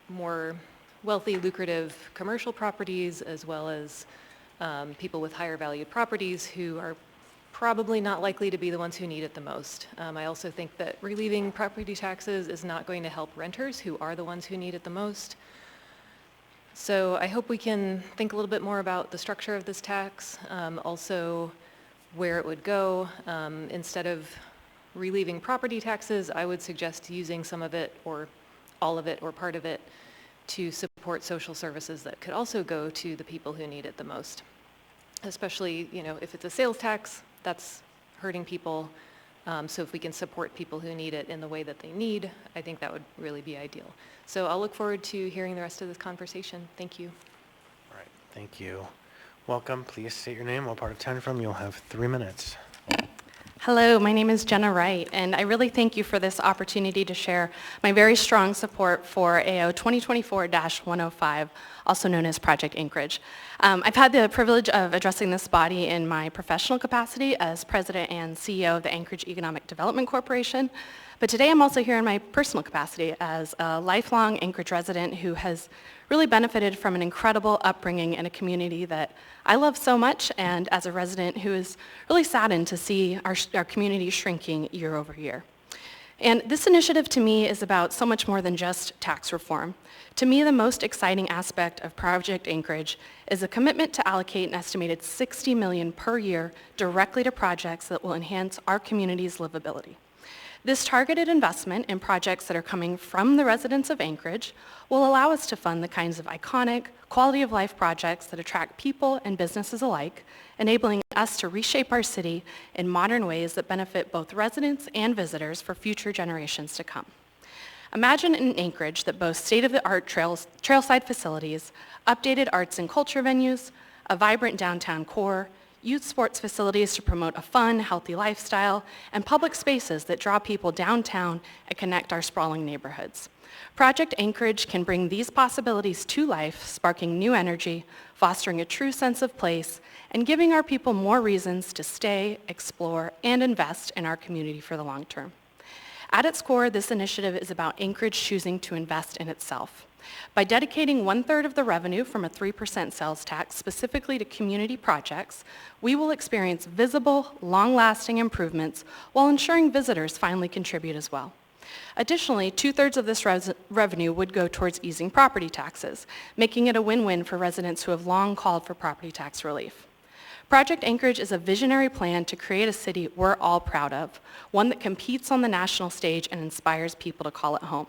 more wealthy, lucrative commercial properties, as well as people with higher valued properties who are probably not likely to be the ones who need it the most. I also think that relieving property taxes is not going to help renters who are the ones who need it the most. So I hope we can think a little bit more about the structure of this tax, also where it would go. Instead of relieving property taxes, I would suggest using some of it or all of it or part of it to support social services that could also go to the people who need it the most. Especially, if it's a sales tax, that's hurting people. So if we can support people who need it in the way that they need, I think that would really be ideal. So I'll look forward to hearing the rest of this conversation. Thank you. All right, thank you. Welcome. Please state your name, what part of town you're from. You'll have 3 minutes. Hello, my name is Jenna Wright, and I really thank you for this opportunity to share my very strong support for AO 2024-105, also known as Project Anchorage. I've had the privilege of addressing this body in my professional capacity as President and CEO of the Anchorage Economic Development Corporation, but today I'm also here in my personal capacity as a lifelong Anchorage resident who has really benefited from an incredible upbringing in a community that I love so much, and as a resident who is really saddened to see our community shrinking year over year. And this initiative to me is about so much more than just tax reform. To me, the most exciting aspect of Project Anchorage is a commitment to allocate an estimated $60 million per year directly to projects that will enhance our community's livability. This targeted investment in projects that are coming from the residents of Anchorage will allow us to fund the kinds of iconic, quality of life projects that attract people and businesses alike, enabling us to reshape our city in modern ways that benefit both residents and visitors for future generations to come. Imagine an Anchorage that boasts state-of-the-art trailside facilities, updated arts and culture venues, a vibrant downtown core, youth sports facilities to promote a fun, healthy lifestyle, and public spaces that draw people downtown and connect our sprawling neighborhoods. Project Anchorage can bring these possibilities to life, sparking new energy, fostering a true sense of place, and giving our people more reasons to stay, explore, and invest in our community for the long term. At its core, this initiative is about Anchorage choosing to invest in itself. By dedicating 1/3 of the revenue from a 3% sales tax specifically to community projects, we will experience visible, long-lasting improvements while ensuring visitors finally contribute as well. Additionally, 2/3 of this revenue would go towards easing property taxes, making it a win-win for residents who have long called for property tax relief. Project Anchorage is a visionary plan to create a city we're all proud of, one that competes on the national stage and inspires people to call it home.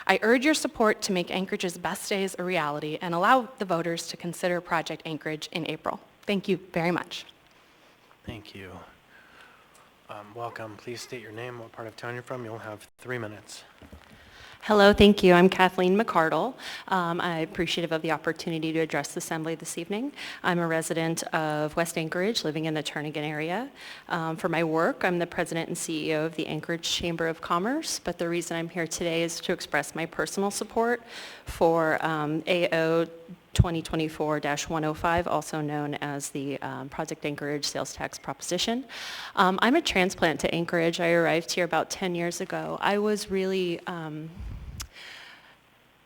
I urge your support to make Anchorage's best days a reality and allow the voters to consider Project Anchorage in April. Thank you very much. Thank you. Welcome. Please state your name, what part of town you're from. You'll have 3 minutes. Hello, thank you. I'm Kathleen McCardle. I'm appreciative of the opportunity to address the Assembly this evening. I'm a resident of West Anchorage, living in the Turnagain area. For my work, I'm the president and CEO of the Anchorage Chamber of Commerce, but the reason I'm here today is to express my personal support for AO 2024-105, also known as the Project Anchorage Sales Tax Proposition. I'm a transplant to Anchorage. I arrived here about 10 years ago. I was really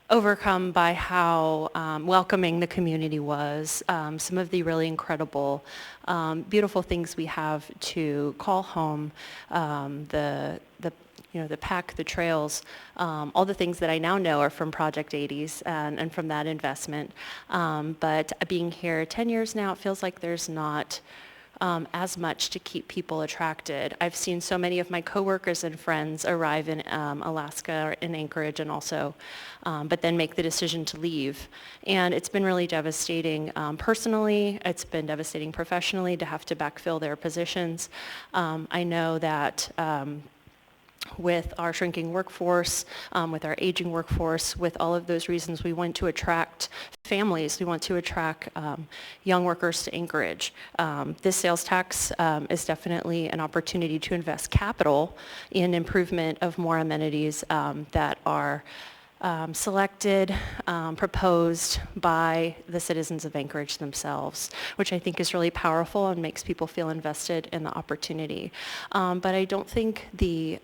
overcome by how welcoming the community was, some of the really incredible, beautiful things we have to call home, the pack, the trails, all the things that I now know are from Project 80s and from that investment. But being here 10 years now, it feels like there's not as much to keep people attracted. I've seen so many of my coworkers and friends arrive in Alaska or in Anchorage and also, but then make the decision to leave. And it's been really devastating personally. It's been devastating professionally to have to backfill their positions. I know that with our shrinking workforce, with our aging workforce, with all of those reasons, we want to attract families. We want to attract young workers to Anchorage. This sales tax is definitely an opportunity to invest capital in improvement of more amenities that are selected, proposed by the citizens of Anchorage themselves, which I think is really powerful and makes people feel invested in the opportunity. But I don't think the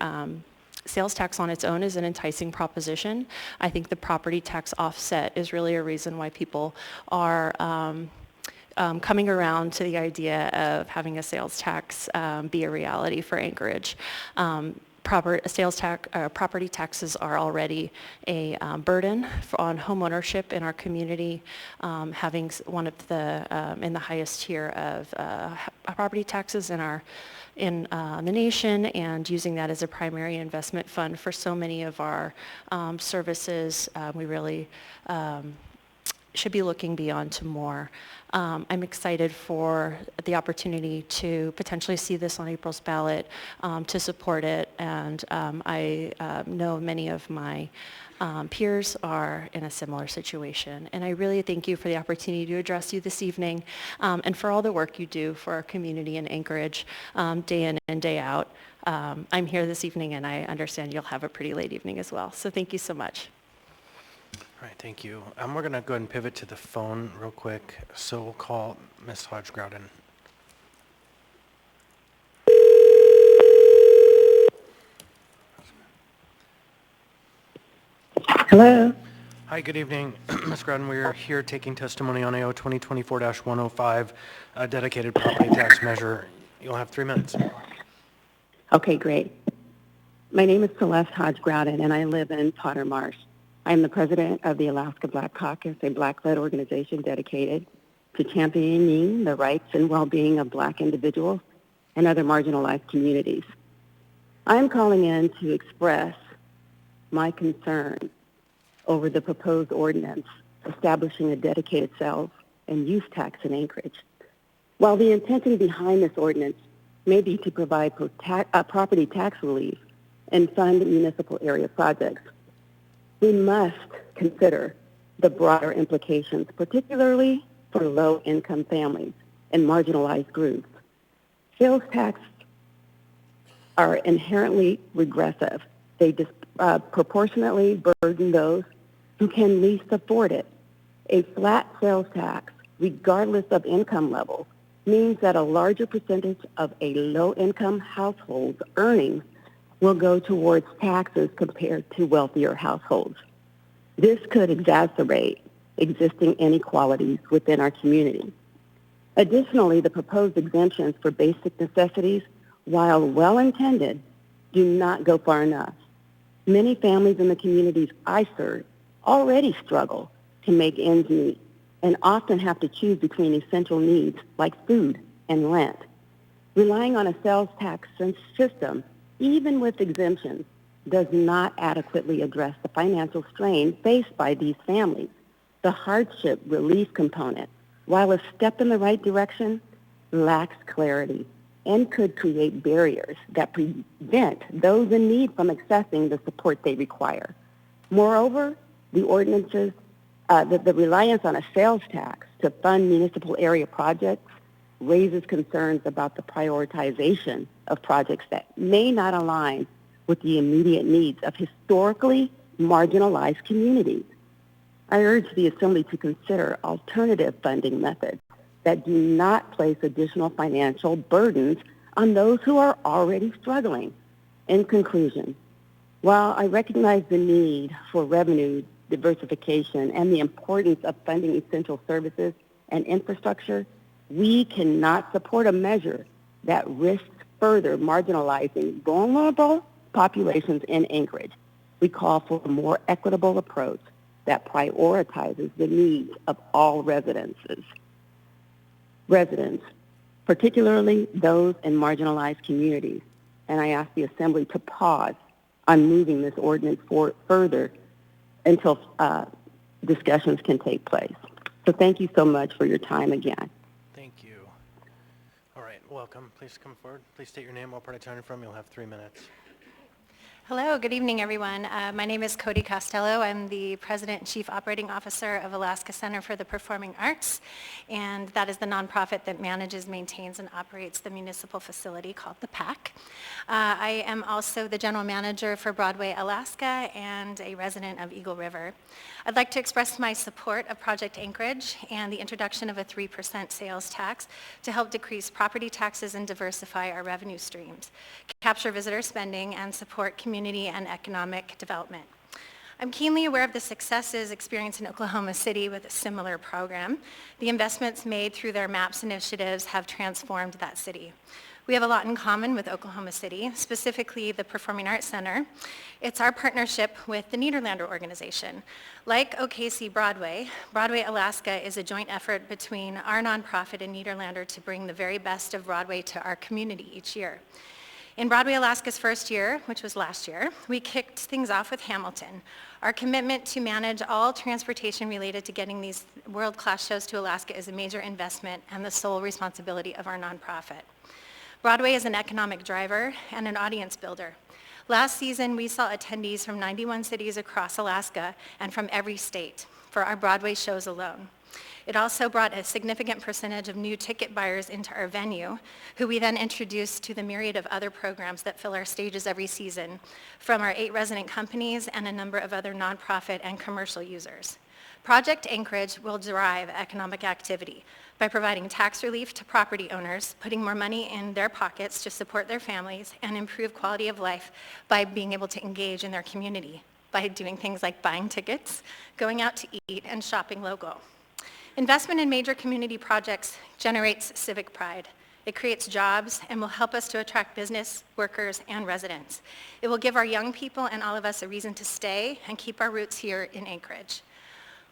sales tax on its own is an enticing proposition. I think the property tax offset is really a reason why people are coming around to the idea of having a sales tax be a reality for Anchorage. Property taxes are already a burden on homeownership in our community, having one of the in the highest tier of property taxes in the nation, and using that as a primary investment fund for so many of our services. We really should be looking beyond to more. I'm excited for the opportunity to potentially see this on April's ballot, to support it, and I know many of my peers are in a similar situation. And I really thank you for the opportunity to address you this evening, and for all the work you do for our community in Anchorage, day in and day out. I'm here this evening, and I understand you'll have a pretty late evening as well. So thank you so much. All right, thank you. We're going to go ahead and pivot to the phone real quick. So we'll call Ms. Hodge-Grouden. Hello. Hi, good evening. Ms. Grouden, we are here taking testimony on AO 2024-105, a dedicated property tax measure. You'll have 3 minutes. Okay, great. My name is Celeste Hodge-Grouden, and I live in Potter Marsh. I am the president of the Alaska Black Caucus, a Black-led organization dedicated to championing the rights and well-being of Black individuals and other marginalized communities. I am calling in to express my concern over the proposed ordinance establishing a dedicated sales and use tax in Anchorage. While the intention behind this ordinance may be to provide property tax relief and fund municipal area projects, we must consider the broader implications, particularly for low-income families and marginalized groups. Sales tax are inherently regressive. They disproportionately burden those who can least afford it. A flat sales tax, regardless of income level, means that a larger percentage of a low-income household's earnings will go towards taxes compared to wealthier households. This could exacerbate existing inequalities within our community. Additionally, the proposed exemptions for basic necessities, while well-intended, do not go far enough. Many families in the communities I serve already struggle to make ends meet and often have to choose between essential needs like food and rent. Relying on a sales tax system, even with exemptions, does not adequately address the financial strain faced by these families. The hardship relief component, while a step in the right direction, lacks clarity and could create barriers that prevent those in need from accessing the support they require. Moreover, the ordinances, the reliance on a sales tax to fund municipal area projects raises concerns about the prioritization of projects that may not align with the immediate needs of historically marginalized communities. I urge the Assembly to consider alternative funding methods that do not place additional financial burdens on those who are already struggling. In conclusion, while I recognize the need for revenue diversification and the importance of funding essential services and infrastructure, we cannot support a measure that risks further marginalizing vulnerable populations in Anchorage. We call for a more equitable approach that prioritizes the needs of all residents, particularly those in marginalized communities. And I ask the Assembly to pause on moving this ordinance further until discussions can take place. So thank you so much for your time again. Thank you. All right, welcome. Please come forward. Please state your name, what part of town you're from. You'll have 3 minutes. Hello, good evening, everyone. My name is Cody Costello. I'm the President and Chief Operating Officer of Alaska Center for the Performing Arts, and that is the nonprofit that manages, maintains, and operates the municipal facility called the PAC. I am also the General Manager for Broadway, Alaska, and a resident of Eagle River. I'd like to express my support of Project Anchorage and the introduction of a 3% sales tax to help decrease property taxes and diversify our revenue streams, capture visitor spending, and support community and economic development. I'm keenly aware of the successes experienced in Oklahoma City with a similar program. The investments made through their MAPS initiatives have transformed that city. We have a lot in common with Oklahoma City, specifically the Performing Arts Center. It's our partnership with the Nederlander organization. Like OKC Broadway, Broadway Alaska is a joint effort between our nonprofit and Nederlander to bring the very best of Broadway to our community each year. In Broadway Alaska's first year, which was last year, we kicked things off with Hamilton. Our commitment to manage all transportation related to getting these world-class shows to Alaska is a major investment and the sole responsibility of our nonprofit. Broadway is an economic driver and an audience builder. Last season, we saw attendees from 91 cities across Alaska and from every state for our Broadway shows alone. It also brought a significant percentage of new ticket buyers into our venue, who we then introduced to the myriad of other programs that fill our stages every season, from our 8 resident companies and a number of other nonprofit and commercial users. Project Anchorage will drive economic activity by providing tax relief to property owners, putting more money in their pockets to support their families, and improve quality of life by being able to engage in their community by doing things like buying tickets, going out to eat, and shopping local. Investment in major community projects generates civic pride. It creates jobs and will help us to attract business, workers, and residents. It will give our young people and all of us a reason to stay and keep our roots here in Anchorage.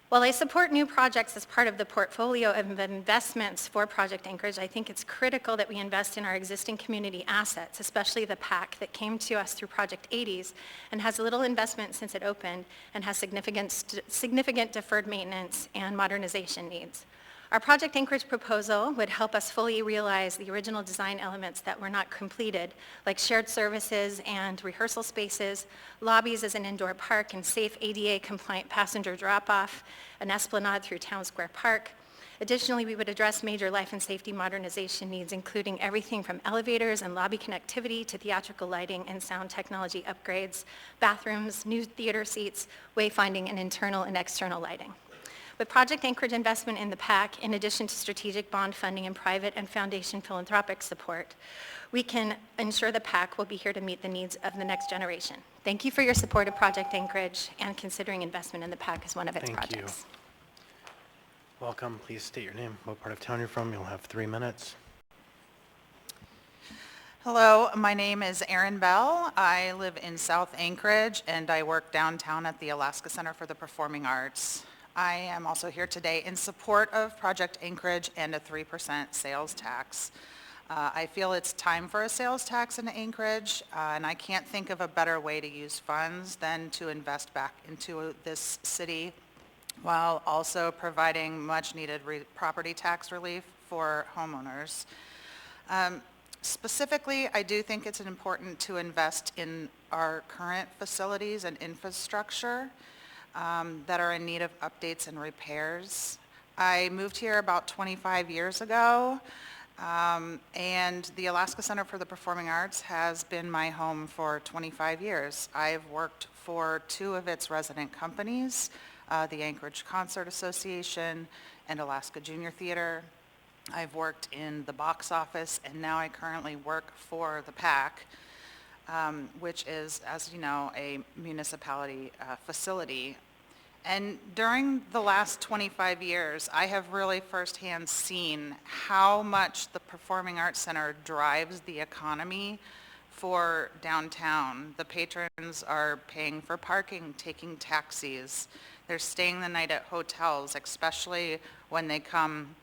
While I support new projects as part of the portfolio of investments for Project Anchorage, I think it's critical that we invest in our existing community assets, especially the PAC that came to us through Project 80s and has little investment since it opened and has significant deferred maintenance and modernization needs. Our Project Anchorage proposal would help us fully realize the original design elements that were not completed, like shared services and rehearsal spaces, lobbies as an indoor park and safe ADA-compliant passenger drop-off, an esplanade through Town Square Park. Additionally, we would address major life and safety modernization needs, including everything from elevators and lobby connectivity to theatrical lighting and sound technology upgrades, bathrooms, new theater seats, wayfinding, and internal and external lighting. With Project Anchorage investment in the PAC, in addition to strategic bond funding and private and foundation philanthropic support, we can ensure the PAC will be here to meet the needs of the next generation. Thank you for your support of Project Anchorage and considering investment in the PAC as one of its projects. Thank you. Welcome. Please state your name, what part of town you're from. You'll have 3 minutes. Hello, my name is Erin Bell. I live in South Anchorage and I work downtown at the Alaska Center for the Performing Arts. I am also here today in support of Project Anchorage and a 3% sales tax. I feel it's time for a sales tax in Anchorage, and I can't think of a better way to use funds than to invest back into this city while also providing much needed property tax relief for homeowners. Specifically, I do think it's important to invest in our current facilities and infrastructure that are in need of updates and repairs. I moved here about 25 years ago, and the Alaska Center for the Performing Arts has been my home for 25 years. I've worked for 2 of its resident companies, the Anchorage Concert Association and Alaska Junior Theater. I've worked in the box office, and now I currently work for the PAC, which is, as you know, a municipality facility. And during the last 25 years, I have really firsthand seen how much the Performing Arts Center drives the economy for downtown. The patrons are paying for parking, taking taxis. They're staying the night at hotels, especially when they come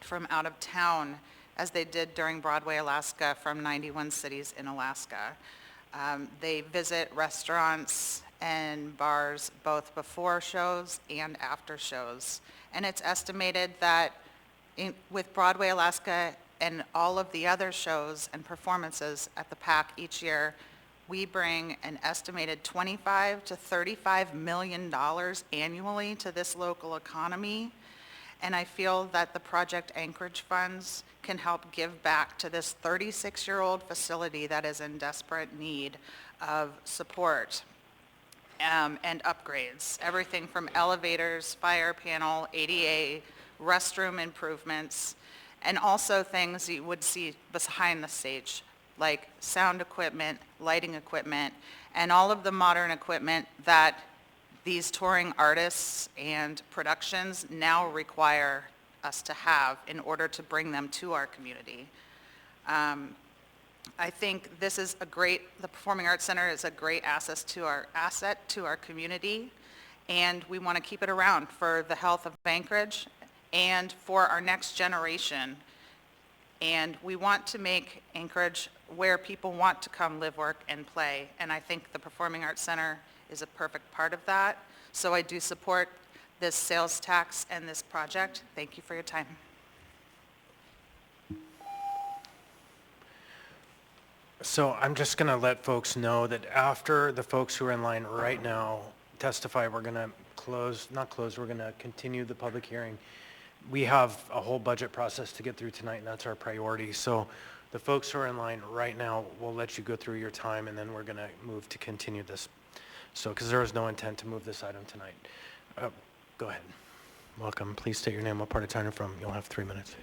from out of town, as they did during Broadway, Alaska, from 91 cities in Alaska. They visit restaurants and bars both before shows and after shows. And it's estimated that with Broadway, Alaska, and all of the other shows and performances at the PAC each year, we bring an estimated $25 to $35 million annually to this local economy. And I feel that the Project Anchorage funds can help give back to this 36-year-old facility that is in desperate need of support and upgrades. Everything from elevators, fire panel, ADA, restroom improvements, and also things you would see behind the stage, like sound equipment, lighting equipment, and all of the modern equipment that these touring artists and productions now require us to have in order to bring them to our community. I think this is the Performing Arts Center is a great asset to our community, and we want to keep it around for the health of Anchorage and for our next generation. And we want to make Anchorage where people want to come live, work, and play. And I think the Performing Arts Center is a perfect part of that. So I do support this sales tax and this project. Thank you for your time. So I'm just going to let folks know that after the folks who are in line right now testify, we're going to we're going to continue the public hearing. We have a whole budget process to get through tonight, and that's our priority. So the folks who are in line right now, we'll let you go through your time, and then we're going to move to continue this. So, because there is no intent to move this item tonight. Go ahead. Welcome. Please state your name, what part of town you're from. You'll have 3 minutes.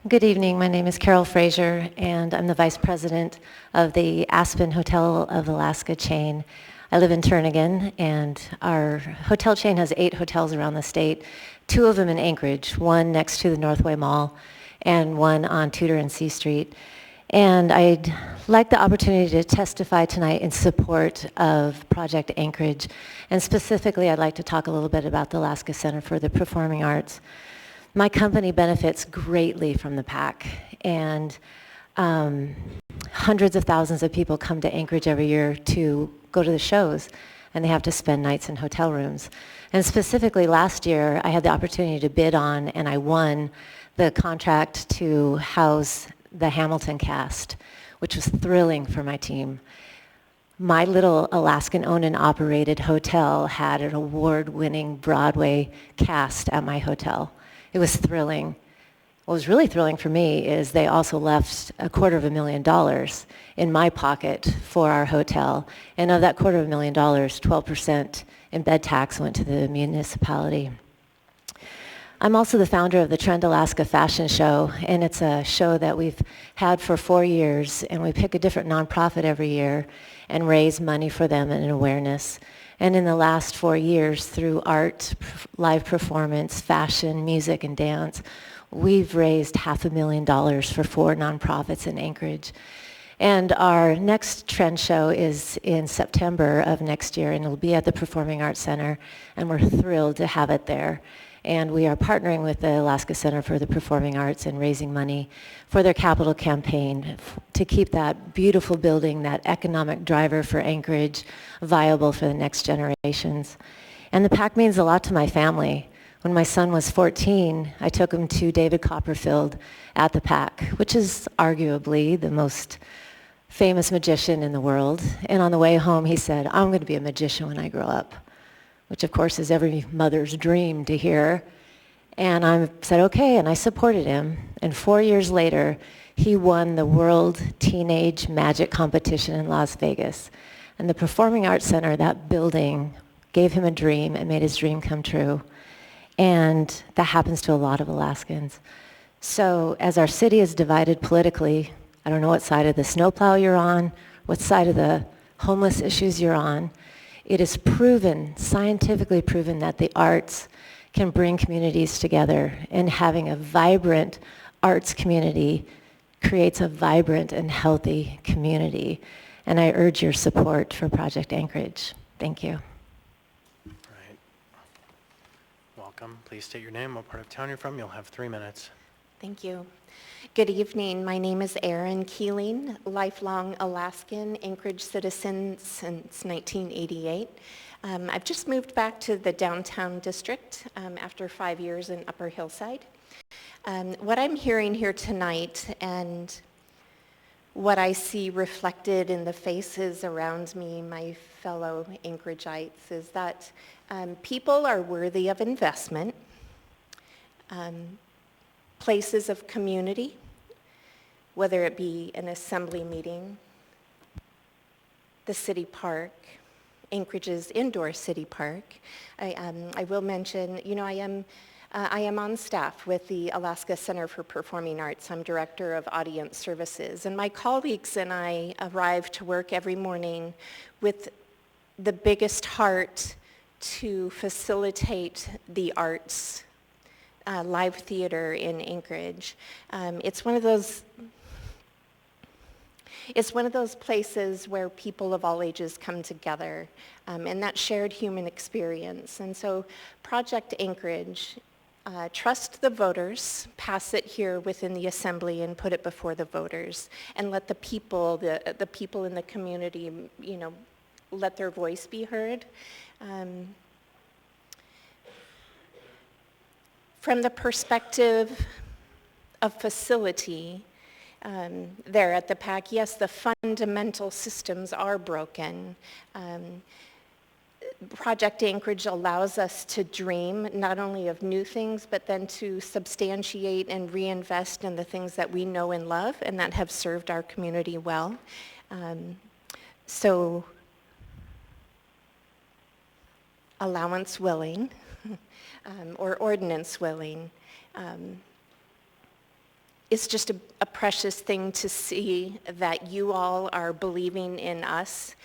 Good evening. My name is Carol Frazier, and I'm the Vice President of the Aspen Hotel of Alaska chain. I live in Turnagain, and our hotel chain has 8 hotels around the state, 2 of them in Anchorage, one next to the Northway Mall, and one on Tudor and C Street. And I'd like the opportunity to testify tonight in support of Project Anchorage, and specifically I'd like to talk a little bit about the Alaska Center for the Performing Arts. My company benefits greatly from the PAC, and hundreds of thousands of people come to Anchorage every year to go to the shows, and they have to spend nights in hotel rooms. And specifically last year, I had the opportunity to bid on, and I won the contract to house the Hamilton cast, which was thrilling for my team. My little Alaskan-owned and operated hotel had an award-winning Broadway cast at my hotel. It was thrilling. What was really thrilling for me is they also left $250,000 in my pocket for our hotel. And of that $250,000, 12% in bed tax went to the municipality. I'm also the founder of the Trend Alaska Fashion Show, and it's a show that we've had for 4 years, and we pick a different nonprofit every year and raise money for them and awareness. And in the last 4 years, through art, live performance, fashion, music, and dance, we've raised $500,000 for 4 nonprofits in Anchorage. And our next Trend show is in September of next year, and it'll be at the Performing Arts Center, and we're thrilled to have it there. And we are partnering with the Alaska Center for the Performing Arts and raising money for their capital campaign to keep that beautiful building, that economic driver for Anchorage, viable for the next generations. And the PAC means a lot to my family. When my son was 14, I took him to David Copperfield at the PAC, which is arguably the most famous magician in the world. And on the way home, he said, I'm going to be a magician when I grow up, which of course is every mother's dream to hear. And I said, okay, and I supported him. And 4 years later, he won the World Teenage Magic Competition in Las Vegas. And the Performing Arts Center, that building, gave him a dream and made his dream come true. And that happens to a lot of Alaskans. So as our city is divided politically, I don't know what side of the snowplow you're on, what side of the homeless issues you're on, it is proven, scientifically proven, that the arts can bring communities together, and having a vibrant arts community creates a vibrant and healthy community. And I urge your support for Project Anchorage. Thank you. Right. Welcome. Please state your name, what part of town you're from. You'll have 3 minutes. Thank you. Good evening. My name is Erin Keeling, lifelong Alaskan, Anchorage citizen since 1988. I've just moved back to the downtown district after 5 years in Upper Hillside. What I'm hearing here tonight and what I see reflected in the faces around me, my fellow Anchoragites, is that people are worthy of investment. Places of community, whether it be an assembly meeting, the city park, Anchorage's indoor city park. I will mention, I am on staff with the Alaska Center for Performing Arts. I'm Director of Audience Services, and my colleagues and I arrive to work every morning with the biggest heart to facilitate the arts, live theater in Anchorage. It's one of those places where people of all ages come together, and that shared human experience. And so Project Anchorage, trust the voters, pass it here within the assembly and put it before the voters, and let the people, the people in the community, let their voice be heard. From the perspective of facility, there at the PAC, yes, the fundamental systems are broken. Project Anchorage allows us to dream not only of new things, but then to substantiate and reinvest in the things that we know and love and that have served our community well. So, allowance willing, or ordinance willing, it's just a precious thing to see that you all are believing in us.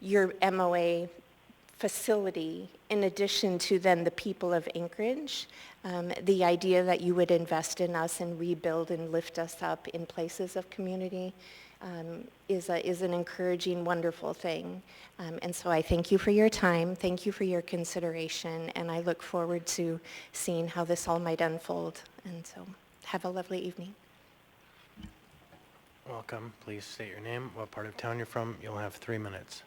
Your MOA facility, in addition to then the people of Anchorage, the idea that you would invest in us and rebuild and lift us up in places of community is an encouraging, wonderful thing. And so I thank you for your time, thank you for your consideration, and I look forward to seeing how this all might unfold. And so have a lovely evening. Welcome. Please state your name, what part of town you're from. You'll have 3 minutes.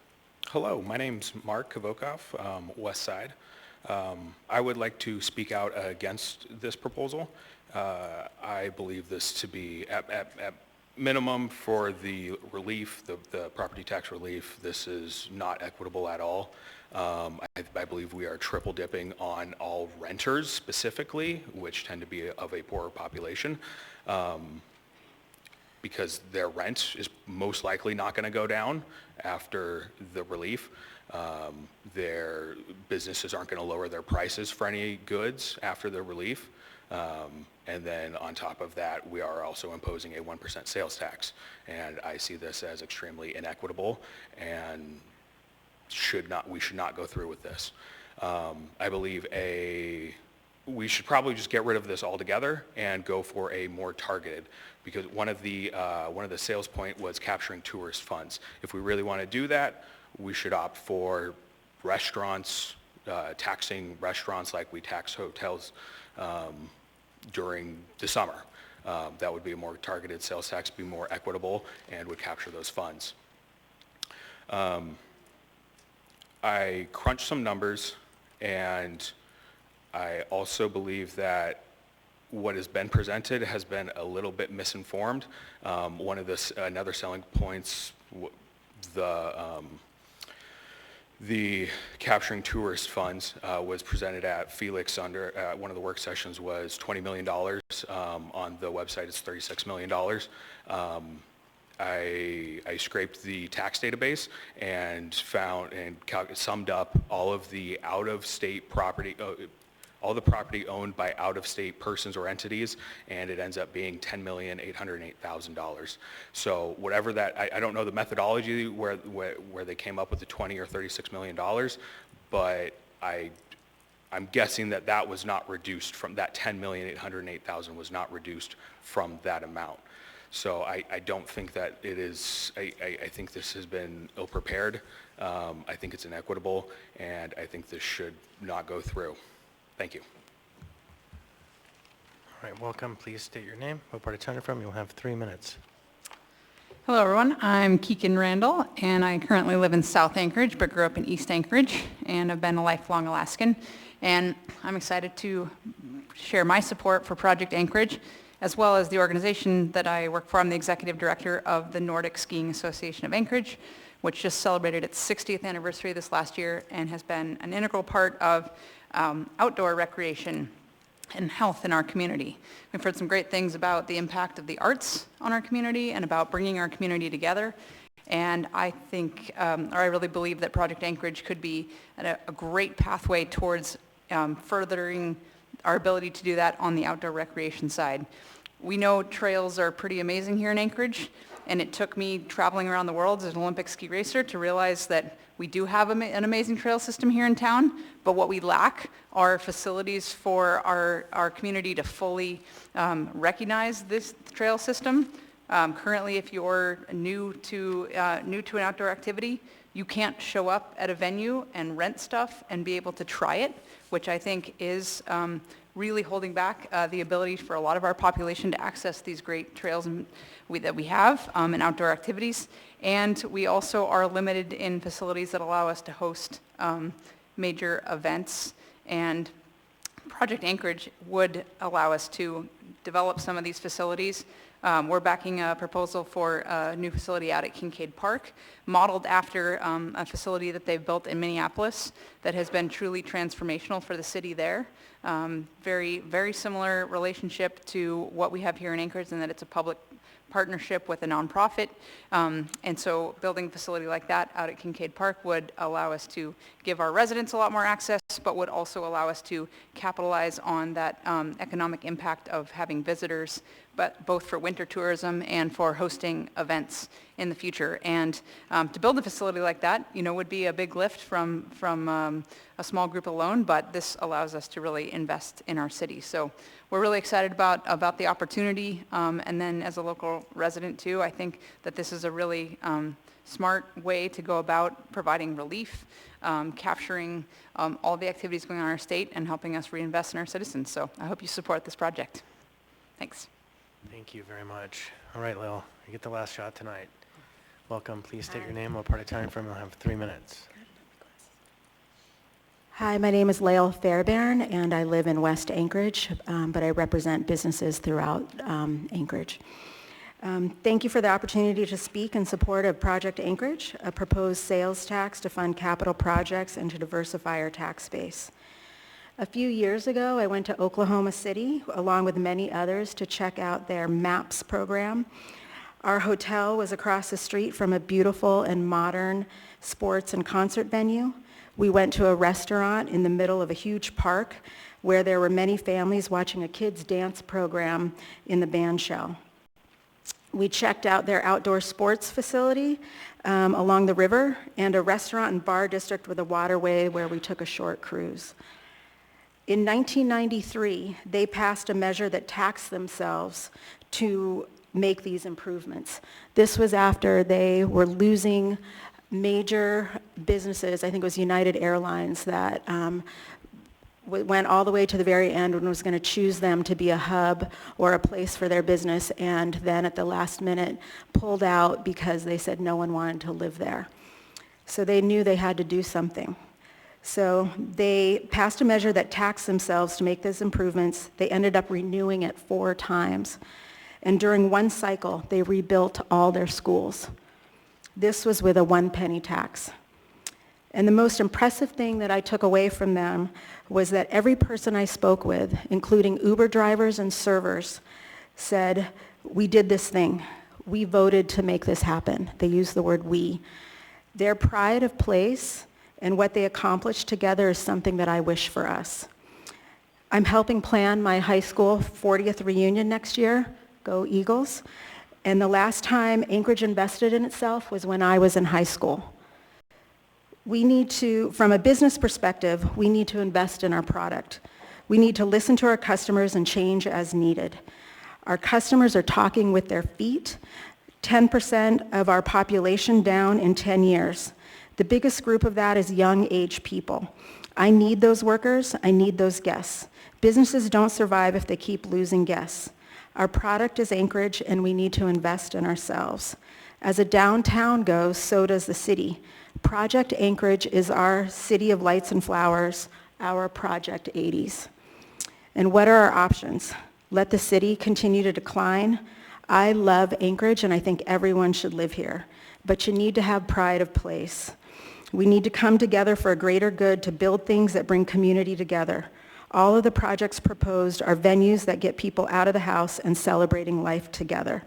Hello, my name's Mark Kavokov, West Side. I would like to speak out against this proposal. I believe this to be at minimum for the relief, the property tax relief. This is not equitable at all. I believe we are triple dipping on all renters specifically, which tend to be of a poorer population, because their rent is most likely not going to go down after the relief. Their businesses aren't going to lower their prices for any goods after the relief. And then on top of that, we are also imposing a 1% sales tax. And I see this as extremely inequitable, and we should not go through with this. I believe we should probably just get rid of this altogether and go for a more targeted, because one of the sales point was capturing tourist funds. If we really want to do that, we should opt for restaurants, taxing restaurants like we tax hotels during the summer. That would be a more targeted sales tax, be more equitable, and would capture those funds. I crunched some numbers, And I also believe that what has been presented has been a little bit misinformed. One of another selling points, the capturing tourist funds was presented at Felix under one of the work sessions was $20 million. On the website, it's $36 million. I scraped the tax database and found and summed up all of the out-of-state property, all the property owned by out-of-state persons or entities, and it ends up being $10,808,000. So whatever that, I don't know the methodology where they came up with the 20 or $36 million, but I'm guessing that was not reduced from that $10,808,000 was not reduced from that amount. So I don't think that it is, I think this has been ill-prepared. I think it's inequitable, and I think this should not go through. Thank you. All right, welcome. Please state your name, what part of town you're from. You'll have 3 minutes. Hello, everyone. I'm Keegan Randall, and I currently live in South Anchorage, but grew up in East Anchorage, and I've been a lifelong Alaskan. And I'm excited to share my support for Project Anchorage, as well as the organization that I work for. I'm the executive director of the Nordic Skiing Association of Anchorage, which just celebrated its 60th anniversary this last year and has been an integral part of outdoor recreation and health in our community. We've heard some great things about the impact of the arts on our community and about bringing our community together. And I think, or I really believe that Project Anchorage could be a great pathway towards furthering our ability to do that on the outdoor recreation side. We know trails are pretty amazing here in Anchorage, and it took me traveling around the world as an Olympic ski racer to realize that we do have an amazing trail system here in town, but what we lack are facilities for our community to fully recognize this trail system. Currently, if you're new to an outdoor activity, you can't show up at a venue and rent stuff and be able to try it, which I think is really holding back the ability for a lot of our population to access these great trails that we have and outdoor activities. And we also are limited in facilities that allow us to host major events. And Project Anchorage would allow us to develop some of these facilities. We're backing a proposal for a new facility out at Kincaid Park, modeled after a facility that they've built in Minneapolis that has been truly transformational for the city there. Very, very similar relationship to what we have here in Anchorage, in that it's a public partnership with a nonprofit. And so building a facility like that out at Kincaid Park would allow us to give our residents a lot more access, but would also allow us to capitalize on that economic impact of having visitors, but both for winter tourism and for hosting events in the future. And to build a facility like that, would be a big lift from a small group alone, but this allows us to really invest in our city. So we're really excited about the opportunity, and then as a local resident too, I think that this is a really smart way to go about providing relief, capturing all the activities going on in our state and helping us reinvest in our citizens. So I hope you support this project. Thanks. Thank you very much. All right, Lil, you get the last shot tonight. Welcome. Please state your name, what part of town you're from. You'll have 3 minutes. Hi, my name is Lael Fairbairn, and I live in West Anchorage, but I represent businesses throughout Anchorage. Thank you for the opportunity to speak in support of Project Anchorage, a proposed sales tax to fund capital projects and to diversify our tax base. A few years ago, I went to Oklahoma City, along with many others, to check out their MAPS program. Our hotel was across the street from a beautiful and modern sports and concert venue. We went to a restaurant in the middle of a huge park where there were many families watching a kids' dance program in the band shell. We checked out their outdoor sports facility along the river and a restaurant and bar district with a waterway where we took a short cruise. In 1993, they passed a measure that taxed themselves to make these improvements. This was after they were losing major businesses. I think it was United Airlines that went all the way to the very end and was going to choose them to be a hub or a place for their business, and then at the last minute pulled out because they said no one wanted to live there. So they knew they had to do something. So they passed a measure that taxed themselves to make those improvements. They ended up renewing it 4 times. And during one cycle, they rebuilt all their schools. This was with a 1 penny tax. And the most impressive thing that I took away from them was that every person I spoke with, including Uber drivers and servers, said, we did this thing. We voted to make this happen. They used the word we. Their pride of place and what they accomplished together is something that I wish for us. I'm helping plan my high school 40th reunion next year. Go Eagles. And the last time Anchorage invested in itself was when I was in high school. We need to, from a business perspective, we need to invest in our product. We need to listen to our customers and change as needed. Our customers are talking with their feet. 10% of our population down in 10 years. The biggest group of that is young age people. I need those workers. I need those guests. Businesses don't survive if they keep losing guests. Our product is Anchorage, and we need to invest in ourselves. As a downtown goes, so does the city. Project Anchorage is our city of lights and flowers, our Project 80s. And what are our options? Let the city continue to decline. I love Anchorage, and I think everyone should live here. But you need to have pride of place. We need to come together for a greater good to build things that bring community together. All of the projects proposed are venues that get people out of the house and celebrating life together.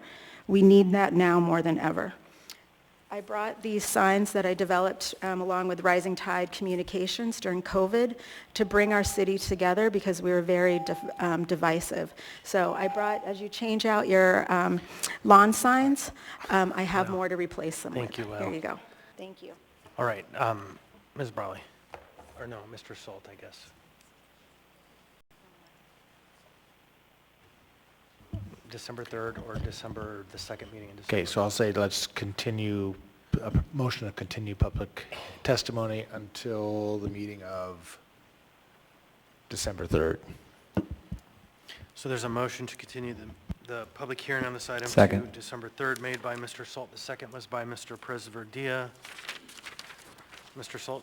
We need that now more than ever. I brought these signs that I developed along with Rising Tide Communications during COVID to bring our city together because we were very divisive. So I brought, as you change out your lawn signs, I have more to replace them with. Thank you, Val. There you go. Thank you. All right, Ms. Brawley, or no, Mr. Salt, I guess. December 3rd or December, the second meeting in December? Okay, so I'll say let's continue, a motion to continue public testimony until the meeting of December 3rd. So there's a motion to continue the public hearing on this item to Second. December 3rd, made by Mr. Salt. The second was by Mr. Presverdia. Mr. Salt,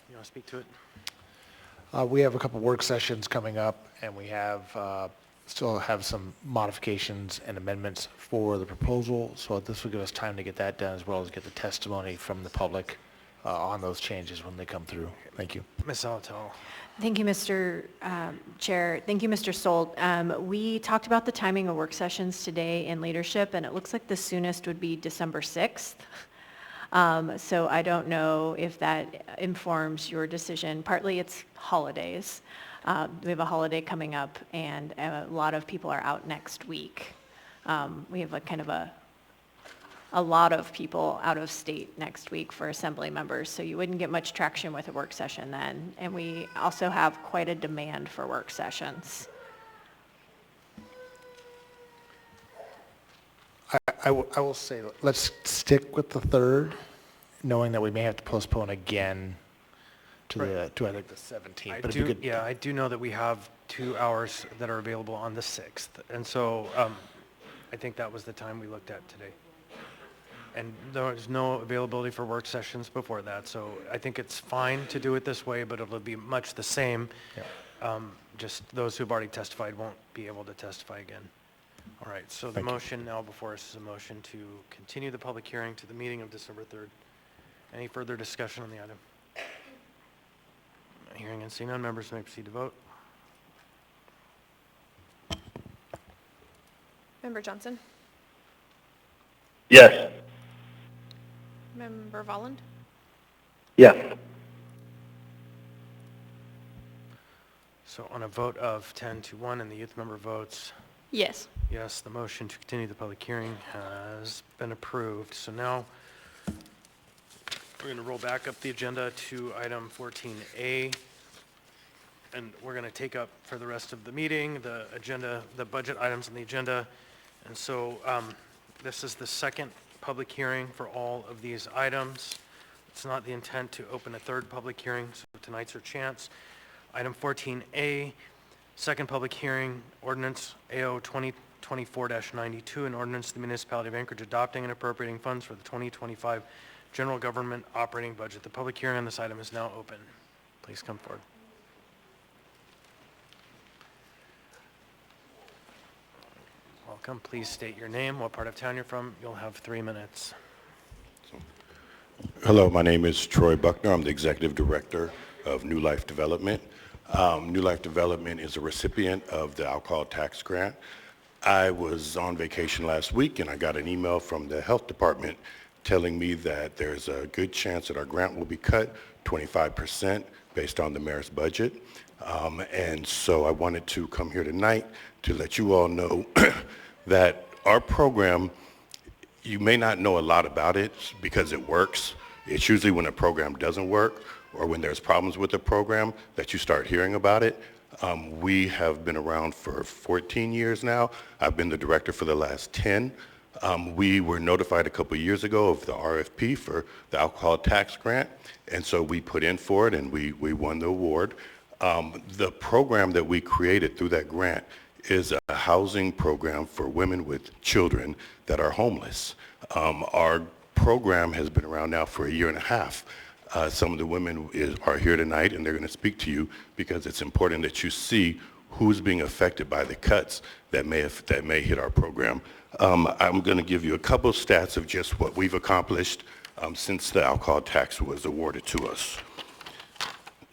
you want to speak to it? We have a couple work sessions coming up, and we have still have some modifications and amendments for the proposal, so this will give us time to get that done, as well as get the testimony from the public on those changes when they come through. Thank you. Ms. Alatal. Thank you, Mr. Chair. Thank you, Mr. Stolt. We talked about the timing of work sessions today in leadership, and it looks like the soonest would be December 6th. So I don't know if that informs your decision. Partly it's holidays. We have a holiday coming up, and a lot of people are out next week. We have a lot of people out of state next week for assembly members, so you wouldn't get much traction with a work session then. And we also have quite a demand for work sessions. I will say, let's stick with the 3rd, knowing that we may have to postpone again to I think the 17th. But I do know that we have 2 hours that are available on the 6th, and so I think that was the time we looked at today. And there was no availability for work sessions before that, so I think it's fine to do it this way, but it'll be much the same. Yeah. Just those who've already testified won't be able to testify again. All right, so the motion now before us is a motion to continue the public hearing to the meeting of December 3rd. Any further discussion on the item? Hearing and seeing none, members may proceed to vote. Member Johnson? Yes. Member Volland? Yes. So on a vote of 10-1 and the youth member votes Yes. yes, the motion to continue the public hearing has been approved. So now we're going to roll back up the agenda to item 14A. And we're going to take up for the rest of the meeting the agenda, the budget items on the agenda. And so this is the second public hearing for all of these items. It's not the intent to open a third public hearing, so tonight's your chance. Item 14A, second public hearing, ordinance AO 2024-92, an ordinance of the municipality of Anchorage adopting and appropriating funds for the 2025 general government operating budget. The public hearing on this item is now open. please come forward. Welcome. Please state your name, what part of town you're from. You'll have 3 minutes. Hello, my name is Troy Buckner. I'm the Executive Director of New Life Development. New Life Development is a recipient of the alcohol tax grant. I was on vacation last week and I got an email from the health department telling me that there's a good chance that our grant will be cut 25% based on the mayor's budget. And so I wanted to come here tonight to let you all know that our program, you may not know a lot about it because it works. It's usually when a program doesn't work or when there's problems with the program that you start hearing about it. We have been around for 14 years now. I've been the director for the last 10. We were notified a couple years ago of the RFP for the alcohol tax grant, and so we put in for it and we won the award. The program that we created through that grant is a housing program for women with children that are homeless. Our program has been around now for 1.5 years. Some of the women are here tonight and they're going to speak to you because it's important that you see who's being affected by the cuts that may hit our program. I'm going to give you a couple stats of just what we've accomplished since the alcohol tax was awarded to us.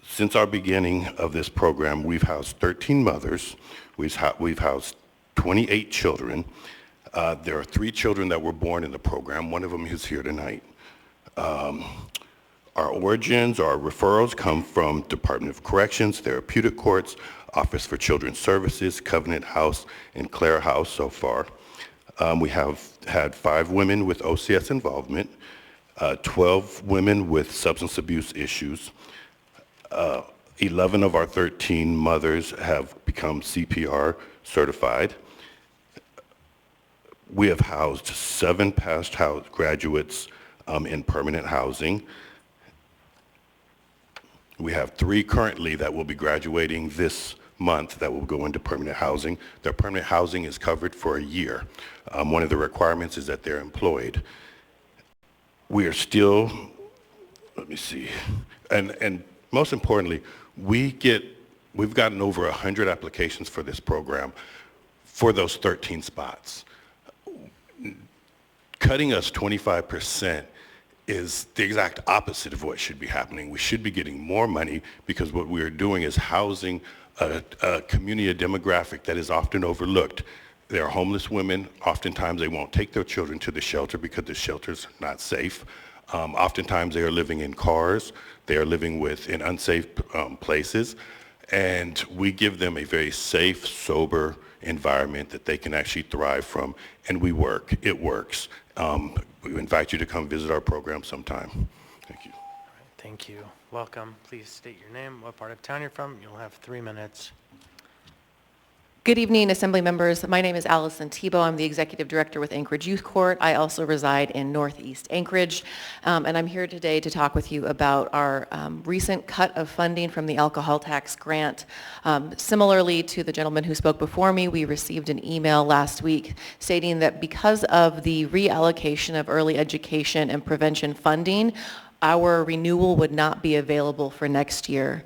Since our beginning of this program, we've housed 13 mothers, we've housed 28 children. There are 3 children that were born in the program. One of them is here tonight. Our origins, our referrals come from Department of Corrections, Therapeutic Courts, Office for Children's Services, Covenant House, and Clare House so far. We have had 5 women with OCS involvement, 12 women with substance abuse issues. 11 of our 13 mothers have become CPR certified. We have housed 7 past graduates in permanent housing. We have 3 currently that will be graduating this month that will go into permanent housing. Their permanent housing is covered for 1 year. One of the requirements is that they're employed. We are still, let me see, and most importantly, we've gotten over 100 applications for this program for those 13 spots. Cutting us 25% is the exact opposite of what should be happening. We should be getting more money because what we are doing is housing a community, a demographic that is often overlooked. There are homeless women. Oftentimes they won't take their children to the shelter because the shelter's not safe. Oftentimes they are living in cars. They are living in unsafe places. And we give them a very safe, sober environment that they can actually thrive from. And we work. It works. We invite you to come visit our program sometime. Thank you. All right, thank you. Welcome. Please state your name, what part of town you're from. You'll have 3 minutes. Good evening, Assembly members. My name is Allison Tebow. I'm the Executive Director with Anchorage Youth Court. I also reside in Northeast Anchorage, and I'm here today to talk with you about our recent cut of funding from the alcohol tax grant. Similarly to the gentleman who spoke before me, we received an email last week stating that because of the reallocation of early education and prevention funding, our renewal would not be available for next year.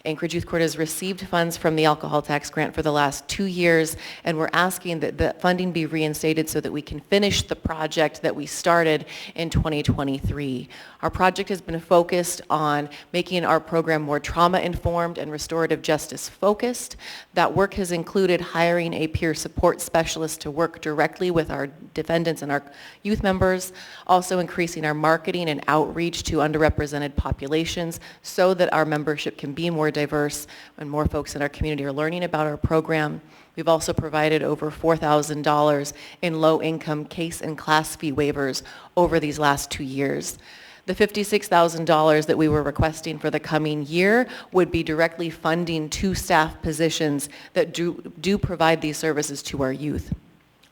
Anchorage Youth Court has received funds from the alcohol tax grant for the last 2 years, and we're asking that the funding be reinstated so that we can finish the project that we started in 2023. Our project has been focused on making our program more trauma-informed and restorative justice-focused. That work has included hiring a peer support specialist to work directly with our defendants and our youth members, also increasing our marketing and outreach to underrepresented populations so that our membership can be more diverse and more folks in our community are learning about our program. We've also provided over $4,000 in low-income case and class fee waivers over these last 2 years. The $56,000 that we were requesting for the coming year would be directly funding 2 staff positions that do provide these services to our youth.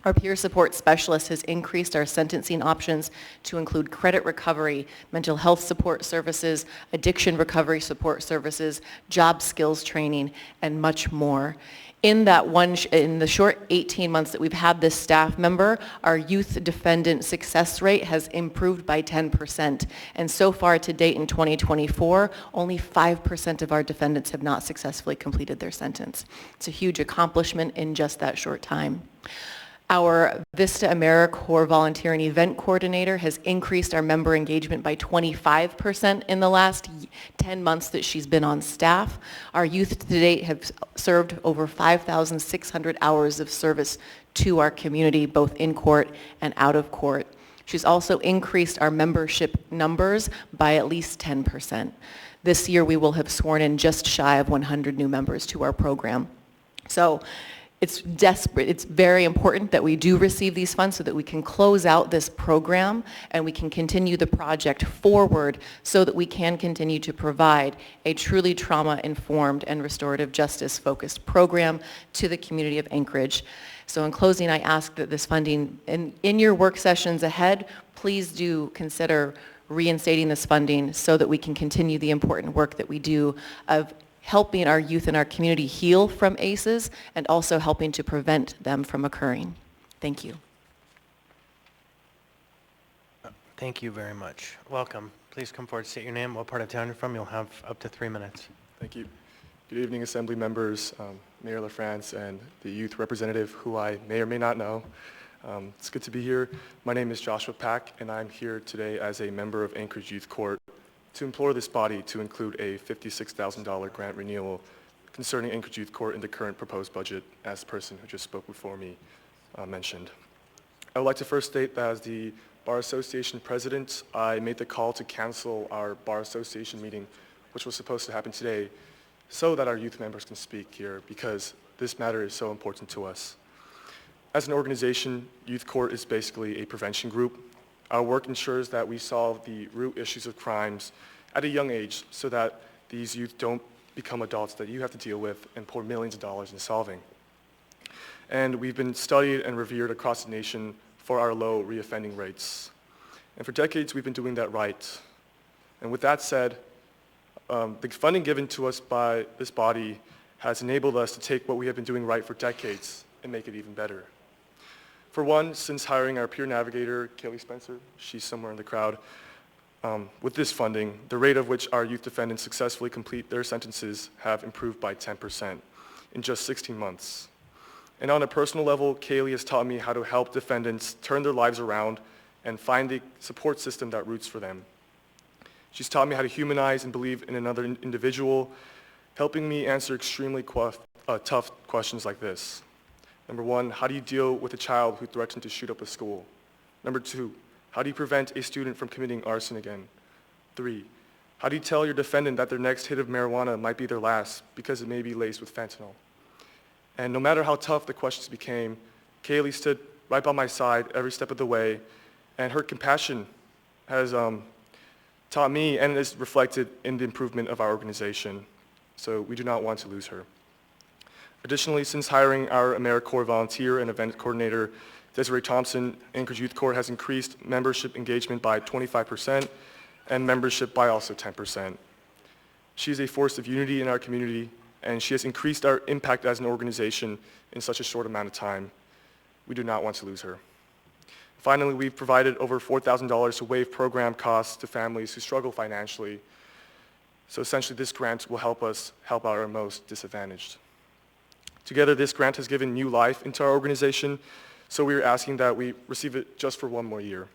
Our peer support specialist has increased our sentencing options to include credit recovery, mental health support services, addiction recovery support services, job skills training, and much more. In the short 18 months that we've had this staff member, our youth defendant success rate has improved by 10%. And so far to date in 2024, only 5% of our defendants have not successfully completed their sentence. It's a huge accomplishment in just that short time. Our Vista AmeriCorps volunteer and event coordinator has increased our member engagement by 25% in the last 10 months that she's been on staff. Our youth to date have served over 5,600 hours of service to our community, both in court and out of court. She's also increased our membership numbers by at least 10%. This year we will have sworn in just shy of 100 new members to our program. So it's very important that we do receive these funds so that we can close out this program and we can continue the project forward so that we can continue to provide a truly trauma-informed and restorative justice-focused program to the community of Anchorage. So in closing, I ask that this funding, in your work sessions ahead, please do consider reinstating this funding so that we can continue the important work that we do of helping our youth in our community heal from ACEs and also helping to prevent them from occurring. Thank you. Thank you very much. Welcome. Please come forward, state your name, what part of town you're from. You'll have up to 3 minutes. Thank you. Good evening, Assembly members, Mayor LaFrance, and the youth representative who I may or may not know. It's good to be here. My name is Joshua Pack, and I'm here today as a member of Anchorage Youth Court to implore this body to include a $56,000 grant renewal concerning Anchorage Youth Court in the current proposed budget, as the person who just spoke before me mentioned. I would like to first state that as the Bar Association president, I made the call to cancel our Bar Association meeting, which was supposed to happen today, so that our youth members can speak here, because this matter is so important to us. As an organization, Youth Court is basically a prevention group. Our work ensures that we solve the root issues of crimes at a young age so that these youth don't become adults that you have to deal with and pour millions of dollars in solving. And we've been studied and revered across the nation for our low reoffending rates. And for decades, we've been doing that right. And with that said, the funding given to us by this body has enabled us to take what we have been doing right for decades and make it even better. For one, since hiring our peer navigator, Kaylee Spencer, she's somewhere in the crowd, with this funding, the rate of which our youth defendants successfully complete their sentences have improved by 10% in just 16 months. And on a personal level, Kaylee has taught me how to help defendants turn their lives around and find the support system that roots for them. She's taught me how to humanize and believe in another individual, helping me answer extremely tough questions like this. Number one, how do you deal with a child who threatened to shoot up a school? Number two, how do you prevent a student from committing arson again? 3, how do you tell your defendant that their next hit of marijuana might be their last because it may be laced with fentanyl? And no matter how tough the questions became, Kaylee stood right by my side every step of the way, and her compassion has taught me and is reflected in the improvement of our organization. So we do not want to lose her. Additionally, since hiring our AmeriCorps volunteer and event coordinator, Desiree Thompson, Anchorage Youth Court has increased membership engagement by 25% and membership by also 10%. She is a force of unity in our community, and she has increased our impact as an organization in such a short amount of time. We do not want to lose her. Finally, we've provided over $4,000 to waive program costs to families who struggle financially. So essentially, this grant will help us help our most disadvantaged. Together, this grant has given new life into our organization, so we are asking that we receive it just for one more year.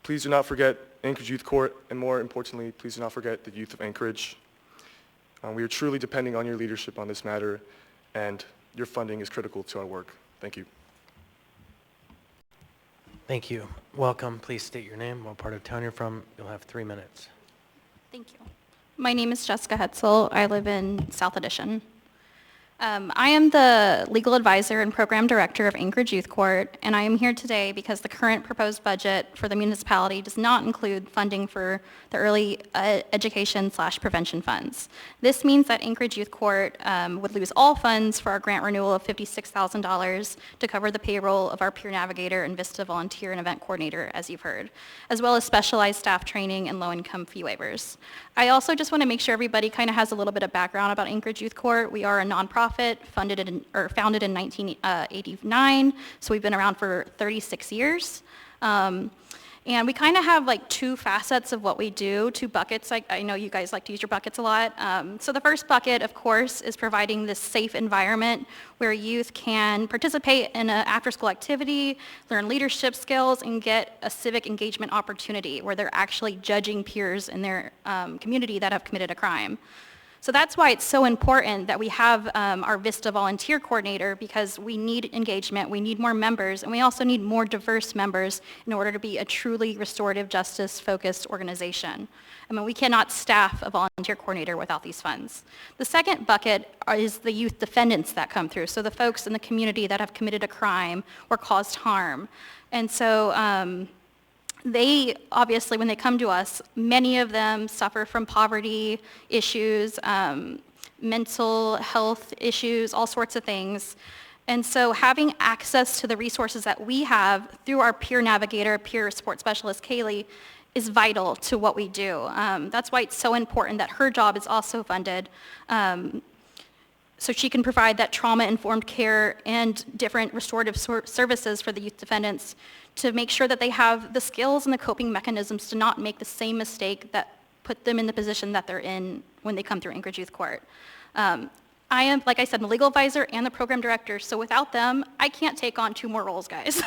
Please do not forget Anchorage Youth Court, and more importantly, please do not forget the youth of Anchorage. We are truly depending on your leadership on this matter, and your funding is critical to our work. Thank you. Thank you. Welcome. Please state your name, what part of town you're from. You'll have 3 minutes. Thank you. My name is Jessica Hetzel. I live in South Addition. I am the legal advisor and program director of Anchorage Youth Court, and I am here today because the current proposed budget for the municipality does not include funding for the early education/prevention funds. This means that Anchorage Youth Court would lose all funds for our grant renewal of $56,000 to cover the payroll of our peer navigator and VISTA volunteer and event coordinator, as you've heard, as well as specialized staff training and low-income fee waivers. I also just want to make sure everybody kind of has a little bit of background about Anchorage Youth Court. We are a nonprofit founded in 1989, so we've been around for 36 years. And we kind of have like two facets of what we do, two buckets. I know you guys like to use your buckets a lot. So the first bucket, of course, is providing this safe environment where youth can participate in an after-school activity, learn leadership skills, and get a civic engagement opportunity where they're actually judging peers in their community that have committed a crime. So that's why it's so important that we have our VISTA volunteer coordinator, because we need engagement, we need more members, and we also need more diverse members in order to be a truly restorative justice focused organization. I mean, we cannot staff a volunteer coordinator without these funds. The second bucket is the youth defendants that come through, so the folks in the community that have committed a crime or caused harm. And so they, obviously, when they come to us, many of them suffer from poverty issues, mental health issues, all sorts of things. And so having access to the resources that we have through our peer navigator, peer support specialist, Kaylee, is vital to what we do. That's why it's so important that her job is also funded, so she can provide that trauma-informed care and different restorative services for the youth defendants to make sure that they have the skills and the coping mechanisms to not make the same mistake that put them in the position that they're in when they come through Anchorage Youth Court. I am, like I said, the legal advisor and the program director, so without them, I can't take on two more roles, guys.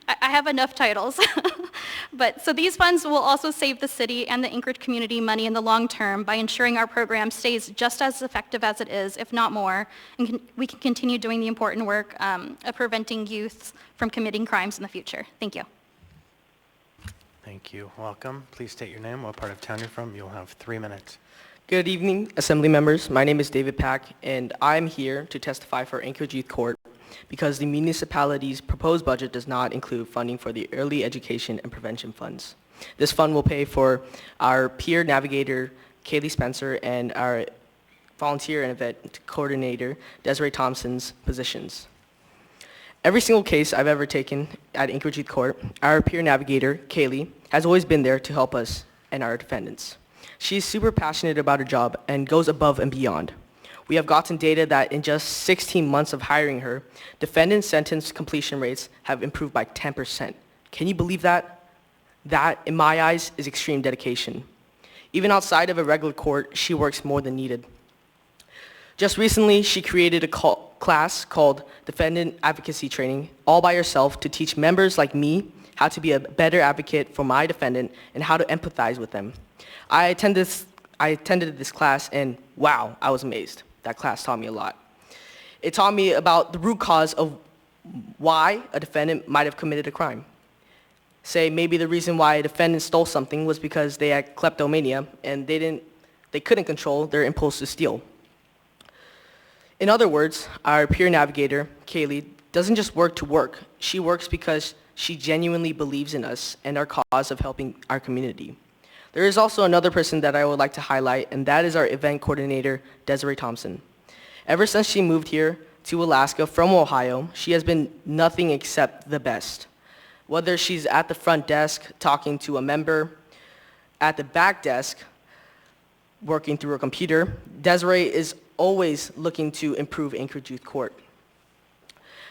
I have enough titles. So these funds will also save the city and the Anchorage community money in the long term by ensuring our program stays just as effective as it is, if not more, and we can continue doing the important work of preventing youth from committing crimes in the future. Thank you. Thank you. Welcome. Please state your name, what part of town you're from. You'll have 3 minutes. Good evening, Assembly members. My name is David Pack, and I'm here to testify for Anchorage Youth Court because the municipality's proposed budget does not include funding for the early education and prevention funds. This fund will pay for our peer navigator, Kaylee Spencer, and our volunteer and event coordinator, Desiree Thompson's positions. Every single case I've ever taken at Anchorage Youth Court, our peer navigator, Kaylee, has always been there to help us and our defendants. She's super passionate about her job and goes above and beyond. We have gotten data that in just 16 months of hiring her, defendant sentence completion rates have improved by 10%. Can you believe that? That, in my eyes, is extreme dedication. Even outside of a regular court, she works more than needed. Just recently, she created a class called Defendant Advocacy Training, all by herself, to teach members like me how to be a better advocate for my defendant and how to empathize with them. I attended this class, and wow, I was amazed. That class taught me a lot. It taught me about the root cause of why a defendant might have committed a crime. Say maybe the reason why a defendant stole something was because they had kleptomania and they couldn't control their impulse to steal. In other words, our peer navigator, Kaylee, doesn't just work to work. She works because she genuinely believes in us and our cause of helping our community. There is also another person that I would like to highlight, and that is our event coordinator, Desiree Thompson. Ever since she moved here to Alaska from Ohio, she has been nothing except the best. Whether she's at the front desk talking to a member, at the back desk working through a computer, Desiree is always looking to improve Anchorage Youth Court.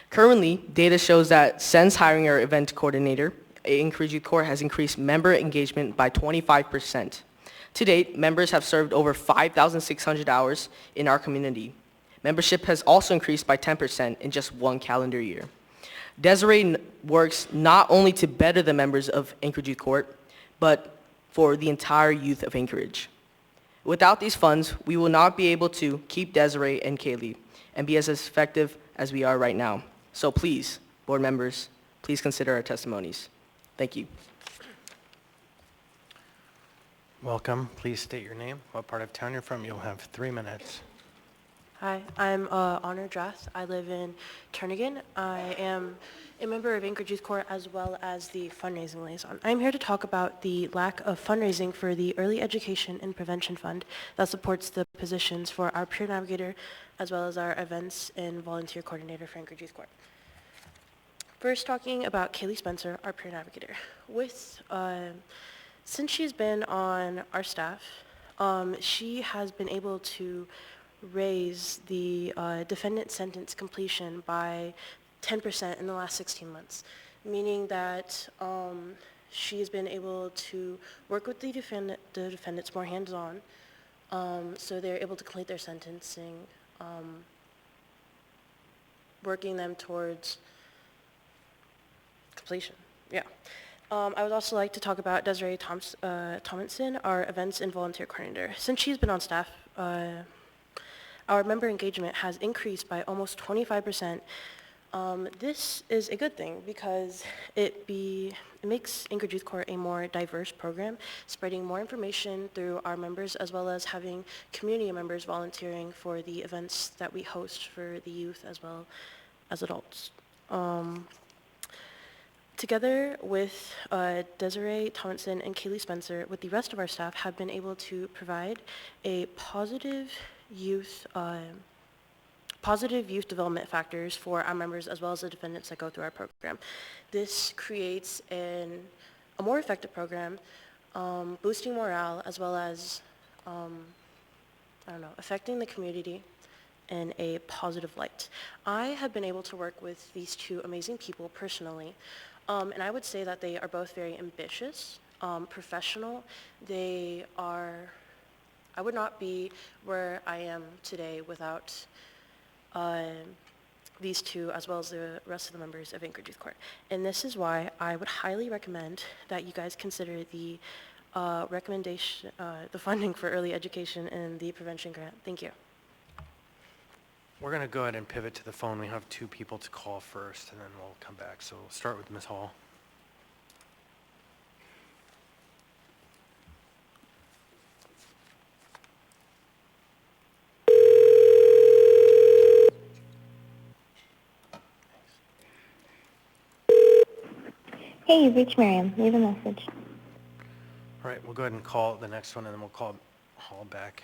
Currently, data shows that since hiring our event coordinator, Anchorage Youth Court has increased member engagement by 25%. To date, members have served over 5,600 hours in our community. Membership has also increased by 10% in just one calendar year. Desiree works not only to better the members of Anchorage Youth Court, but for the entire youth of Anchorage. Without these funds, we will not be able to keep Desiree and Kaylee and be as effective as we are right now. So please, board members, please consider our testimonies. Thank you. Welcome. Please state your name, what part of town you're from. You'll have 3 minutes. Hi, I'm Honor Drath. I live in Turnagain. I am a member of Anchorage Youth Corps as well as the fundraising liaison. I'm here to talk about the lack of fundraising for the Early Education and Prevention Fund that supports the positions for our peer navigator as well as our events and volunteer coordinator for Anchorage Youth Corps. First, talking about Kaylee Spencer, our peer navigator. Since she's been on our staff, she has been able to raise the defendant sentence completion by 10% in the last 16 months, meaning that she has been able to work with the defendants more hands-on, so they're able to complete their sentencing, working them towards completion. Yeah. I would also like to talk about Desiree Tomlinson, our events and volunteer coordinator. Since she's been on staff, our member engagement has increased by almost 25%. This is a good thing because it makes Anchorage Youth Corps a more diverse program, spreading more information through our members as well as having community members volunteering for the events that we host for the youth as well as adults. Together with Desiree Tomlinson and Kaylee Spencer, with the rest of our staff, have been able to provide a positive youth development factors for our members as well as the defendants that go through our program. This creates a more effective program, boosting morale as well as affecting the community in a positive light. I have been able to work with these two amazing people personally, and I would say that they are both very ambitious, professional. I would not be where I am today without these two as well as the rest of the members of Anchorage Youth Corps. And this is why I would highly recommend that you guys consider the the funding for early education and the prevention grant. Thank you. We're going to go ahead and pivot to the phone. We have two people to call first, and then we'll come back. So we'll start with Ms. Hall. Hey, you've reached Miriam. Leave a message. All right, we'll go ahead and call the next one, and then we'll call Hall back.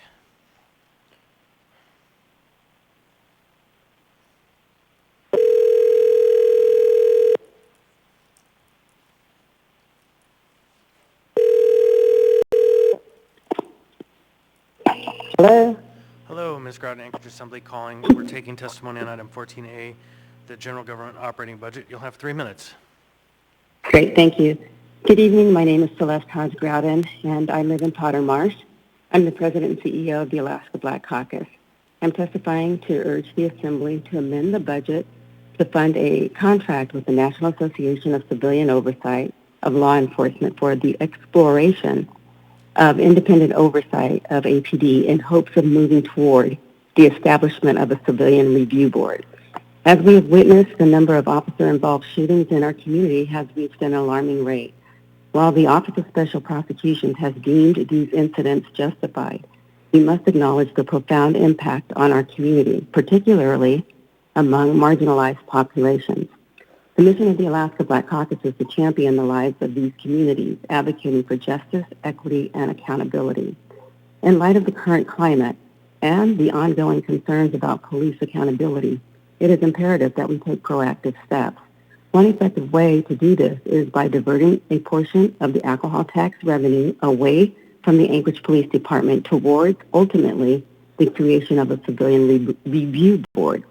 Hello? Hello, Ms. Groton, Anchorage Assembly calling. We're taking testimony on item 14A, the general government operating budget. You'll have 3 minutes. Great, thank you. Good evening. My name is Celeste Hodge Grouden, and I live in Potter Marsh. I'm the president and CEO of the Alaska Black Caucus. I'm testifying to urge the Assembly to amend the budget to fund a contract with the National Association of Civilian Oversight of Law Enforcement for the exploration of independent oversight of APD in hopes of moving toward the establishment of a civilian review board. As we have witnessed, the number of officer-involved shootings in our community has reached an alarming rate. While the Office of Special Prosecutions has deemed these incidents justified, we must acknowledge the profound impact on our community, particularly among marginalized populations. The mission of the Alaska Black Caucus is to champion the lives of these communities, advocating for justice, equity, and accountability. In light of the current climate and the ongoing concerns about police accountability, it is imperative that we take proactive steps. One effective way to do this is by diverting a portion of the alcohol tax revenue away from the Anchorage Police Department towards, ultimately, the creation of a civilian review board.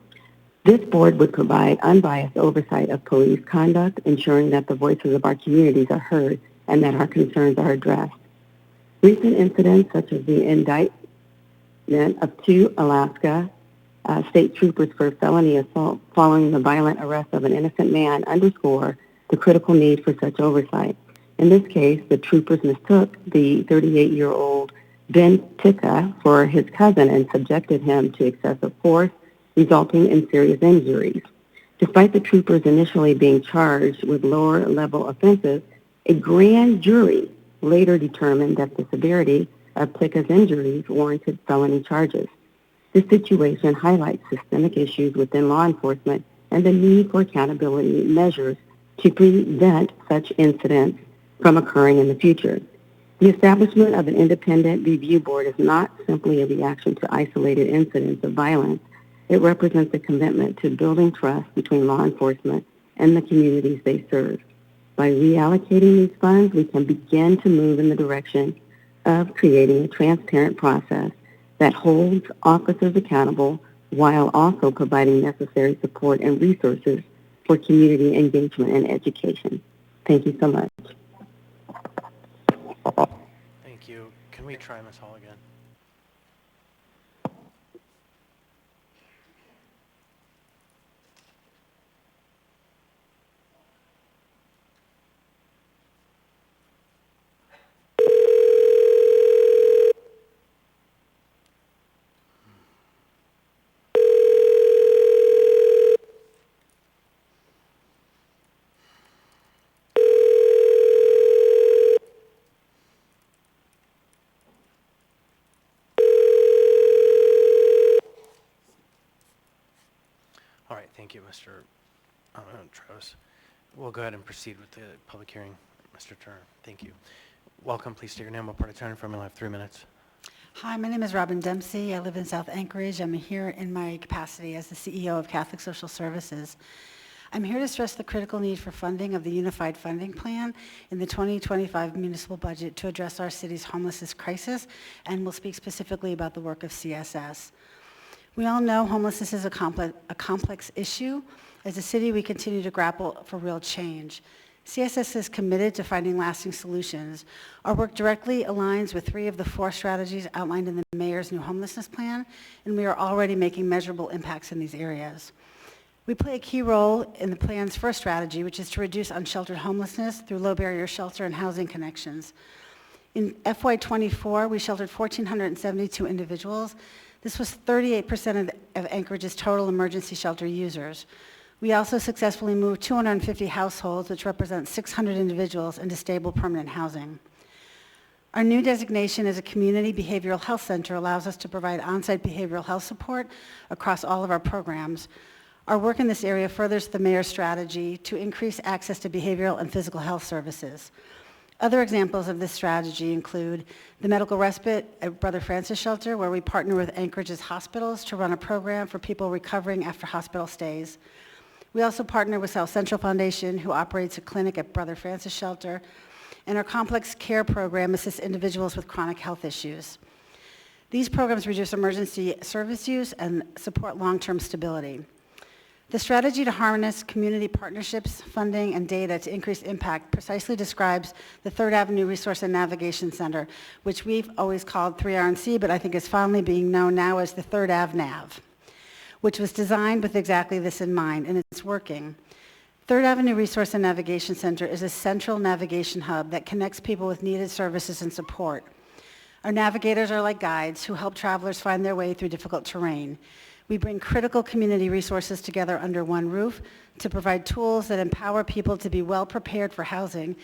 This board would provide unbiased oversight of police conduct, ensuring that the voices of our communities are heard and that our concerns are addressed. Recent incidents, such as the indictment of 2 Alaska state troopers for felony assault following the violent arrest of an innocent man, underscore the critical need for such oversight. In this case, the troopers mistook the 38-year-old Ben Tika for his cousin and subjected him to excessive force, resulting in serious injuries. Despite the troopers initially being charged with lower-level offenses, a grand jury later determined that the severity of Tika's injuries warranted felony charges. This situation highlights systemic issues within law enforcement and the need for accountability measures to prevent such incidents from occurring in the future. The establishment of an independent review board is not simply a reaction to isolated incidents of violence. It represents a commitment to building trust between law enforcement and the communities they serve. By reallocating these funds, we can begin to move in the direction of creating a transparent process that holds officers accountable while also providing necessary support and resources for community engagement and education. Thank you so much. Thank you. Can we try Ms. Hall again? All right, thank you, Mr. Travis. We'll go ahead and proceed with the public hearing. Mr. Turner, thank you. Welcome. Please state your name, what part of town you're from. You'll have 3 minutes. Hi, my name is Robin Dempsey. I live in South Anchorage. I'm here in my capacity as the CEO of Catholic Social Services. I'm here to stress the critical need for funding of the Unified Funding Plan in the 2025 municipal budget to address our city's homelessness crisis, and we'll speak specifically about the work of CSS. We all know homelessness is a complex issue. As a city, we continue to grapple for real change. CSS is committed to finding lasting solutions. Our work directly aligns with 3 of the 4 strategies outlined in the Mayor's new homelessness plan, and we are already making measurable impacts in these areas. We play a key role in the plan's first strategy, which is to reduce unsheltered homelessness through low-barrier shelter and housing connections. In FY24, we sheltered 1,472 individuals. This was 38% of Anchorage's total emergency shelter users. We also successfully moved 250 households, which represents 600 individuals, into stable permanent housing. Our new designation as a community behavioral health center allows us to provide on-site behavioral health support across all of our programs. Our work in this area furthers the Mayor's strategy to increase access to behavioral and physical health services. Other examples of this strategy include the medical respite at Brother Francis Shelter, where we partner with Anchorage's hospitals to run a program for people recovering after hospital stays. We also partner with South Central Foundation, who operates a clinic at Brother Francis Shelter, and our complex care program assists individuals with chronic health issues. These programs reduce emergency service use and support long-term stability. The strategy to harness community partnerships, funding, and data to increase impact precisely describes the Third Avenue Resource and Navigation Center, which we've always called 3RNC, but I think is fondly being known now as the Third Ave Nav, which was designed with exactly this in mind, and it's working. Third Avenue Resource and Navigation Center is a central navigation hub that connects people with needed services and support. Our navigators are like guides who help travelers find their way through difficult terrain. We bring critical community resources together under one roof to provide tools that empower people to be well prepared for housing,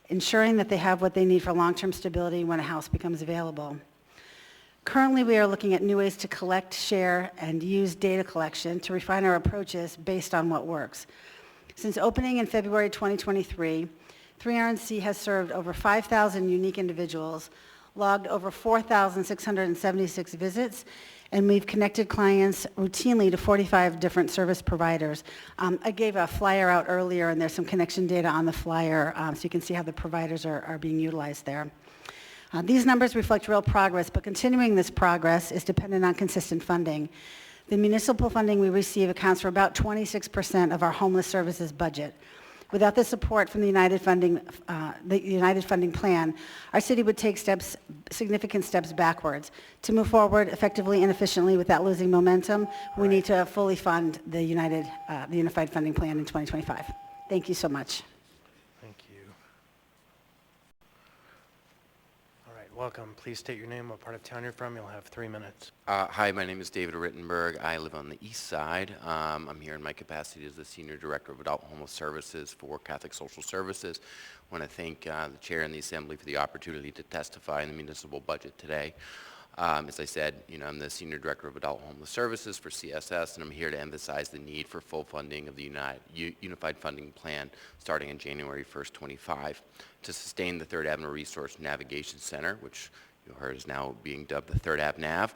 ensuring that they have what they need for long-term stability when a house becomes available. Currently, we are looking at new ways to collect, share, and use data collection to refine our approaches based on what works. Since opening in February 2023, 3RNC has served over 5,000 unique individuals, logged over 4,676 visits, and we've connected clients routinely to 45 different service providers. I gave a flyer out earlier, and there's some connection data on the flyer, so you can see how the providers are being utilized there. These numbers reflect real progress, but continuing this progress is dependent on consistent funding. The municipal funding we receive accounts for about 26% of our homeless services budget. Without the support from the United Funding Plan, our city would take significant steps backwards. To move forward effectively and efficiently without losing momentum, we need to fully fund the Unified Funding Plan in 2025. Thank you so much. Thank you. All right, welcome. Please state your name, what part of town you're from. You'll have 3 minutes. Hi, my name is David Rittenberg. I live on the east side. I'm here in my capacity as the Senior Director of Adult Homeless Services for Catholic Social Services. I want to thank the Chair and the Assembly for the opportunity to testify in the municipal budget today. As I said, I'm the Senior Director of Adult Homeless Services for CSS, and I'm here to emphasize the need for full funding of the Unified Funding Plan starting on January 1st, 25, to sustain the Third Avenue Resource Navigation Center, which you heard is now being dubbed the Third Ave Nav,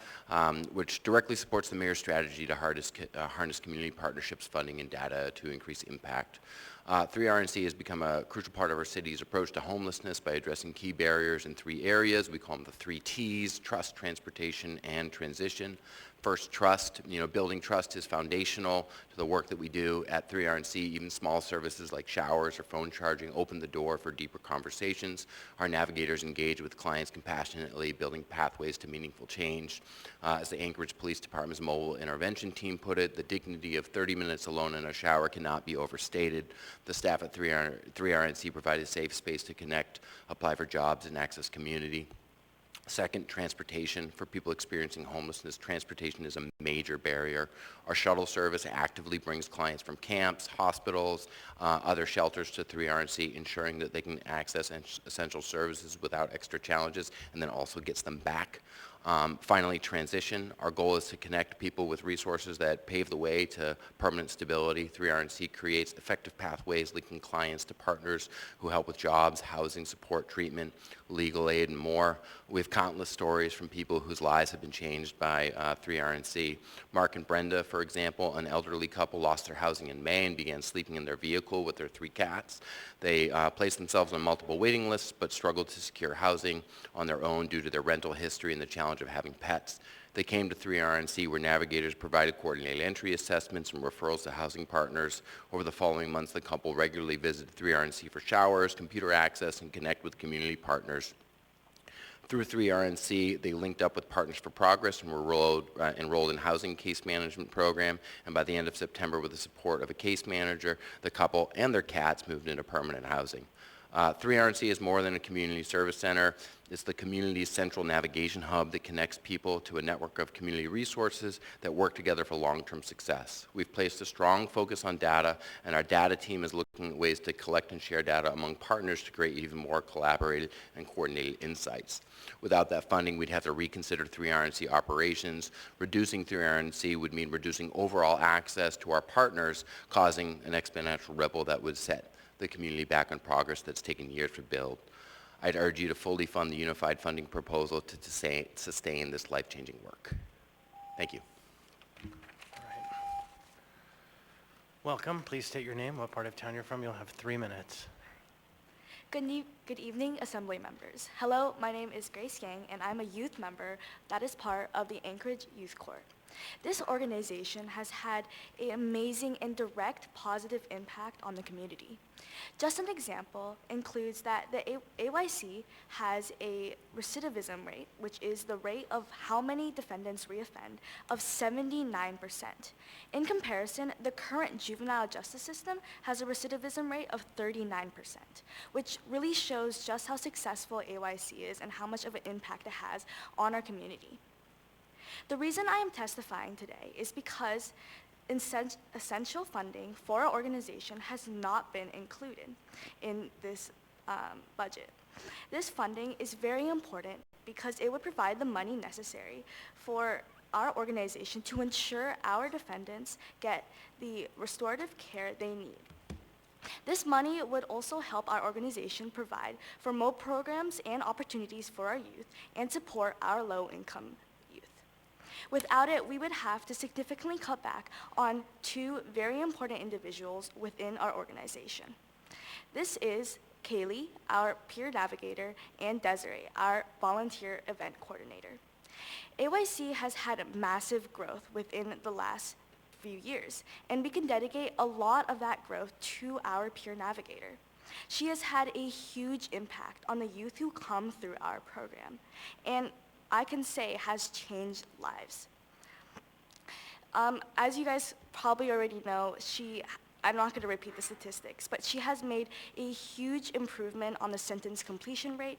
which directly supports the mayor's strategy to harness community partnerships, funding, and data to increase impact. 3RNC has become a crucial part of our city's approach to homelessness by addressing key barriers in 3 areas. We call them the 3 T's: trust, transportation, and transition. First, trust. Building trust is foundational to the work that we do at 3RNC. Even small services like showers or phone charging open the door for deeper conversations. Our navigators engage with clients compassionately, building pathways to meaningful change. As the Anchorage Police Department's mobile intervention team put it, the dignity of 30 minutes alone in a shower cannot be overstated. The staff at 3RNC provide a safe space to connect, apply for jobs, and access community. Second, transportation. For people experiencing homelessness, transportation is a major barrier. Our shuttle service actively brings clients from camps, hospitals, other shelters to 3RNC, ensuring that they can access essential services without extra challenges, and then also gets them back. Finally, transition. Our goal is to connect people with resources that pave the way to permanent stability. 3RNC creates effective pathways linking clients to partners who help with jobs, housing support, treatment, legal aid, and more. We have countless stories from people whose lives have been changed by 3RNC. Mark and Brenda, for example, an elderly couple, lost their housing in May and began sleeping in their vehicle with their 3 cats. They placed themselves on multiple waiting lists but struggled to secure housing on their own due to their rental history and the challenge of having pets. They came to 3RNC, where navigators provided coordinated entry assessments and referrals to housing partners. Over the following months, the couple regularly visited 3RNC for showers, computer access, and connect with community partners. Through 3RNC, they linked up with Partners for Progress and were enrolled in housing case management program. And by the end of September, with the support of a case manager, the couple and their cats moved into permanent housing. 3RNC is more than a community service center. It's the community's central navigation hub that connects people to a network of community resources that work together for long-term success. We've placed a strong focus on data, and our data team is looking at ways to collect and share data among partners to create even more collaborated and coordinated insights. Without that funding, we'd have to reconsider 3RNC operations. Reducing 3RNC would mean reducing overall access to our partners, causing an exponential ripple that would set the community back on progress that's taken years to build. I'd urge you to fully fund the unified funding proposal to sustain this life-changing work. Thank you. All right. Welcome. Please state your name, what part of town you're from. You'll have 3 minutes. Good evening, Assembly members. Hello, my name is Grace Yang, and I'm a youth member that is part of the Anchorage Youth Court. This organization has had an amazing and direct positive impact on the community. Just an example includes that the AYC has a recidivism rate, which is the rate of how many defendants reoffend, of 79%. In comparison, the current juvenile justice system has a recidivism rate of 39%, which really shows just how successful AYC is and how much of an impact it has on our community. The reason I am testifying today is because essential funding for our organization has not been included in this budget. This funding is very important because it would provide the money necessary for our organization to ensure our defendants get the restorative care they need. This money would also help our organization provide for more programs and opportunities for our youth and support our low-income youth. Without it, we would have to significantly cut back on 2 very important individuals within our organization. This is Kaylee, our peer navigator, and Desiree, our volunteer event coordinator. AYC has had massive growth within the last few years, and we can dedicate a lot of that growth to our peer navigator. She has had a huge impact on the youth who come through our program, and I can say has changed lives. As you guys probably already know, I'm not going to repeat the statistics, but she has made a huge improvement on the sentence completion rate,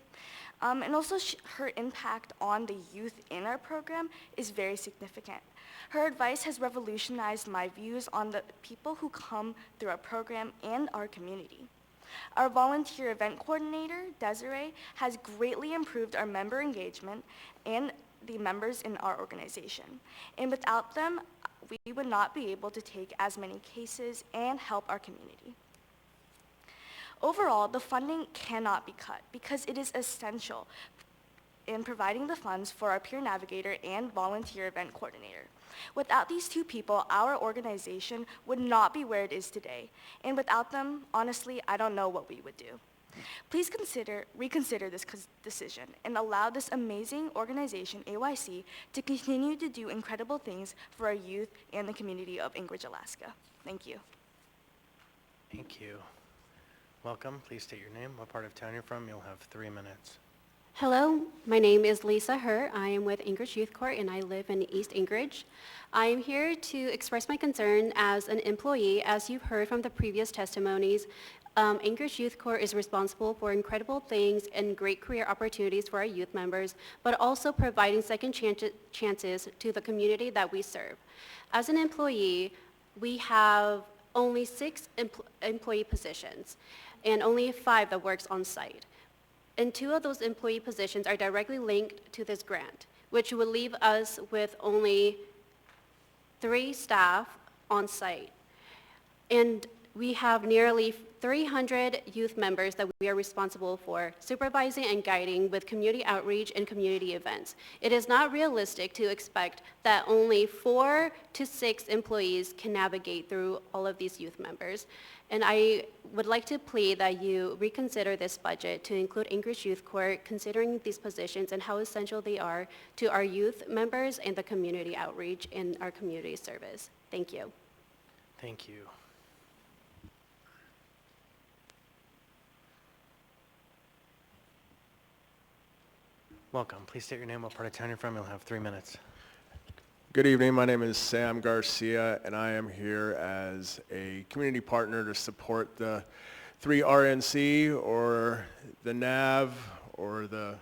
and also her impact on the youth in our program is very significant. Her advice has revolutionized my views on the people who come through our program and our community. Our volunteer event coordinator, Desiree, has greatly improved our member engagement and the members in our organization. And without them, we would not be able to take as many cases and help our community. Overall, the funding cannot be cut because it is essential in providing the funds for our peer navigator and volunteer event coordinator. Without these two people, our organization would not be where it is today. And without them, honestly, I don't know what we would do. Please reconsider this decision and allow this amazing organization, AYC, to continue to do incredible things for our youth and the community of Anchorage, Alaska. Thank you. Thank you. Welcome. Please state your name, what part of town you're from. You'll have 3 minutes. Hello, my name is Lisa Herr. I am with Anchorage Youth Court and I live in East Anchorage. I am here to express my concern as an employee. As you've heard from the previous testimonies, Anchorage Youth Court is responsible for incredible things and great career opportunities for our youth members, but also providing second chances to the community that we serve. As an employee, we have only 6 employee positions and only 5 that works on site. And 2 of those employee positions are directly linked to this grant, which would leave us with only 3 staff on site. And we have nearly 300 youth members that we are responsible for supervising and guiding with community outreach and community events. It is not realistic to expect that only 4 to 6 employees can navigate through all of these youth members. And I would like to plead that you reconsider this budget to include Anchorage Youth Court, considering these positions and how essential they are to our youth members and the community outreach in our community service. Thank you. Thank you. Welcome. Please state your name, what part of town you're from. You'll have 3 minutes. Good evening. My name is Sam Garcia, and I am here as a community partner to support the 3 RNC, or the NAV, or the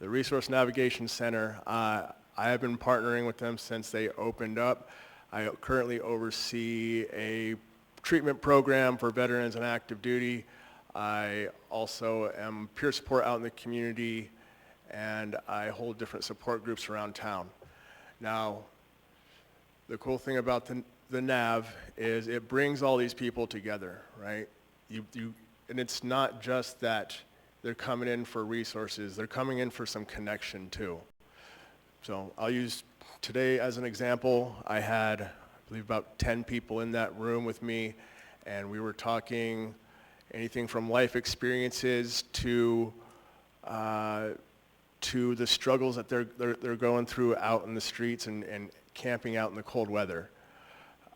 Resource Navigation Center. I have been partnering with them since they opened up. I currently oversee a treatment program for veterans and active duty. I also am peer support out in the community, and I hold different support groups around town. Now, the cool thing about the NAV is it brings all these people together, right? And it's not just that they're coming in for resources, they're coming in for some connection too. So I'll use today as an example. I had, I believe, about 10 people in that room with me, and we were talking anything from life experiences to the struggles that they're going through out in the streets and camping out in the cold weather.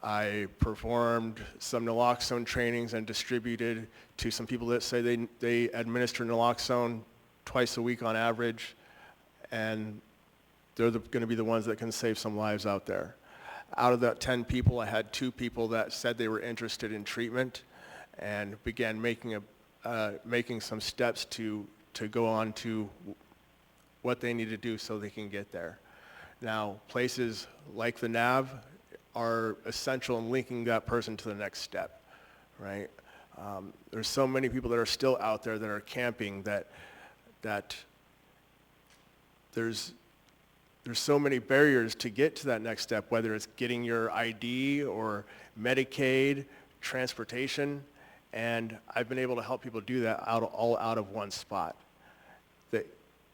I performed some naloxone trainings and distributed to some people that say they administer naloxone twice a week on average, and they're going to be the ones that can save some lives out there. Out of that 10 people, I had 2 people that said they were interested in treatment and began making some steps to go on to what they need to do so they can get there. Now, places like the NAV are essential in linking that person to the next step, right? There's so many people that are still out there that are camping that there's so many barriers to get to that next step, whether it's getting your ID or Medicaid, transportation, and I've been able to help people do that all out of one spot.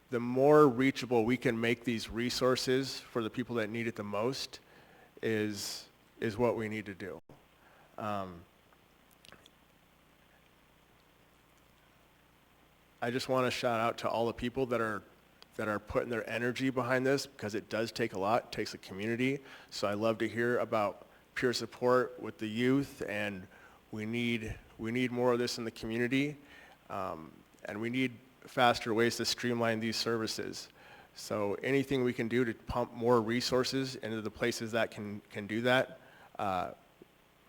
The more reachable we can make these resources for the people that need it the most is what we need to do. I just want to shout out to all the people that are putting their energy behind this, because it does take a lot. It takes a community. So I love to hear about peer support with the youth, and we need more of this in the community, and we need faster ways to streamline these services. So anything we can do to pump more resources into the places that can do that, I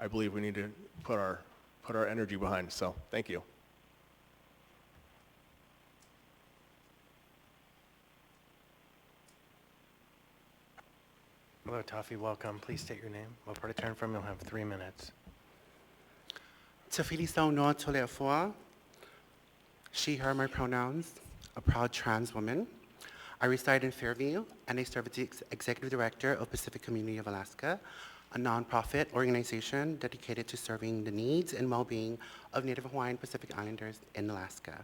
believe we need to put our energy behind. So thank you. Hello, Tafi. Welcome. Please state your name, what part of town from. You'll have 3 minutes. Tafili Saunoa Toleafua. She, her, my pronouns, a proud trans woman. I reside in Fairview, and I serve as the Executive Director of Pacific Community of Alaska, a nonprofit organization dedicated to serving the needs and well-being of Native Hawaiian Pacific Islanders in Alaska.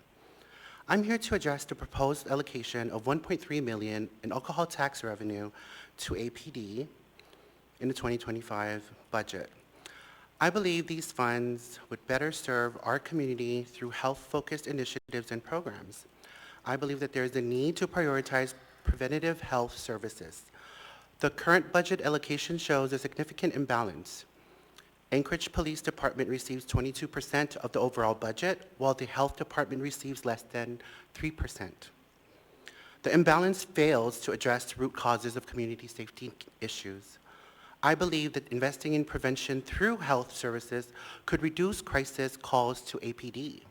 I'm here to address the proposed allocation of $1.3 million in alcohol tax revenue to APD in the 2025 budget. I believe these funds would better serve our community through health-focused initiatives and programs. I believe that there is a need to prioritize preventative health services. The current budget allocation shows a significant imbalance. Anchorage Police Department receives 22% of the overall budget, while the Health Department receives less than 3%. The imbalance fails to address root causes of community safety issues. I believe that investing in prevention through health services could reduce crisis calls to APD.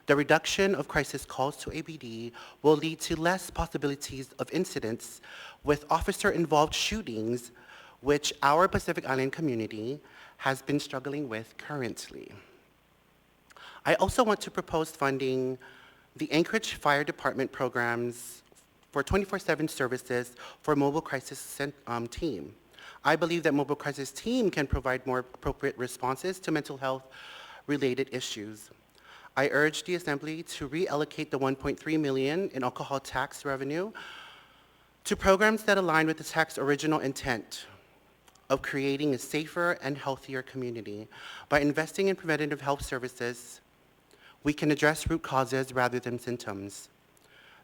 The reduction of crisis calls to APD will lead to less possibilities of incidents with officer-involved shootings, which our Pacific Island community has been struggling with currently. I also want to propose funding the Anchorage Fire Department programs for 24/7 services for mobile crisis team. I believe that mobile crisis team can provide more appropriate responses to mental health related issues. I urge the Assembly to reallocate the $1.3 million in alcohol tax revenue to programs that align with the tax's original intent of creating a safer and healthier community. By investing in preventative health services, we can address root causes rather than symptoms.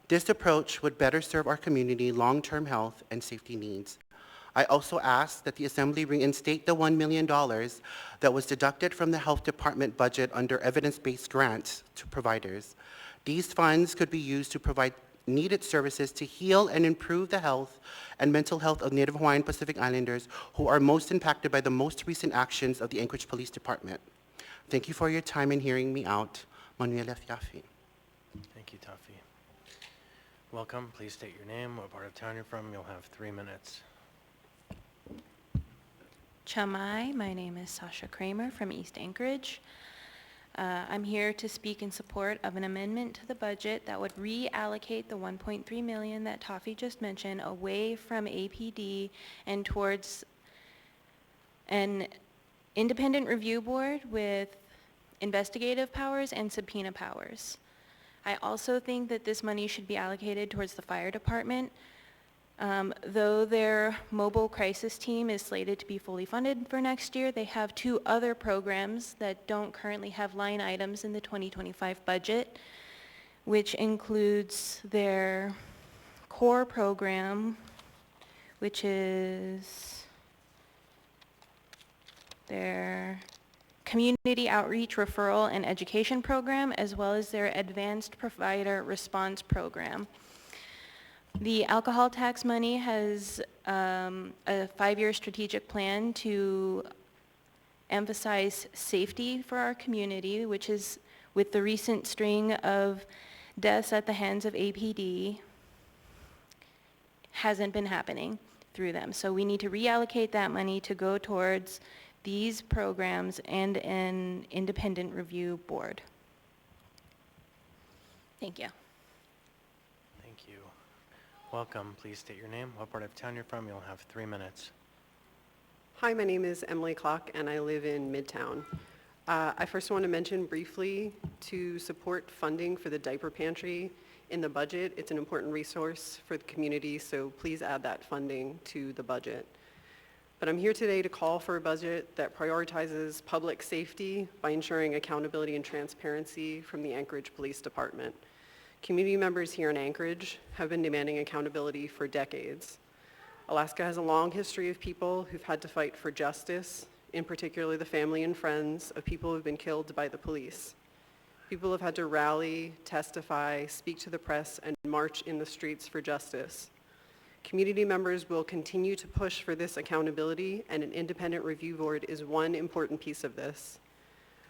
This approach would better serve our community long-term health and safety needs. I also ask that the Assembly reinstate the $1 million that was deducted from the Health Department budget under evidence-based grants to providers. These funds could be used to provide needed services to heal and improve the health and mental health of Native Hawaiian Pacific Islanders who are most impacted by the most recent actions of the Anchorage Police Department. Thank you for your time and hearing me out. Manuela Fiafi. Thank you, Tafi. Welcome. Please state your name, what part of town you're from. You'll have 3 minutes. Chamai, my name is Sasha Kramer from East Anchorage. I'm here to speak in support of an amendment to the budget that would reallocate the $1.3 million that Tafi just mentioned away from APD and towards an independent review board with investigative powers and subpoena powers. I also think that this money should be allocated towards the fire department. Though their mobile crisis team is slated to be fully funded for next year, they have 2 other programs that don't currently have line items in the 2025 budget, which includes their core program, which is their community outreach, referral, and education program, as well as their advanced provider response program. The alcohol tax money has a 5-year strategic plan to emphasize safety for our community, which is with the recent string of deaths at the hands of APD, hasn't been happening through them. So we need to reallocate that money to go towards these programs and an independent review board. Thank you. Thank you. Welcome. Please state your name, what part of town you're from. You'll have 3 minutes. Hi, my name is Emily Klock, and I live in Midtown. I first want to mention briefly to support funding for the diaper pantry in the budget. It's an important resource for the community, so please add that funding to the budget. But I'm here today to call for a budget that prioritizes public safety by ensuring accountability and transparency from the Anchorage Police Department. Community members here in Anchorage have been demanding accountability for decades. Alaska has a long history of people who've had to fight for justice, in particular the family and friends of people who've been killed by the police. People have had to rally, testify, speak to the press, and march in the streets for justice. Community members will continue to push for this accountability, and an independent review board is one important piece of this.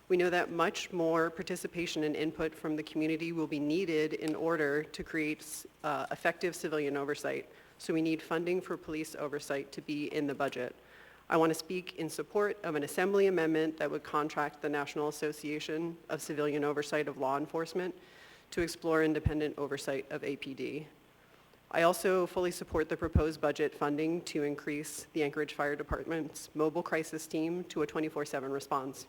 We know that much more participation and input from the community will be needed in order to create effective civilian oversight. So we need funding for police oversight to be in the budget. I want to speak in support of an Assembly amendment that would contract the National Association of Civilian Oversight of Law Enforcement to explore independent oversight of APD. I also fully support the proposed budget funding to increase the Anchorage Fire Department's mobile crisis team to a 24/7 response.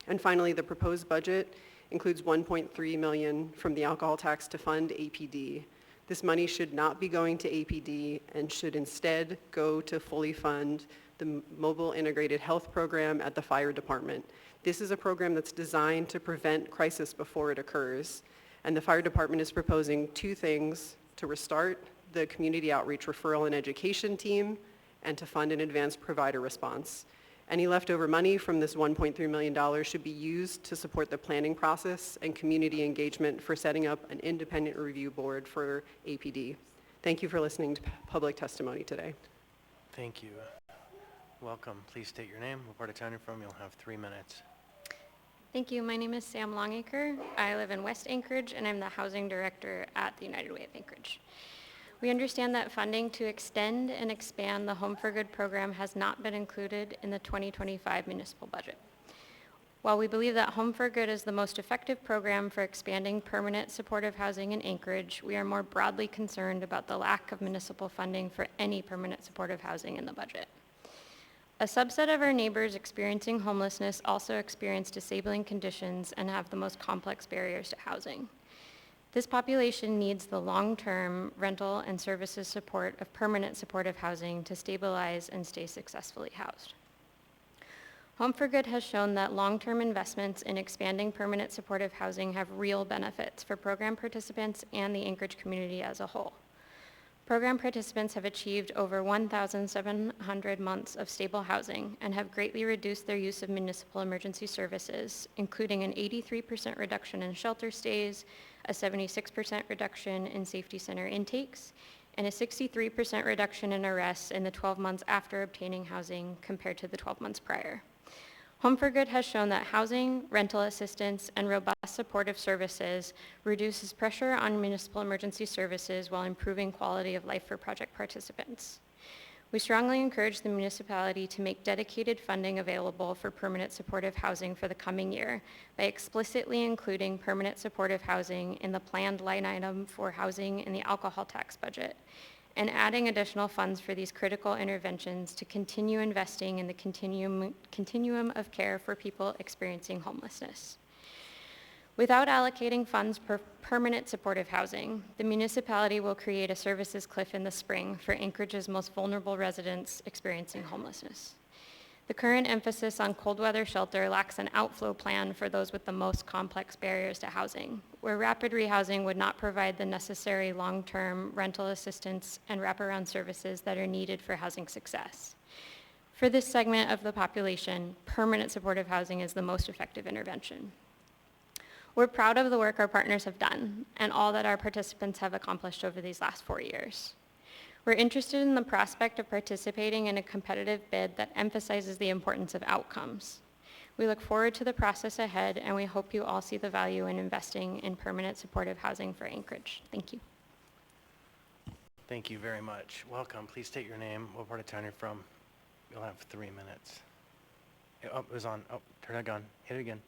And finally, the proposed budget includes $1.3 million from the alcohol tax to fund APD. This money should not be going to APD and should instead go to fully fund the Mobile Integrated Health Program at the Fire Department. This is a program that's designed to prevent crisis before it occurs. And the Fire Department is proposing two things: to restart the Community Outreach Referral and Education Team and to fund an advanced provider response. Any leftover money from this $1.3 million should be used to support the planning process and community engagement for setting up an independent review board for APD. Thank you for listening to public testimony today. Thank you. Welcome. Please state your name, what part of town you're from. You'll have 3 minutes. Thank you. My name is Sam Longacre. I live in West Anchorage, and I'm the housing director at the United Way of Anchorage. We understand that funding to extend and expand the Home for Good program has not been included in the 2025 municipal budget. While we believe that Home for Good is the most effective program for expanding permanent supportive housing in Anchorage, we are more broadly concerned about the lack of municipal funding for any permanent supportive housing in the budget. A subset of our neighbors experiencing homelessness also experience disabling conditions and have the most complex barriers to housing. This population needs the long-term rental and services support of permanent supportive housing to stabilize and stay successfully housed. Home for Good has shown that long-term investments in expanding permanent supportive housing have real benefits for program participants and the Anchorage community as a whole. Program participants have achieved over 1,700 months of stable housing and have greatly reduced their use of municipal emergency services, including an 83% reduction in shelter stays, a 76% reduction in safety center intakes, and a 63% reduction in arrests in the 12 months after obtaining housing compared to the 12 months prior. Home for Good has shown that housing, rental assistance, and robust supportive services reduces pressure on municipal emergency services while improving quality of life for project participants. We strongly encourage the municipality to make dedicated funding available for permanent supportive housing for the coming year by explicitly including permanent supportive housing in the planned line item for housing in the alcohol tax budget, and adding additional funds for these critical interventions to continue investing in the continuum of care for people experiencing homelessness. Without allocating funds for permanent supportive housing, the municipality will create a services cliff in the spring for Anchorage's most vulnerable residents experiencing homelessness. The current emphasis on cold weather shelter lacks an outflow plan for those with the most complex barriers to housing, where rapid rehousing would not provide the necessary long-term rental assistance and wraparound services that are needed for housing success. For this segment of the population, permanent supportive housing is the most effective intervention. We're proud of the work our partners have done and all that our participants have accomplished over these last 4 years. We're interested in the prospect of participating in a competitive bid that emphasizes the importance of outcomes. We look forward to the process ahead, and we hope you all see the value in investing in permanent supportive housing for Anchorage. Thank you. Thank you very much. Welcome. Please state your name, what part of town you're from. You'll have 3 minutes. Oh, it was on. Oh, turn it on. Hit it again.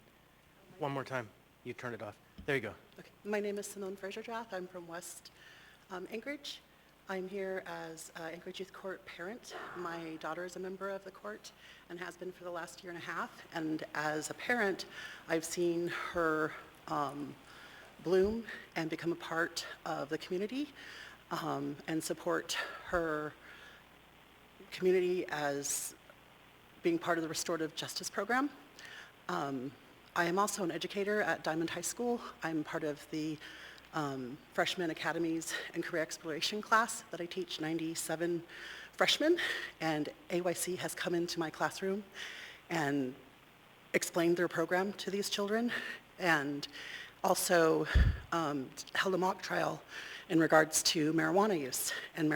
One more time. You turned it off. There you go. Okay. My name is Simone Fraser-Drath. I'm from West Anchorage. I'm here as Anchorage Youth Court parent. My daughter is a member of the court and has been for the last 1.5 years. And as a parent, I've seen her bloom and become a part of the community and support her community as being part of the restorative justice program. I am also an educator at Diamond High School. I'm part of the Freshman Academies and Career Exploration class that I teach 97 freshmen, and AYC has come into my classroom and explained their program to these children, and also held a mock trial in regards to marijuana use and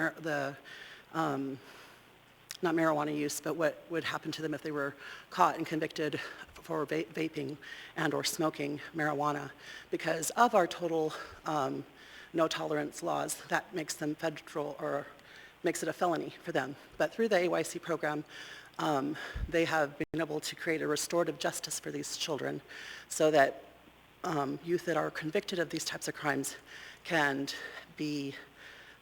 not marijuana use, but what would happen to them if they were caught and convicted for vaping and or smoking marijuana. Because of our total no tolerance laws, that makes them federal or makes it a felony for them. But through the AYC program, they have been able to create a restorative justice for these children so that youth that are convicted of these types of crimes can be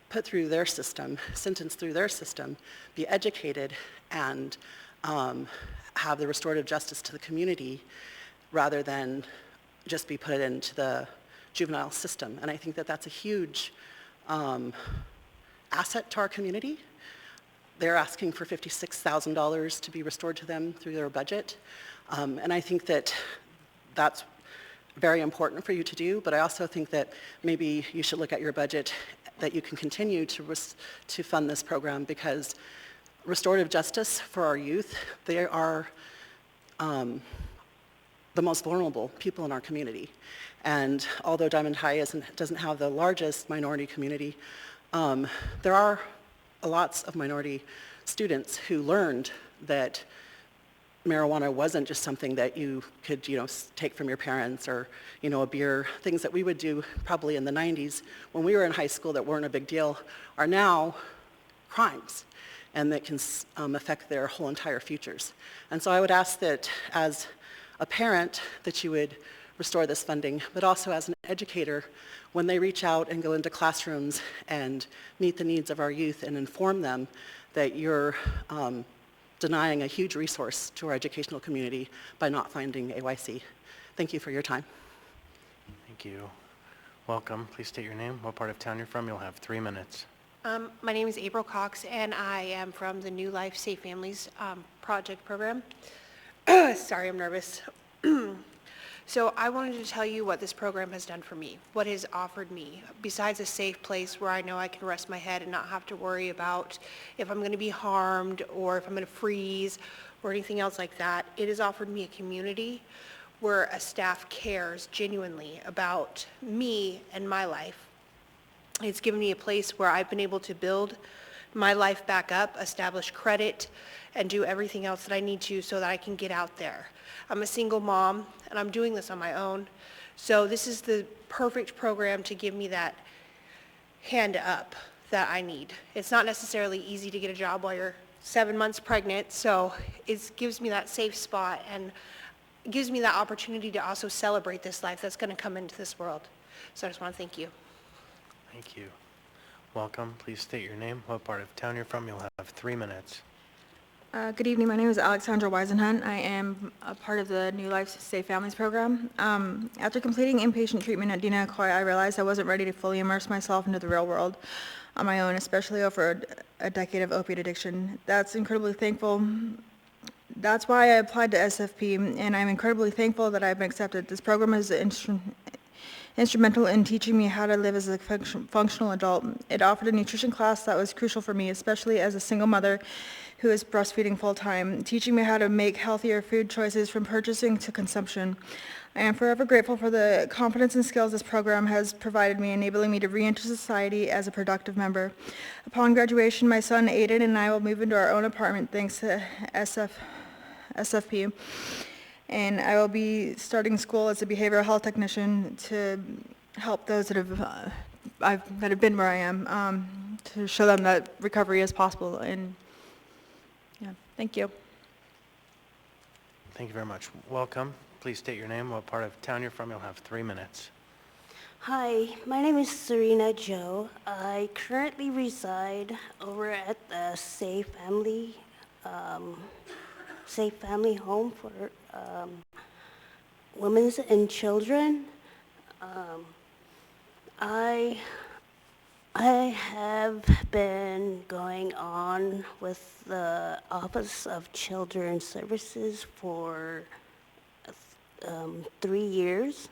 put through their system, sentenced through their system, be educated, and have the restorative justice to the community rather than just be put into the juvenile system. And I think that that's a huge asset to our community. They're asking for $56,000 to be restored to them through their budget. And I think that that's very important for you to do, but I also think that maybe you should look at your budget that you can continue to fund this program, because restorative justice for our youth, they are the most vulnerable people in our community. And although Diamond High doesn't have the largest minority community, there are lots of minority students who learned that marijuana wasn't just something that you could, take from your parents, or, a beer. Things that we would do probably in the 90s when we were in high school that weren't a big deal are now crimes, and that can affect their whole entire futures. And so I would ask that as a parent that you would restore this funding, but also as an educator, when they reach out and go into classrooms and meet the needs of our youth and inform them that you're denying a huge resource to our educational community by not funding AYC. Thank you for your time. Thank you. Welcome. Please state your name, what part of town you're from. You'll have 3 minutes. My name is April Cox, and I am from the New Life Safe Families project program. Sorry, I'm nervous. So I wanted to tell you what this program has done for me, what it has offered me, besides a safe place where I know I can rest my head and not have to worry about if I'm going to be harmed or if I'm going to freeze or anything else like that. It has offered me a community where a staff cares genuinely about me and my life. It's given me a place where I've been able to build my life back up, establish credit, and do everything else that I need to so that I can get out there. I'm a single mom, and I'm doing this on my own. So this is the perfect program to give me that hand up that I need. It's not necessarily easy to get a job while you're 7 months pregnant, so it gives me that safe spot and gives me that opportunity to also celebrate this life that's going to come into this world. So I just want to thank you. Thank you. Welcome. Please state your name, what part of town you're from. You'll have 3 minutes. Good evening. My name is Alexandra Weisenhunt. I am a part of the New Life Safe Families program. After completing inpatient treatment at Dina Acoy, I realized I wasn't ready to fully immerse myself into the real world on my own, especially over a decade of opiate addiction. That's why I applied to SFP, and I'm incredibly thankful that I've been accepted. This program is instrumental in teaching me how to live as a functional adult. It offered a nutrition class that was crucial for me, especially as a single mother who is breastfeeding full-time, teaching me how to make healthier food choices from purchasing to consumption. I am forever grateful for the confidence and skills this program has provided me, enabling me to re-enter society as a productive member. Upon graduation, my son Aiden and I will move into our own apartment thanks to SFP. And I will be starting school as a behavioral health technician to help those that have been where I am, to show them that recovery is possible. And yeah, thank you. Thank you very much. Welcome. Please state your name, what part of town you're from. You'll have 3 minutes. Hi, my name is Serena Joe. I currently reside over at the Safe Family Home for women and children. I have been going on with the Office of Children's Services for 3 years.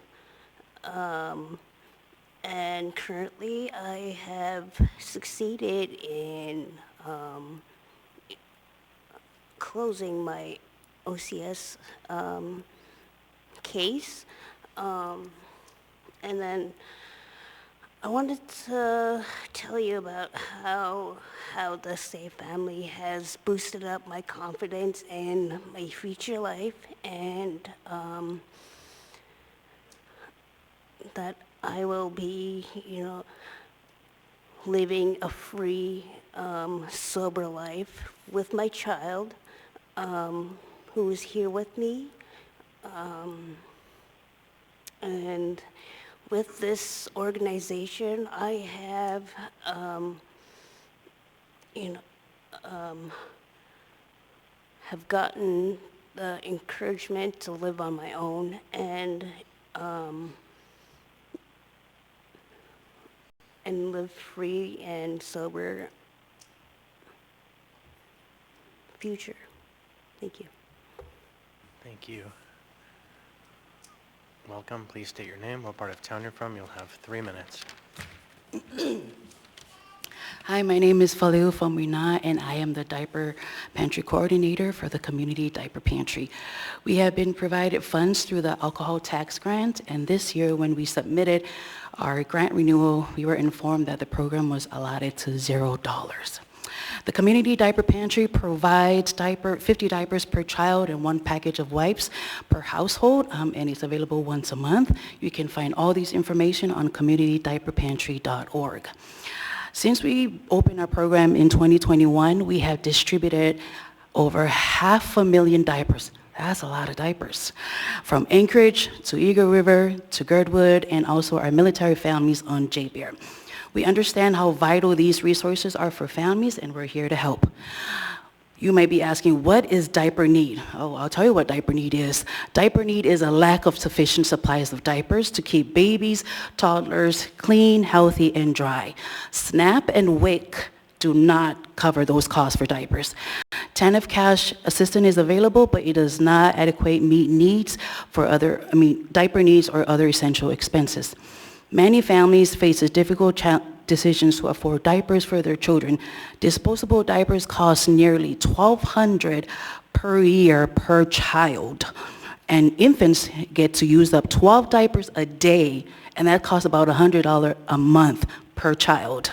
And currently I have succeeded in closing my OCS case. And then I wanted to tell you about how the Safe Family has boosted up my confidence in my future life, and that I will be, living a free, sober life with my child, who is here with me. And with this organization, I have, have gotten the encouragement to live on my own and live free and sober future. Thank you. Thank you. Welcome. Please state your name, what part of town you're from. You'll have 3 minutes. Hi, my name is Faliu Famina, and I am the diaper pantry coordinator for the Community Diaper Pantry. We have been provided funds through the alcohol tax grant, and this year when we submitted our grant renewal, we were informed that the program was allotted to $0. The Community Diaper Pantry provides 50 diapers per child and 1 package of wipes per household, and it's available once a month. You can find all these information on communitydiaperpantry.org. Since we opened our program in 2021, we have distributed over 500,000 diapers. That's a lot of diapers. From Anchorage to Eagle River to Girdwood, and also our military families on J-Bear. We understand how vital these resources are for families, and we're here to help. You might be asking, what is diaper need? Oh, I'll tell you what diaper need is. Diaper need is a lack of sufficient supplies of diapers to keep babies, toddlers clean, healthy, and dry. SNAP and WIC do not cover those costs for diapers. TANF cash assistance is available, but it does not adequately meet needs for diaper needs or other essential expenses. Many families face a difficult decisions to afford diapers for their children. Disposable diapers cost nearly $1,200 per year per child. And infants get to use up 12 diapers a day, and that costs about $100 a month per child.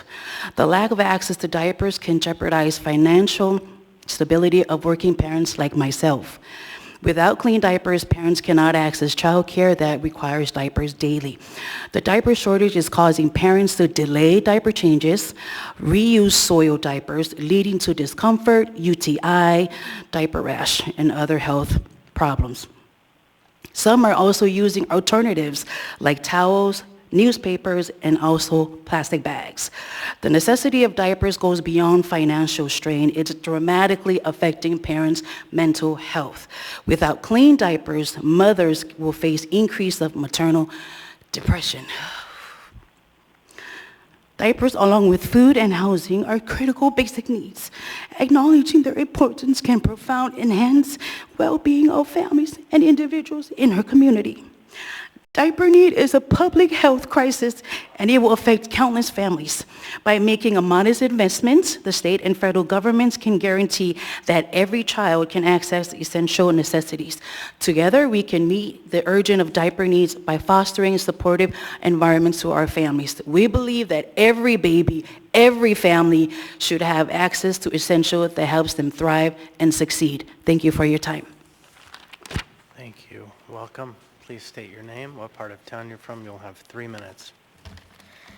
The lack of access to diapers can jeopardize financial stability of working parents like myself. Without clean diapers, parents cannot access childcare that requires diapers daily. The diaper shortage is causing parents to delay diaper changes, reuse soiled diapers, leading to discomfort, UTI, diaper rash, and other health problems. Some are also using alternatives like towels, newspapers, and also plastic bags. The necessity of diapers goes beyond financial strain. It's dramatically affecting parents' mental health. Without clean diapers, mothers will face increase of maternal depression. Diapers, along with food and housing, are critical basic needs. Acknowledging their importance can profoundly enhance well-being of families and individuals in our community. Diaper need is a public health crisis, and it will affect countless families. By making a modest investment, the state and federal governments can guarantee that every child can access essential necessities. Together, we can meet the urgent of diaper needs by fostering supportive environments to our families. We believe that every baby, every family should have access to essential that helps them thrive and succeed. Thank you for your time. Thank you. Welcome. Please state your name, what part of town you're from. You'll have 3 minutes.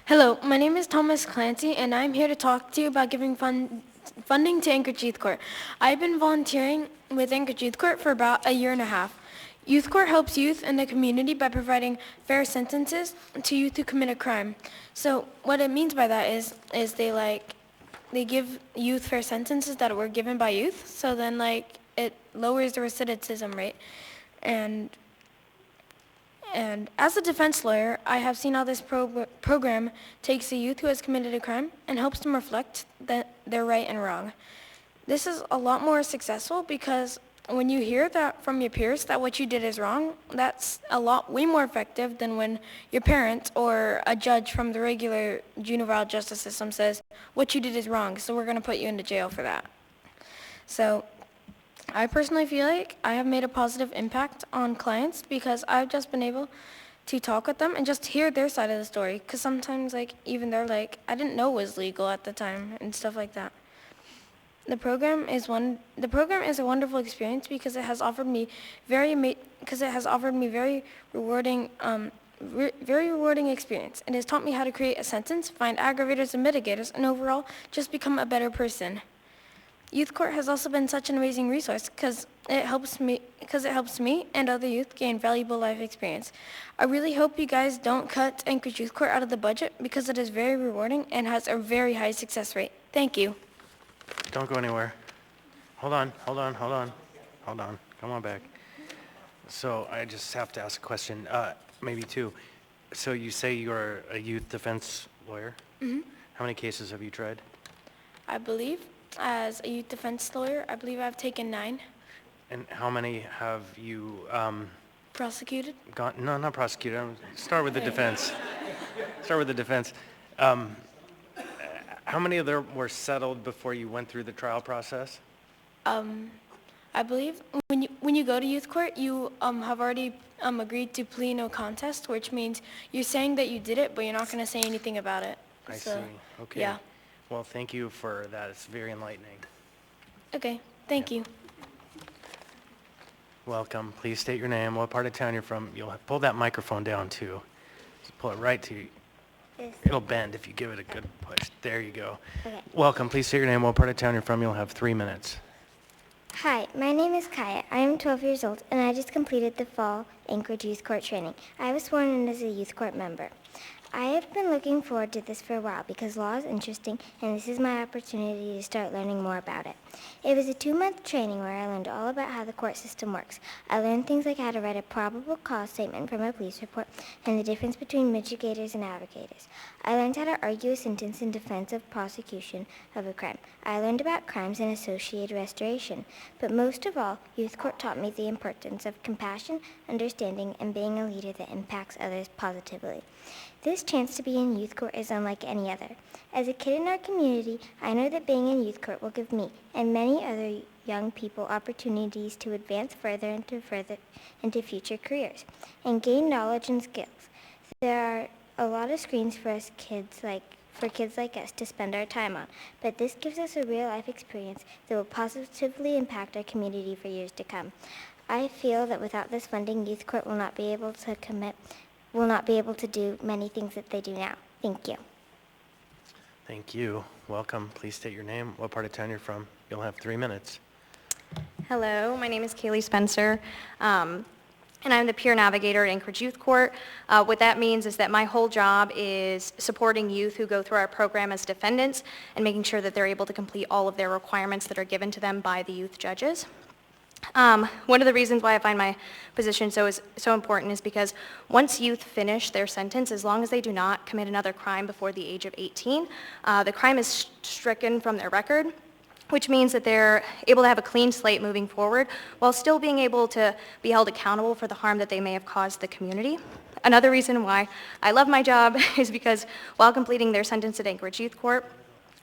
Hello, my name is Thomas Clancy, and I'm here to talk to you about giving funding to Anchorage Youth Court. I've been volunteering with Anchorage Youth Court for about a year and a half. Youth Court helps youth in the community by providing fair sentences to youth who commit a crime. So what it means by that is they give youth fair sentences that were given by youth, so then it lowers the recidivism rate. And as a defense lawyer, I have seen how this program takes a youth who has committed a crime and helps them reflect that they're right and wrong. This is a lot more successful because when you hear that from your peers that what you did is wrong, that's way more effective than when your parents or a judge from the regular juvenile justice system says, what you did is wrong, so we're going to put you into jail for that. So I personally feel like I have made a positive impact on clients because I've just been able to talk with them and just hear their side of the story. Because sometimes even they're like, I didn't know it was legal at the time and stuff like that. The program is a wonderful experience because it has offered me very rewarding experience. It has taught me how to create a sentence, find aggravators and mitigators, and overall just become a better person. Youth Court has also been such an amazing resource because it helps me and other youth gain valuable life experience. I really hope you guys don't cut Anchorage Youth Court out of the budget because it is very rewarding and has a very high success rate. Thank you. Don't go anywhere. Hold on. Come on back. So I just have to ask a question, maybe two. So you say you're a youth defense lawyer? Mm-hmm. How many cases have you tried? I believe, as a youth defense lawyer, I believe I've taken 9. And how many have you Prosecuted? No, not prosecuted. Start with the defense. How many of them were settled before you went through the trial process? I believe when you go to youth court, you have already agreed to plea no contest, which means you're saying that you did it, but you're not going to say anything about it. I So, see. Okay. Yeah. Well, thank you for that. It's very enlightening. Okay. Thank you. Welcome. Please state your name, what part of town you're from. You'll have, pull that microphone down too. Just pull it right to you. It'll bend if you give it a good push. There you go. Okay. Welcome. Please state your name, what part of town you're from. You'll have 3 minutes. Hi, my name is Kaya. I am 12 years old, and I just completed the fall Anchorage Youth Court training. I was sworn in as a youth court member. I have been looking forward to this for a while because law is interesting, and this is my opportunity to start learning more about it. It was a 2-month training where I learned all about how the court system works. I learned things like how to write a probable cause statement from a police report and the difference between mitigators and advocates. I learned how to argue a sentence in defense of prosecution of a crime. I learned about crimes and associated restoration. But most of all, youth court taught me the importance of compassion, understanding, and being a leader that impacts others positively. This chance to be in youth court is unlike any other. As a kid in our community, I know that being in youth court will give me and many other young people opportunities to advance further into future careers and gain knowledge and skills. There are a lot of screens for kids like us to spend our time on, but this gives us a real life experience that will positively impact our community for years to come. I feel that without this funding, youth court will not be able to do many things that they do now. Thank you. Thank you. Welcome. Please state your name, what part of town you're from. You'll have 3 minutes. Hello, my name is Kaylee Spencer, and I'm the peer navigator at Anchorage Youth Court. What that means is that my whole job is supporting youth who go through our program as defendants and making sure that they're able to complete all of their requirements that are given to them by the youth judges. One of the reasons why I find my position so important is because once youth finish their sentence, as long as they do not commit another crime before the age of 18, the crime is stricken from their record, which means that they're able to have a clean slate moving forward while still being able to be held accountable for the harm that they may have caused the community. Another reason why I love my job is because while completing their sentence at Anchorage Youth Court,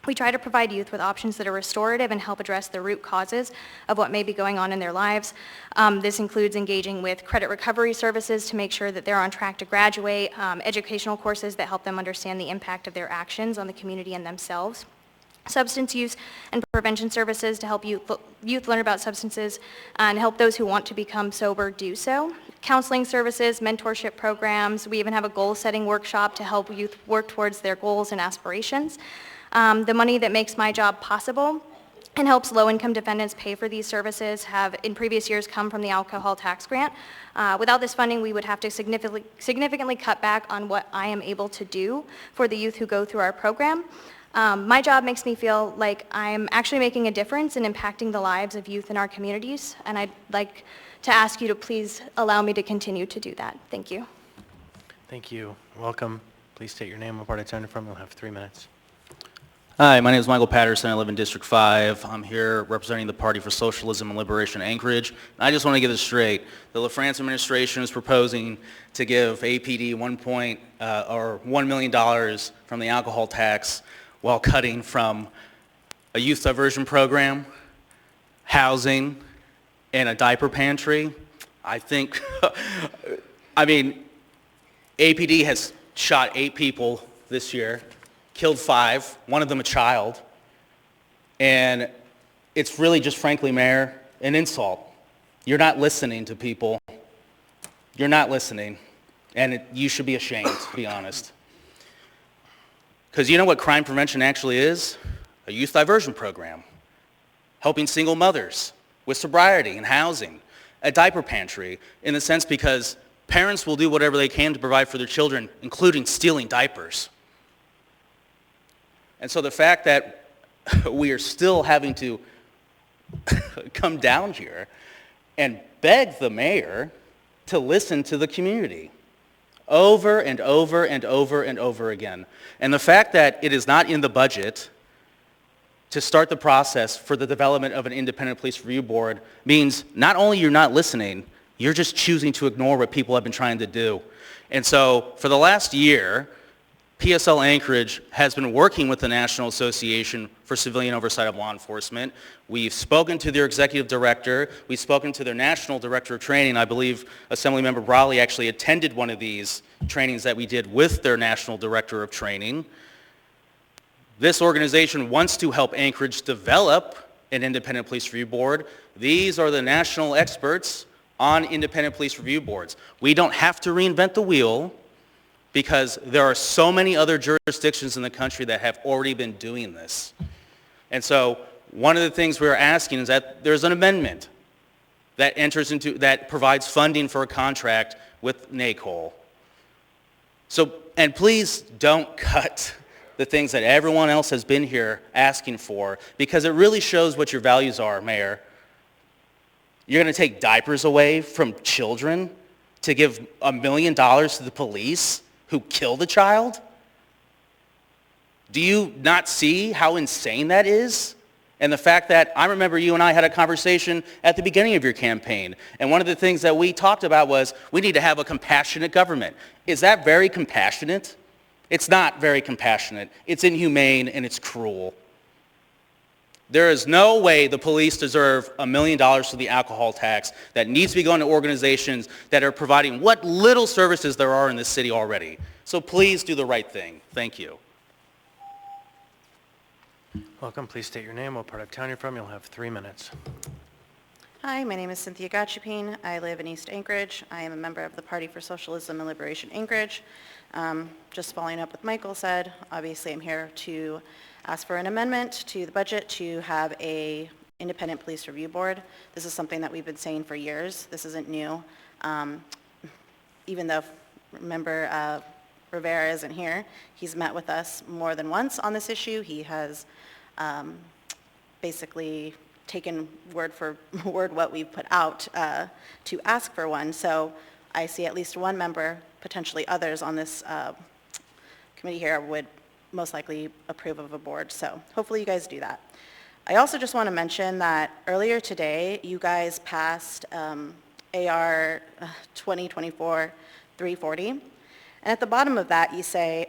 we try to provide youth with options that are restorative and help address the root causes of what may be going on in their lives. This includes engaging with credit recovery services to make sure that they're on track to graduate, educational courses that help them understand the impact of their actions on the community and themselves, substance use and prevention services to help youth learn about substances and help those who want to become sober do so, counseling services, mentorship programs. We even have a goal-setting workshop to help youth work towards their goals and aspirations. The money that makes my job possible and helps low-income defendants pay for these services have in previous years come from the alcohol tax grant. Without this funding, we would have to significantly cut back on what I am able to do for the youth who go through our program. My job makes me feel like I'm actually making a difference in impacting the lives of youth in our communities, and I'd like to ask you to please allow me to continue to do that. Thank you. Thank you. Welcome. Please state your name, what part of town you're from. You'll have 3 minutes. Hi, my name is Michael Patterson. I live in District 5. I'm here representing the Party for Socialism and Liberation Anchorage. And I just want to get this straight. The LaFrance administration is proposing to give APD $1 million from the alcohol tax while cutting from a youth diversion program, housing, and a diaper pantry. I think, APD has shot 8 people this year. Killed 5, one of them a child, and it's really just, frankly, Mayor, an insult. You're not listening to people. You're not listening, and you should be ashamed, to be honest. Because you know what crime prevention actually is? A youth diversion program. helping single mothers with sobriety and housing, a diaper pantry, in the sense because parents will do whatever they can to provide for their children, including stealing diapers. And so the fact that we are still having to come down here and beg the mayor to listen to the community over and over and over and over again. And the fact that it is not in the budget to start the process for the development of an independent police review board means not only you're not listening, you're just choosing to ignore what people have been trying to do. And so for the last year, PSL Anchorage has been working with the National Association for Civilian Oversight of Law Enforcement. We've spoken to their executive director. We've spoken to their national director of training. I believe Assemblymember Brawley actually attended one of these trainings that we did with their national director of training. This organization wants to help Anchorage develop an independent police review board. These are the national experts on independent police review boards. We don't have to reinvent the wheel, because there are so many other jurisdictions in the country that have already been doing this. And so one of the things we're asking is that there's an amendment that provides funding for a contract with NACOL. So, and please don't cut the things that everyone else has been here asking for, because it really shows what your values are, Mayor. You're going to take diapers away from children to give $1 million to the police who killed a child? Do you not see how insane that is? And the fact that I remember you and I had a conversation at the beginning of your campaign, and one of the things that we talked about was we need to have a compassionate government. Is that very compassionate? It's not very compassionate. It's inhumane and it's cruel. There is no way the police deserve $1 million for the alcohol tax that needs to be going to organizations that are providing what little services there are in this city already. So please do the right thing. Thank you. Welcome. Please state your name, what part of town you're from. You'll have 3 minutes. Hi, my name is Cynthia Gachapine. I live in East Anchorage. I am a member of the Party for Socialism and Liberation Anchorage. Just following up what Michael said, obviously I'm here to ask for an amendment to the budget to have a independent police review board. This is something that we've been saying for years. This isn't new. Even though Member Rivera isn't here, he's met with us more than once on this issue. He has basically taken word for word what we've put out to ask for one. So I see at least one member, potentially others on this committee here would most likely approve of a board. So hopefully you guys do that. I also just want to mention that earlier today, you guys passed AR 2024-340. And at the bottom of that, you say,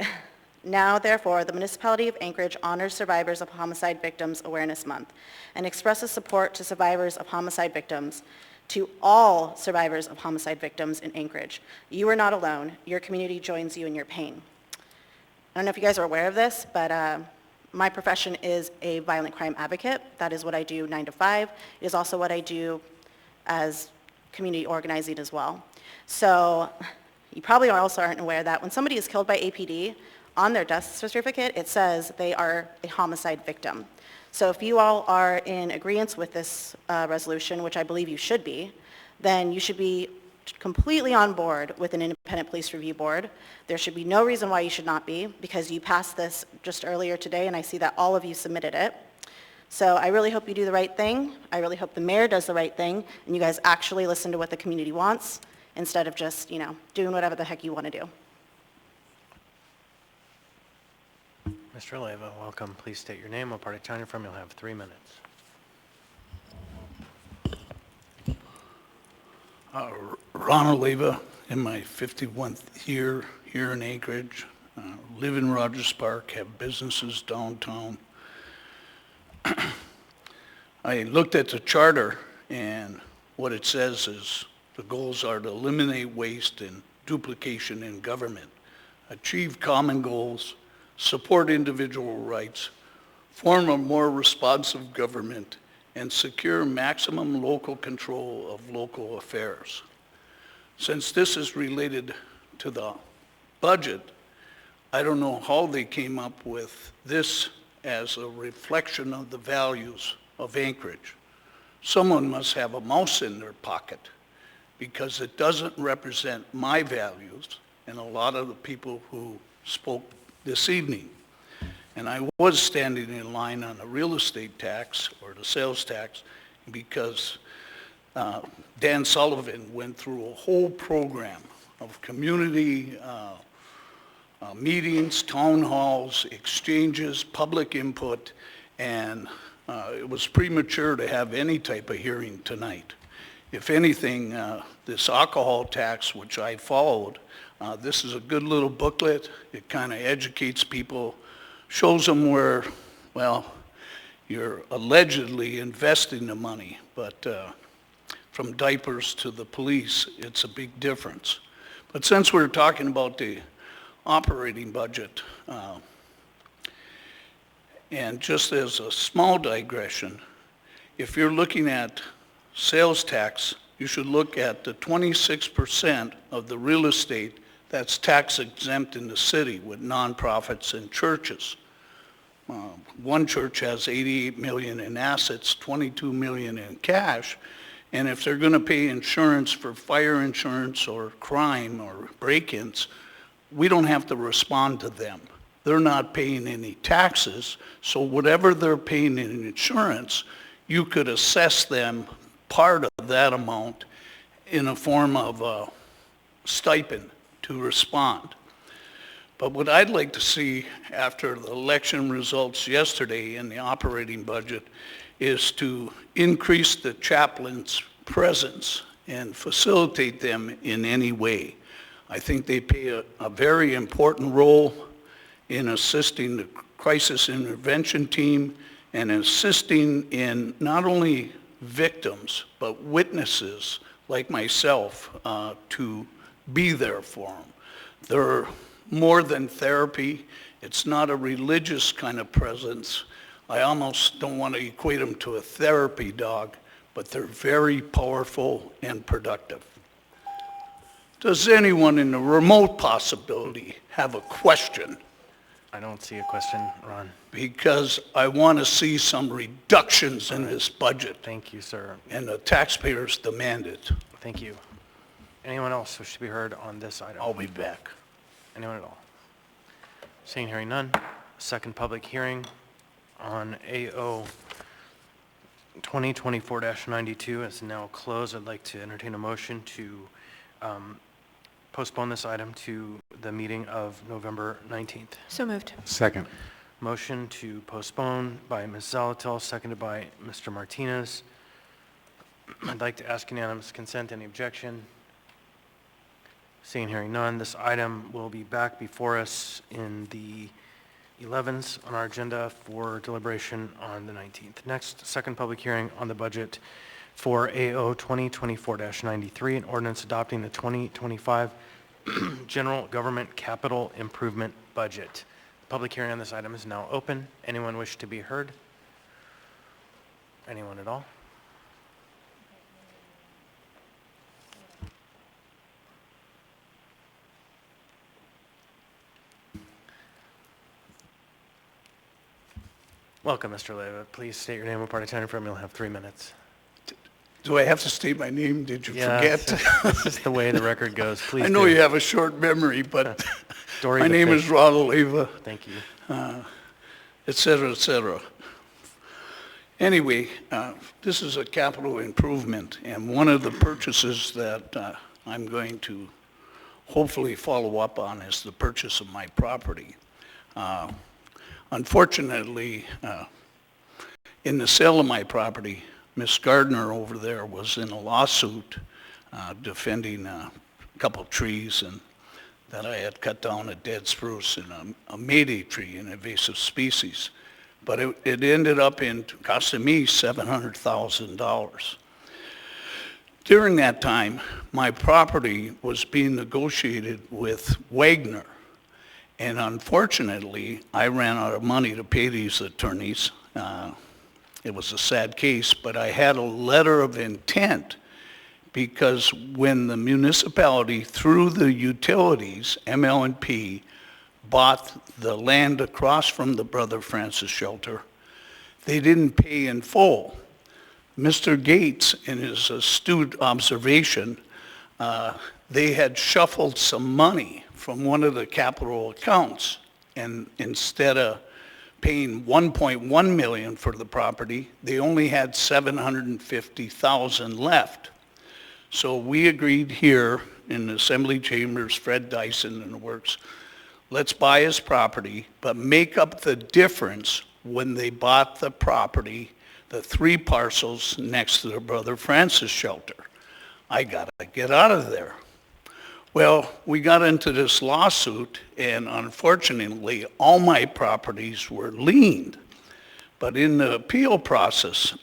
now, therefore, the municipality of Anchorage honors Survivors of Homicide Victims Awareness Month and expresses support to survivors of homicide victims, to all survivors of homicide victims in Anchorage. You are not alone. Your community joins you in your pain. I don't know if you guys are aware of this, but my profession is a violent crime advocate. That is what I do 9 to 5. It is also what I do as community organizing as well. So you probably also aren't aware that when somebody is killed by APD, on their death certificate, it says they are a homicide victim. So if you all are in agreement with this resolution, which I believe you should be, then you should be completely on board with an independent police review board. There should be no reason why you should not be, because you passed this just earlier today, and I see that all of you submitted it. So I really hope you do the right thing. I really hope the mayor does the right thing, and you guys actually listen to what the community wants, instead of just, doing whatever the heck you want to do. Mr. Leyva, welcome. Please state your name, what part of town you're from. You'll have 3 minutes. Ronald Leyva, in my 51st year here in Anchorage, live in Rogers Park, have businesses downtown. I looked at the charter, and what it says is the goals are to eliminate waste and duplication in government, achieve common goals, support individual rights, form a more responsive government, and secure maximum local control of local affairs. Since this is related to the budget, I don't know how they came up with this as a reflection of the values of Anchorage. Someone must have a mouse in their pocket because it doesn't represent my values and a lot of the people who spoke this evening. And I was standing in line on the real estate tax or the sales tax because Dan Sullivan went through a whole program of community meetings, town halls, exchanges, public input, and it was premature to have any type of hearing tonight. If anything, this alcohol tax, which I followed, this is a good little booklet. It kind of educates people, shows them where, well, you're allegedly investing the money, but from diapers to the police, it's a big difference. But since we're talking about the operating budget, and just as a small digression, if you're looking at sales tax, you should look at the 26% of the real estate that's tax exempt in the city with nonprofits and churches. One church has 88 million in assets, 22 million in cash, and if they're going to pay insurance for fire insurance or crime or break-ins, we don't have to respond to them. They're not paying any taxes, so whatever they're paying in insurance, you could assess them part of that amount in a form of a stipend to respond. But what I'd like to see after the election results yesterday in the operating budget is to increase the chaplain's presence and facilitate them in any way. I think they play a very important role in assisting the crisis intervention team and assisting in not only victims, but witnesses like myself to be there for them. They're more than therapy. It's not a religious kind of presence. I almost don't want to equate them to a therapy dog, but they're very powerful and productive. Does anyone in the remote possibility have a question? I don't see a question, Ron. Because I want to see some reductions in this budget. Thank you, sir. And the taxpayers demand it. Thank you. Anyone else wish to be heard on this item? I'll be back. Anyone at all? Seeing, hearing none. Second public hearing on AO 2024-92 is now closed. I'd like to entertain a motion to postpone this item to the meeting of November 19th. So moved. Second. Motion to postpone by Ms. Zalatil, seconded by Mr. Martinez. I'd like to ask unanimous consent. Any objection? Seeing, hearing none, this item will be back before us in the 11s on our agenda for deliberation on the 19th. Next, second public hearing on the budget for AO 2024-93, an ordinance adopting the 2025 General Government Capital Improvement Budget. The public hearing on this item is now open. Anyone wish to be heard? Anyone at all? Welcome, Mr. Leva. Please state your name and party attending firm. You'll have 3 minutes. Do I have to state my name? Did you forget? This is the way the record goes. Please I know do. you have a short memory, but Dory my the name fish. is Ronald Leva. Thank you. Et cetera, et cetera. Anyway, this is a capital improvement, and one of the purchases that I'm going to hopefully follow up on is the purchase of my property. Unfortunately, in the sale of my property, Miss Gardner over there was in a lawsuit defending a couple trees and that I had cut down a dead spruce and a mayday tree, an invasive species. But it ended up in costing me $700,000. During that time, my property was being negotiated with Wagner. And unfortunately, I ran out of money to pay these attorneys. It was a sad case, but I had a letter of intent because when the municipality, through the utilities, ML&P, bought the land across from the Brother Francis shelter, they didn't pay in full. Mr. Gates, in his astute observation, they had shuffled some money from one of the capital accounts, and instead of paying $1.1 million for the property, they only had $750,000 left. So we agreed here in the Assembly Chambers, Fred Dyson and the works, let's buy his property, but make up the difference when they bought the property, the 3 parcels next to their brother Francis shelter. I gotta get out of there. Well, we got into this lawsuit, and unfortunately, all my properties were liened. But in the appeal process,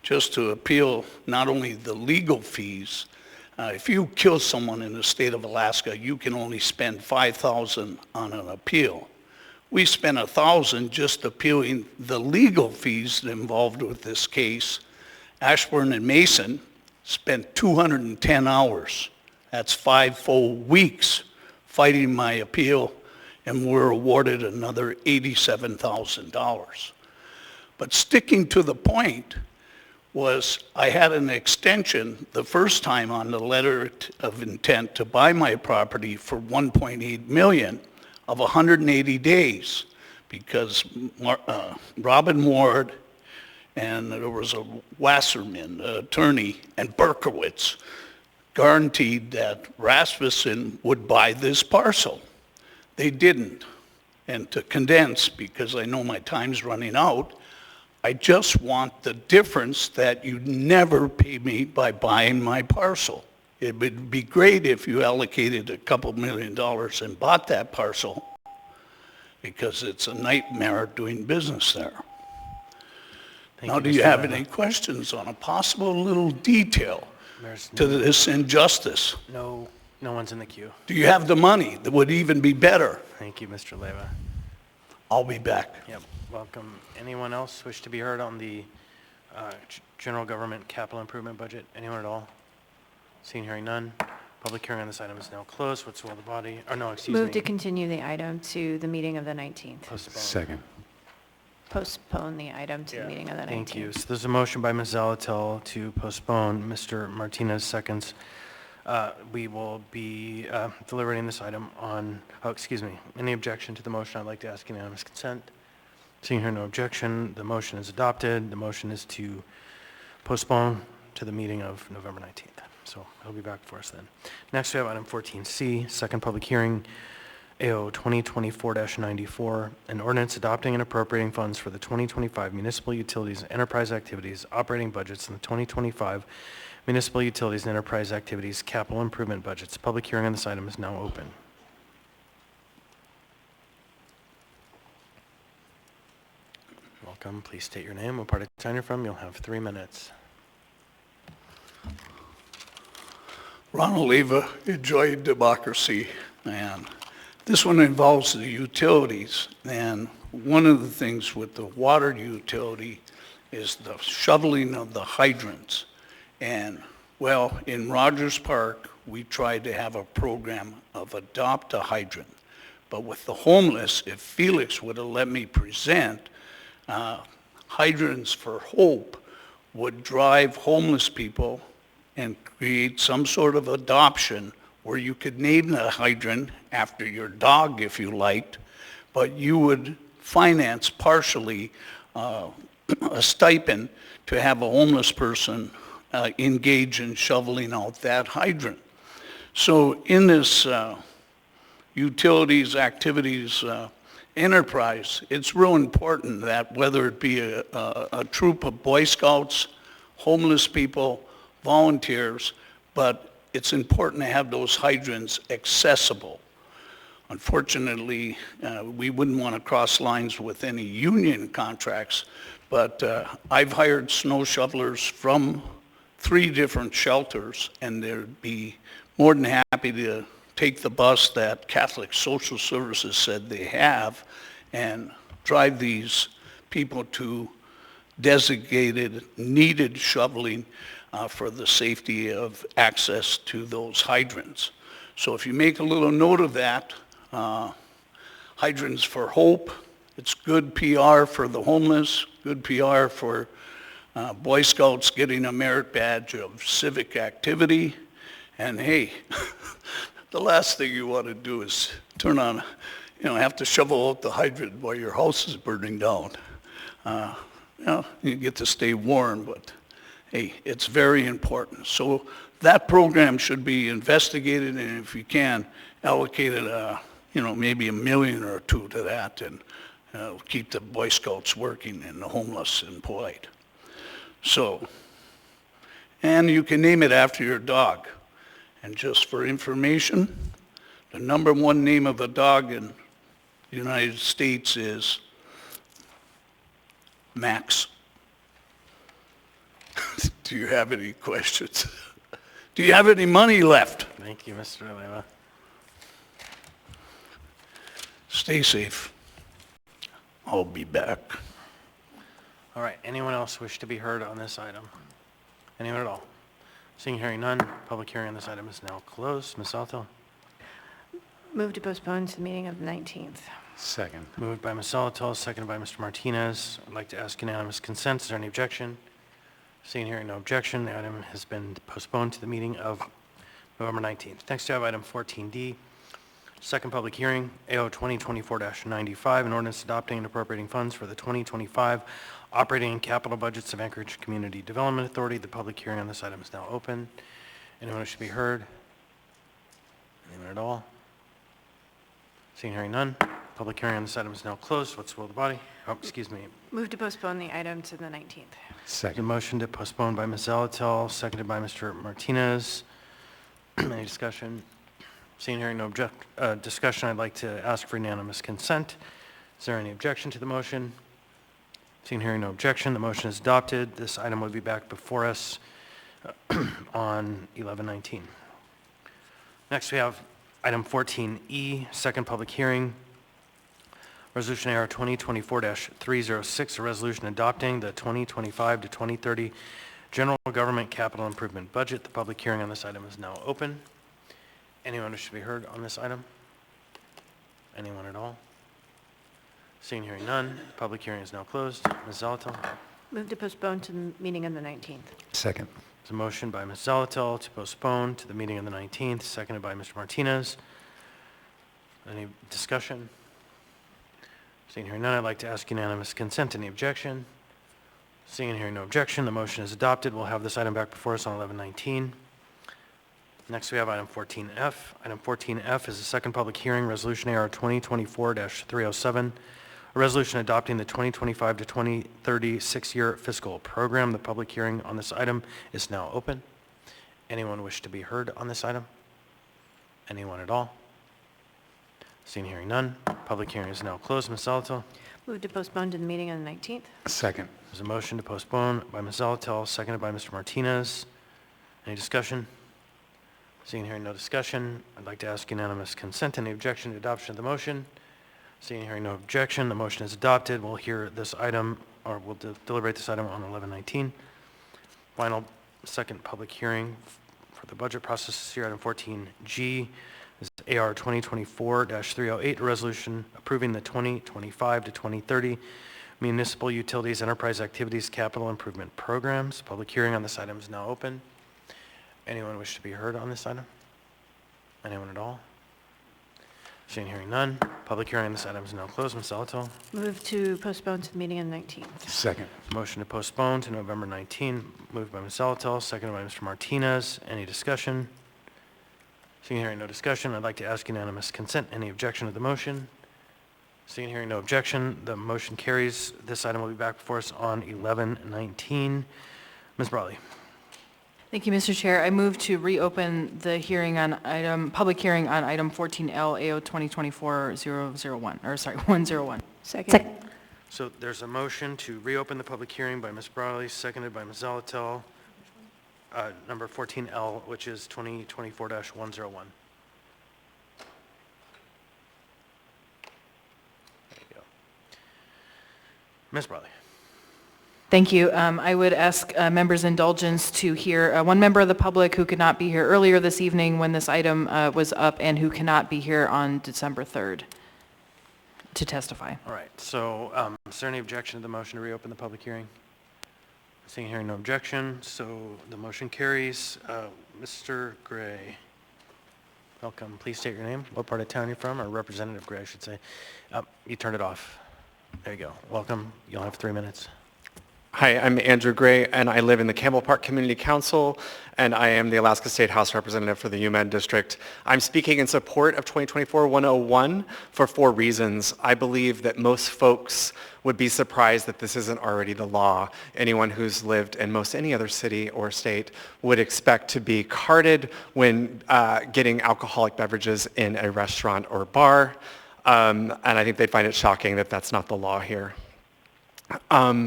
just to appeal not only the legal fees, if you kill someone in the state of Alaska, you can only spend $5,000 on an appeal. We spent $1,000 just appealing the legal fees involved with this case. Ashburn and Mason spent 210 hours. That's 5 full weeks fighting my appeal, and we're awarded another $87,000. But sticking to the point was I had an extension the first time on the letter of intent to buy my property for $1.8 million of 180 days because Robin Ward and there was a Wasserman, attorney, and Berkowitz guaranteed that Rasmussen would buy this parcel. They didn't. And to condense, because I know my time's running out, I just want the difference that you never pay me by buying my parcel. It would be great if you allocated a couple $1 million and bought that parcel, because it's a nightmare doing business there. Now, do you have any questions on a possible little detail to this injustice? No one's in the queue. Do you have the money that would even be better? Thank you, Mr. Leva. I'll be back. Yep, welcome. Anyone else wish to be heard on the general government capital improvement budget? Anyone at all? Seeing, hearing none. Public hearing on this item is now closed. What's the will of the body? Or no, excuse me. Move to continue the item to the meeting of the 19th. Postpone. Second. Postpone the item to the meeting of the 19th. Thank you. So there's a motion by Ms. Zalatel to postpone. Mr. Martinez seconds. We will be deliberating this item on, any objection to the motion? I'd like to ask unanimous consent. Seeing here no objection, the motion is adopted. The motion is to postpone to the meeting of November 19th. So it'll be back for us then. Next, we have item 14C, second public hearing, AO 2024-94, an ordinance adopting and appropriating funds for the 2025 municipal utilities and enterprise activities operating budgets and the 2025 municipal utilities and enterprise activities capital improvement budgets. Public hearing on this item is now open. Welcome. Please state your name, what part of town you're from. You'll have 3 minutes. Ronald Leva, enjoy democracy, and this one involves the utilities. And one of the things with the water utility is the shoveling of the hydrants. And well, in Rogers Park, we tried to have a program of adopt a hydrant. But with the homeless, if Felix would have let me present, Hydrants for Hope would drive homeless people and create some sort of adoption where you could name the hydrant after your dog if you liked, but you would finance partially a stipend to have a homeless person engage in shoveling out that hydrant. So in this utilities, activities, enterprise, it's real important that whether it be a troop of Boy Scouts, homeless people, volunteers, but it's important to have those hydrants accessible. Unfortunately, we wouldn't want to cross lines with any union contracts, but I've hired snow shovelers from 3 different shelters, and they'd be more than happy to take the bus that Catholic Social Services said they have and drive these people to designated, needed shoveling for the safety of access to those hydrants. So if you make a little note of that, Hydrants for Hope It's good PR for the homeless, good PR for Boy Scouts getting a merit badge of civic activity. And hey, the last thing you want to do is turn on, have to shovel out the hydrant while your house is burning down. You get to stay warm, but hey, it's very important. So that program should be investigated, and if you can, allocated, maybe $1 million or $2 million to that, and keep the Boy Scouts working and the homeless employed. So, and you can name it after your dog. And just for information, the #1 name of a dog in the United States is Max. Do you have any questions? Do you have any money left? Thank you, Mr. Leva. Stay safe. I'll be back. All right, anyone else wish to be heard on this item? Anyone at all? Seeing, hearing none, public hearing on this item is now closed. Ms. Salto? Move to postpone to the meeting of the 19th. Second. Moved by Ms. Salatul, seconded by Mr. Martinez. I'd like to ask unanimous consent. Is there any objection? Seeing, hearing no objection, the item has been postponed to the meeting of November 19th. Next, we have item 14D, second public hearing, AO 2024-95, an ordinance adopting and appropriating funds for the 2025 operating and capital budgets of Anchorage Community Development Authority. The public hearing on this item is now open. Anyone who should be heard? Anyone at all? Seeing, hearing none, public hearing on this item is now closed. What's the will of the body? Oh, excuse me. Move to postpone the item to the 19th. Second. Motion to postpone by Ms. Zalatel, seconded by Mr. Martinez. Any discussion? Seeing, hearing no discussion, I'd like to ask for unanimous consent. Is there any objection to the motion? Seeing, hearing no objection, the motion is adopted. This item will be back before us on 11/19. Next, we have item 14E, second public hearing, Resolution AR 2024-306, a resolution adopting the 2025 to 2030 General Government Capital Improvement Budget. The public hearing on this item is now open. Anyone who should be heard on this item? Anyone at all? Seeing, hearing none, public hearing is now closed. Ms. Zalatel? Move to postpone to the meeting of the 19th. Second. There's a motion by Ms. Zalatel to postpone to the meeting of the 19th, seconded by Mr. Martinez. Any discussion? Seeing, hearing none, I'd like to ask unanimous consent. Any objection? Seeing and hearing no objection, the motion is adopted. We'll have this item back before us on 11/19. Next, we have item 14F. Item 14F is the second public hearing, Resolution AR 2024-307, a resolution adopting the 2025 to 2030 six-year fiscal program. The public hearing on this item is now open. Anyone wish to be heard on this item? Anyone at all? Seeing, hearing none, public hearing is now closed. Ms. Zalatel? Move to postpone to the meeting on the 19th. Second. There's a motion to postpone by Ms. Zalatel, seconded by Mr. Martinez. Any discussion? Seeing, hearing no discussion, I'd like to ask unanimous consent. Any objection to adoption of the motion? Seeing, hearing no objection, the motion is adopted. We'll hear this item, or we'll deliberate this item on 11/19. Final second public hearing for the budget process this year, item 14G. This is AR 2024-308, a resolution approving the 2025 to 2030 Municipal Utilities Enterprise Activities Capital Improvement Programs. Public hearing on this item is now open. Anyone wish to be heard on this item? Anyone at all? Seeing, hearing none, public hearing on this item is now closed. Ms. Zalatel? Move to postpone to the meeting on the 19th. Second. Motion to postpone to November 19, moved by Ms. Zalatel, seconded by Mr. Martinez. Any discussion? Seeing, hearing no discussion, I'd like to ask unanimous consent. Any objection to the motion? Seeing, hearing no objection, the motion carries. This item will be back before us on 11/19. Ms. Brawley? Thank you, Mr. Chair. I move to reopen the hearing on public hearing on item 14L AO 2024-101. Second. So there's a motion to reopen the public hearing by Ms. Brawley, seconded by Ms. Zalatel, number 14L, which is 2024-101. There you go. Ms. Brawley. Thank you. I would ask members' indulgence to hear one member of the public who could not be here earlier this evening when this item was up and who cannot be here on December 3rd. to testify. All right, so is there any objection to the motion to reopen the public hearing? Seeing and hearing no objection, so the motion carries. Mr. Gray, welcome. Please state your name, what part of town you're from, or Representative Gray, I should say. You turned it off. There you go. Welcome. You'll have 3 minutes. Hi, I'm Andrew Gray, and I live in the Campbell Park Community Council, and I am the Alaska State House Representative for the UMed District. I'm speaking in support of 2024-101 for 4 reasons. I believe that most folks would be surprised that this isn't already the law. Anyone who's lived in most any other city or state would expect to be carded when getting alcoholic beverages in a restaurant or bar, and I think they'd find it shocking that that's not the law here.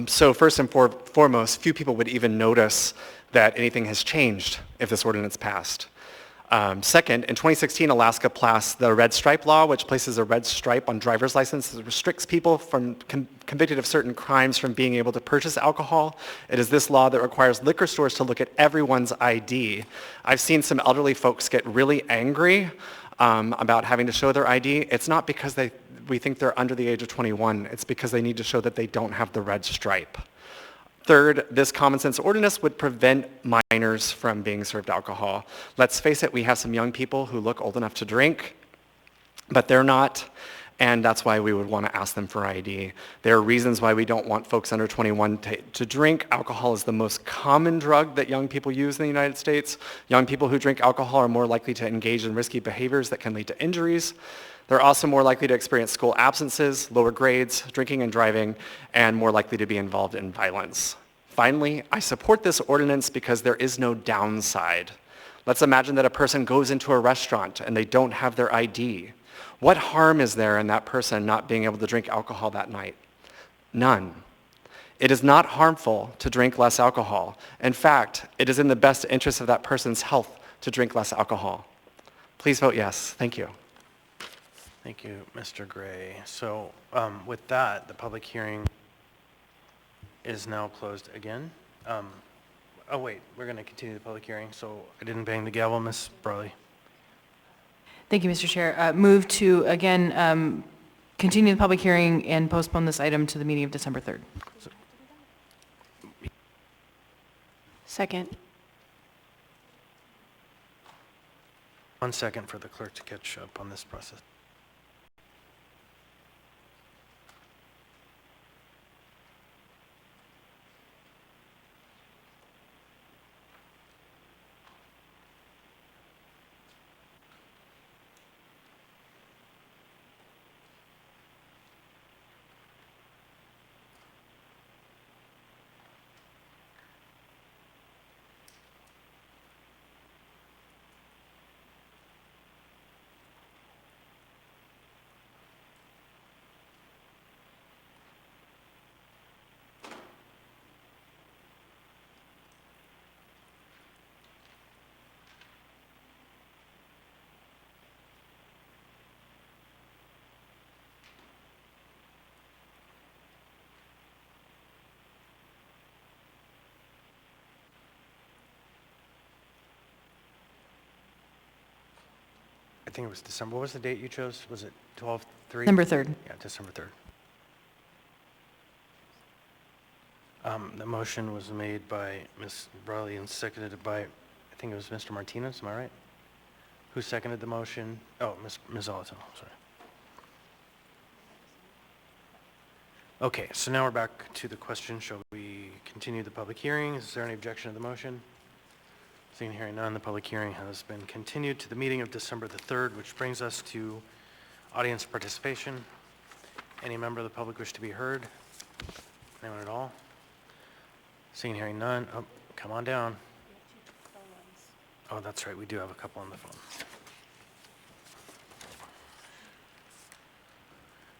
So first and foremost, few people would even notice that anything has changed if this ordinance passed. Second, in 2016, Alaska passed the red stripe law, which places a red stripe on driver's licenses. It restricts people from convicted of certain crimes from being able to purchase alcohol. It is this law that requires liquor stores to look at everyone's ID. I've seen some elderly folks get really angry about having to show their ID. It's not because we think they're under the age of 21. It's because they need to show that they don't have the red stripe. Third, this common sense ordinance would prevent minors from being served alcohol. Let's face it, we have some young people who look old enough to drink, but they're not, and that's why we would want to ask them for ID. There are reasons why we don't want folks under 21 to drink. Alcohol is the most common drug that young people use in the United States. Young people who drink alcohol are more likely to engage in risky behaviors that can lead to injuries. They're also more likely to experience school absences, lower grades, drinking and driving, and more likely to be involved in violence. Finally, I support this ordinance because there is no downside. Let's imagine that a person goes into a restaurant and they don't have their ID. What harm is there in that person not being able to drink alcohol that night? None. It is not harmful to drink less alcohol. In fact, it is in the best interest of that person's health to drink less alcohol. Please vote yes. Thank you. Thank you, Mr. Gray. So with that, the public hearing is now closed again. Oh wait, we're going to continue the public hearing, so I didn't bang the gavel, Ms. Brawley. Thank you, Mr. Chair. Move to, again, continue the public hearing and postpone this item to the meeting of December 3rd. Second. 1 second for the clerk to catch up on this process. I think it was December. What was the date you chose? Was it 12/3? December 3rd. Yeah, December 3rd. The motion was made by Ms. Brawley and seconded by, I think it was Mr. Martinez, am I right? Who seconded the motion? Oh, Ms. Olato, sorry. Okay, so now we're back to the question. Shall we continue the public hearing? Is there any objection to the motion? Seeing and hearing none, the public hearing has been continued to the meeting of December the 3rd, which brings us to audience participation. Any member of the public wish to be heard? Anyone at all? Seeing and hearing none, oh, come on down. Oh, that's right, we do have a couple on the phone.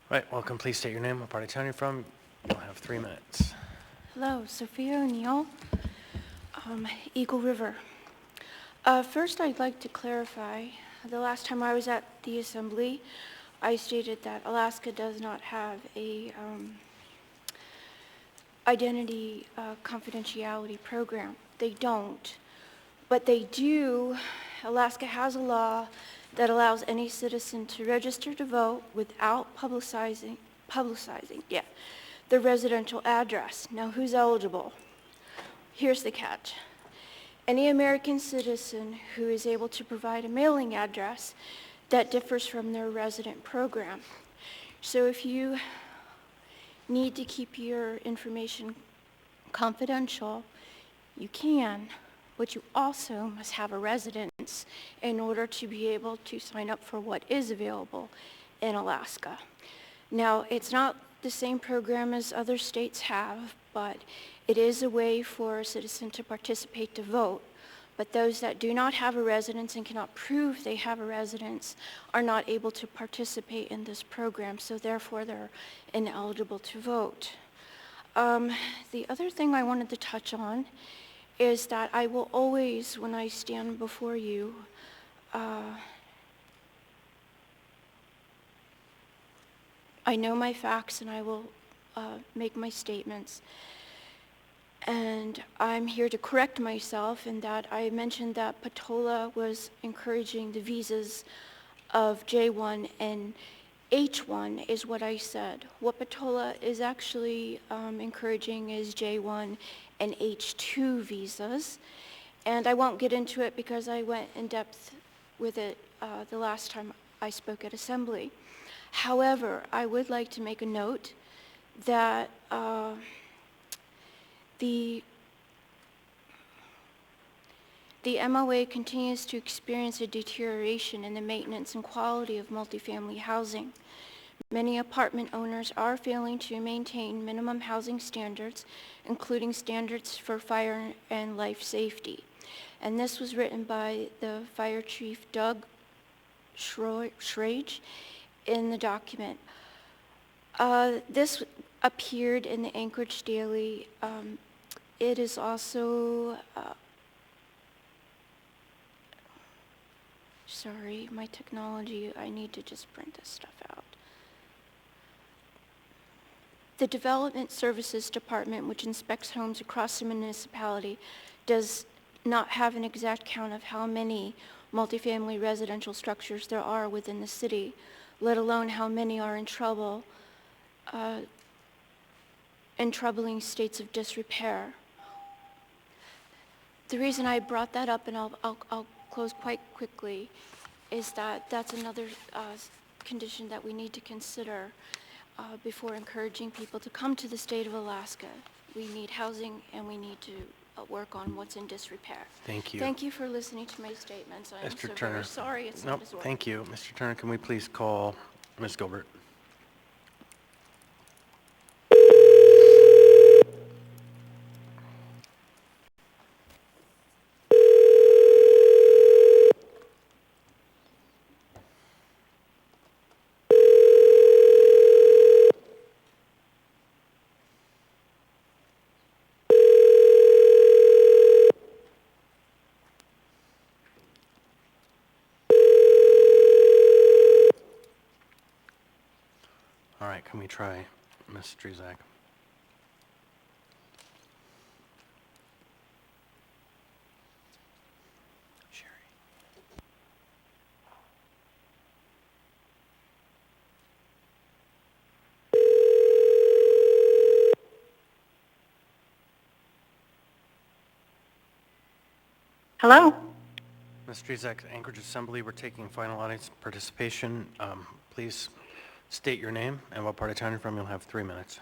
Right, welcome, please state your name, what part of town you're from. You'll have 3 minutes. Hello, Sophia O'Neill, Eagle River. First, I'd like to clarify, the last time I was at the assembly, I stated that Alaska does not have a identity confidentiality program. They don't, but they do. Alaska has a law that allows any citizen to register to vote without publicizing the residential address. Now, who's eligible? Here's the catch. Any American citizen who is able to provide a mailing address that differs from their resident program. So if you need to keep your information confidential, you can, but you also must have a residence in order to be able to sign up for what is available in Alaska. Now, it's not the same program as other states have, but it is a way for a citizen to participate to vote. But those that do not have a residence and cannot prove they have a residence are not able to participate in this program, so therefore they're ineligible to vote. The other thing I wanted to touch on is that I will always, when I stand before you, I know my facts and I will make my statements. And I'm here to correct myself in that I mentioned that Patola was encouraging the visas of J1 and H1 is what I said. What Patola is actually encouraging is J1 and H2 visas. And I won't get into it because I went in depth with it the last time I spoke at Assembly. However, I would like to make a note that the MOA continues to experience a deterioration in the maintenance and quality of multifamily housing. Many apartment owners are failing to maintain minimum housing standards, including standards for fire and life safety. And this was written by the Fire Chief Doug Schrage in the document. This appeared in the Anchorage Daily. It is also, sorry, my technology, I need to just print this stuff out. The Development Services Department, which inspects homes across the municipality, does not have an exact count of how many multifamily residential structures there are within the city, let alone how many are in trouble, in troubling states of disrepair. The reason I brought that up, and I'll close quite quickly, is that that's another condition that we need to consider before encouraging people to come to the state of Alaska. We need housing and we need to work on what's in disrepair. Thank you. Thank you for listening to my statements. I'm Mr. so Turner. very sorry it's Nope, not as well. thank you. Mr. Turner, can we please call Ms. Gilbert? All right, can we try Ms. Strezak? Sherry. Hello? Ms. Strezak, Anchorage Assembly, we're taking final audience participation. Please state your name and what part of town you're from. You'll have 3 minutes.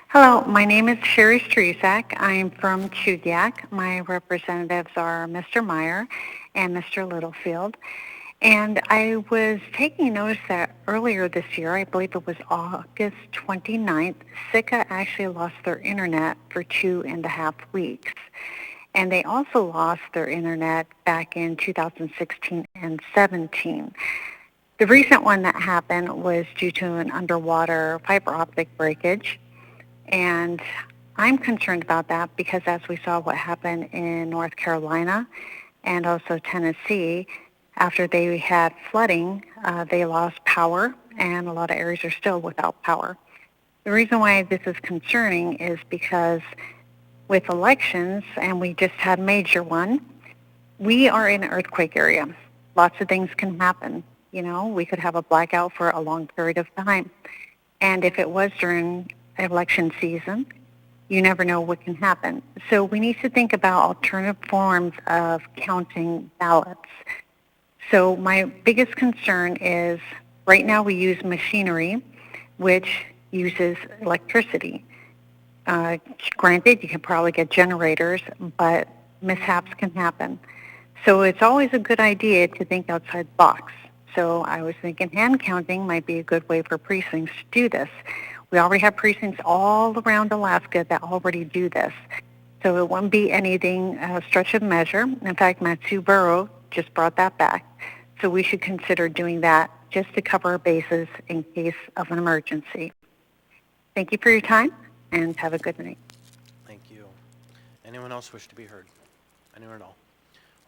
Hello, my name is Sherry Strezak. I'm from Chudiak. My representatives are Mr. Meyer and Mr. Littlefield. And I was taking notice that earlier this year, I believe it was August 29th, SICA actually lost their internet for 2.5 weeks. And they also lost their internet back in 2016 and 17. The recent one that happened was due to an underwater fiber optic breakage, and I'm concerned about that because as we saw what happened in North Carolina and also Tennessee, after they had flooding, they lost power, and a lot of areas are still without power. The reason why this is concerning is because with elections, and we just had a major one, we are in an earthquake area. lots of things can happen. You know, we could have a blackout for a long period of time. And if it was during election season, you never know what can happen. So we need to think about alternative forms of counting ballots. So my biggest concern is right now we use machinery which uses electricity. Granted, you can probably get generators, but mishaps can happen. So it's always a good idea to think outside the box. So I was thinking hand counting might be a good way for precincts to do this. We already have precincts all around Alaska that already do this. So it wouldn't be anything stretch of measure. In fact, Matsu Borough just brought that back. So we should consider doing that just to cover our bases in case of an emergency. Thank you for your time, and have a good night. Thank you. Anyone else wish to be heard? Anyone at all?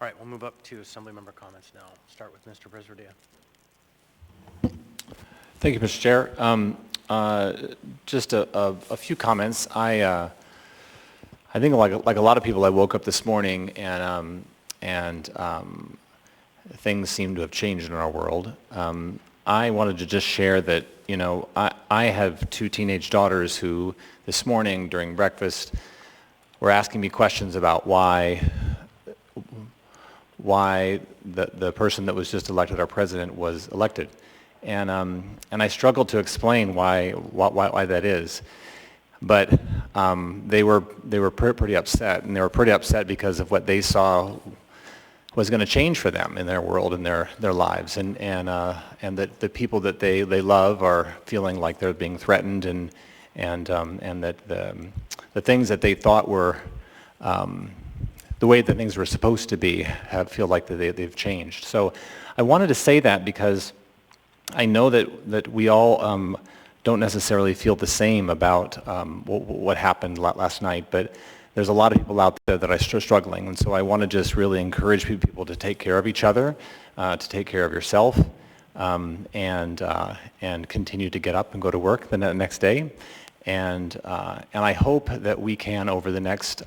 All right, we'll move up to Assembly member comments now. Start with Mr. Presverdia. Thank you, Mr. Chair. Just a few comments. I think like a lot of people, I woke up this morning and things seem to have changed in our world. I wanted to just share that, you know, I have two teenage daughters who this morning during breakfast were asking me questions about why the person that was just elected our president was elected. And I struggled to explain why that is. But they were pretty upset, and they were pretty upset because of what they saw was going to change for them in their world and their lives, and that the people that they love are feeling like they're being threatened, and that the things that they thought were the way that things were supposed to be feel like they've changed. So I wanted to say that because I know that we all don't necessarily feel the same about what happened last night, but there's a lot of people out there that are struggling, and so I want to just really encourage people to take care of each other, to take care of yourself, and continue to get up and go to work the next day. And I hope that we can, over the next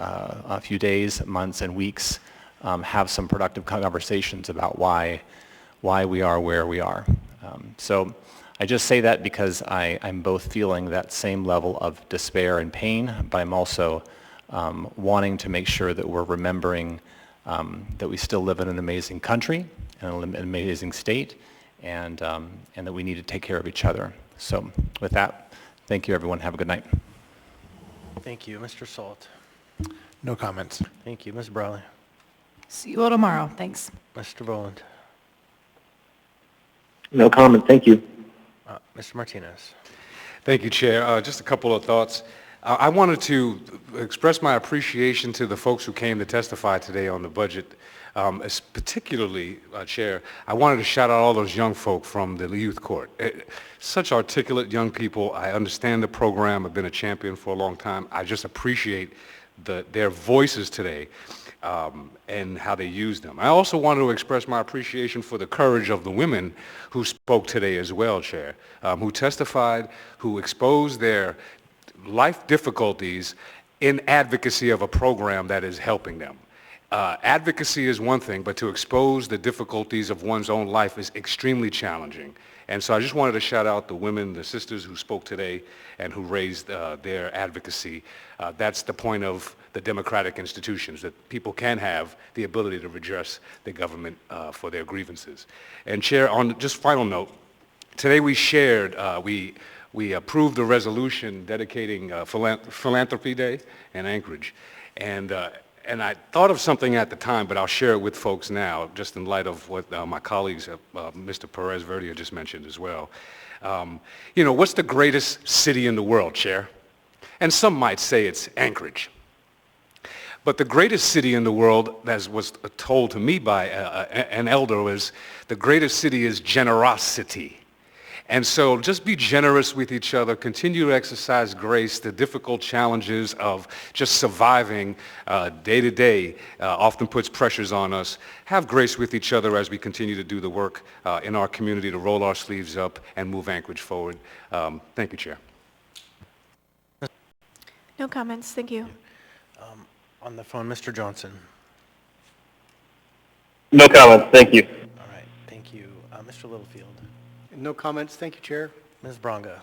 few days, months, and weeks, have some productive conversations about why we are where we are. So I just say that because I'm both feeling that same level of despair and pain, but I'm also wanting to make sure that we're remembering that we still live in an amazing country and an amazing state, and that we need to take care of each other. So with that, thank you, everyone. Have a good night. Thank you. Mr. Salt. No comments. Thank you. Ms. Brawley. See you all tomorrow. Thanks. Mr. Boland. No comment. Thank you. Mr. Martinez. Thank you, Chair. Just a couple of thoughts. I wanted to express my appreciation to the folks who came to testify today on the budget. Particularly, Chair, I wanted to shout out all those young folk from the youth court. Such articulate young people. I understand the program. I've been a champion for a long time. I just appreciate their voices today and how they use them. I also wanted to express my appreciation for the courage of the women who spoke today as well, Chair, who testified, who exposed their life difficulties in advocacy of a program that is helping them. Advocacy is one thing, but to expose the difficulties of one's own life is extremely challenging. And so I just wanted to shout out the women, the sisters who spoke today and who raised their advocacy. That's the point of the democratic institutions, that people can have the ability to redress the government for their grievances. And Chair, on just final note, today we shared, we approved a resolution dedicating Philanthropy Day in Anchorage. And I thought of something at the time, but I'll share it with folks now, just in light of what my colleagues, Mr. Perez-Verdia just mentioned as well. You know, what's the greatest city in the world, Chair? And some might say it's Anchorage. But the greatest city in the world, as was told to me by an elder, was the greatest city is generosity. And so just be generous with each other, continue to exercise grace. The difficult challenges of just surviving day to day often puts pressures on us. Have grace with each other as we continue to do the work in our community to roll our sleeves up and move Anchorage forward. Thank you, Chair. No comments. Thank you. On the phone, Mr. Johnson. No comments. Thank you. All right. Littlefield. No comments. Thank you, Chair. Ms. Bronga.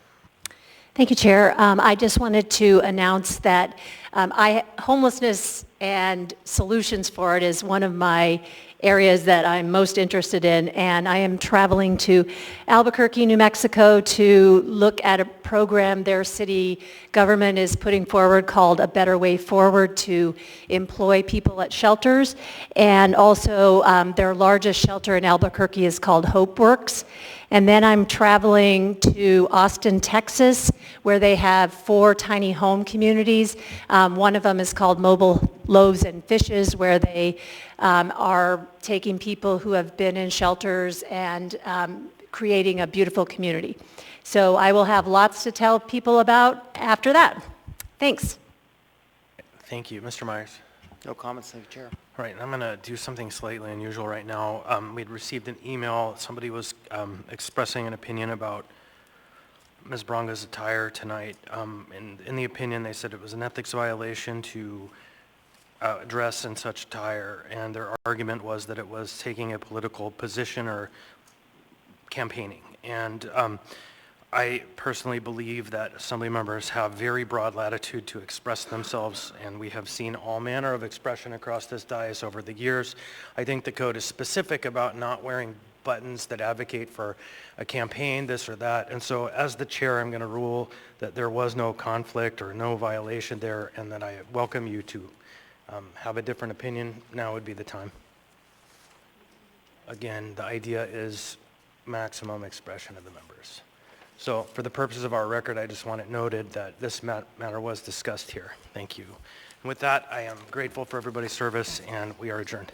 Thank you, Chair. I just wanted to announce that homelessness and solutions for it is one of my areas that I'm most interested in, and I am traveling to Albuquerque, New Mexico to look at a program their city government is putting forward called A Better Way Forward to employ people at shelters. And also their largest shelter in Albuquerque is called HopeWorks. And then I'm traveling to Austin, Texas, where they have 4 tiny home communities. One of them is called Mobile Loaves and Fishes, where they are taking people who have been in shelters and creating a beautiful community. So I will have lots to tell people about after that. Thanks. Thank you. Mr. Myers. No comments, thank you, Chair. All right, I'm going to do something slightly unusual right now. We'd received an email. Somebody was expressing an opinion about Ms. Bronga's attire tonight. And in the opinion, they said it was an ethics violation to dress in such attire, and their argument was that it was taking a political position or campaigning. And I personally believe that assembly members have very broad latitude to express themselves, and we have seen all manner of expression across this dais over the years. I think the code is specific about not wearing buttons that advocate for a campaign, this or that. And so as the chair, I'm going to rule that there was no conflict or no violation there, and that I welcome you to have a different opinion. Now would be the time. Again, the idea is maximum expression of the members. So for the purposes of our record, I just want it noted that this matter was discussed here. Thank you. And with that, I am grateful for everybody's service, and we are adjourned.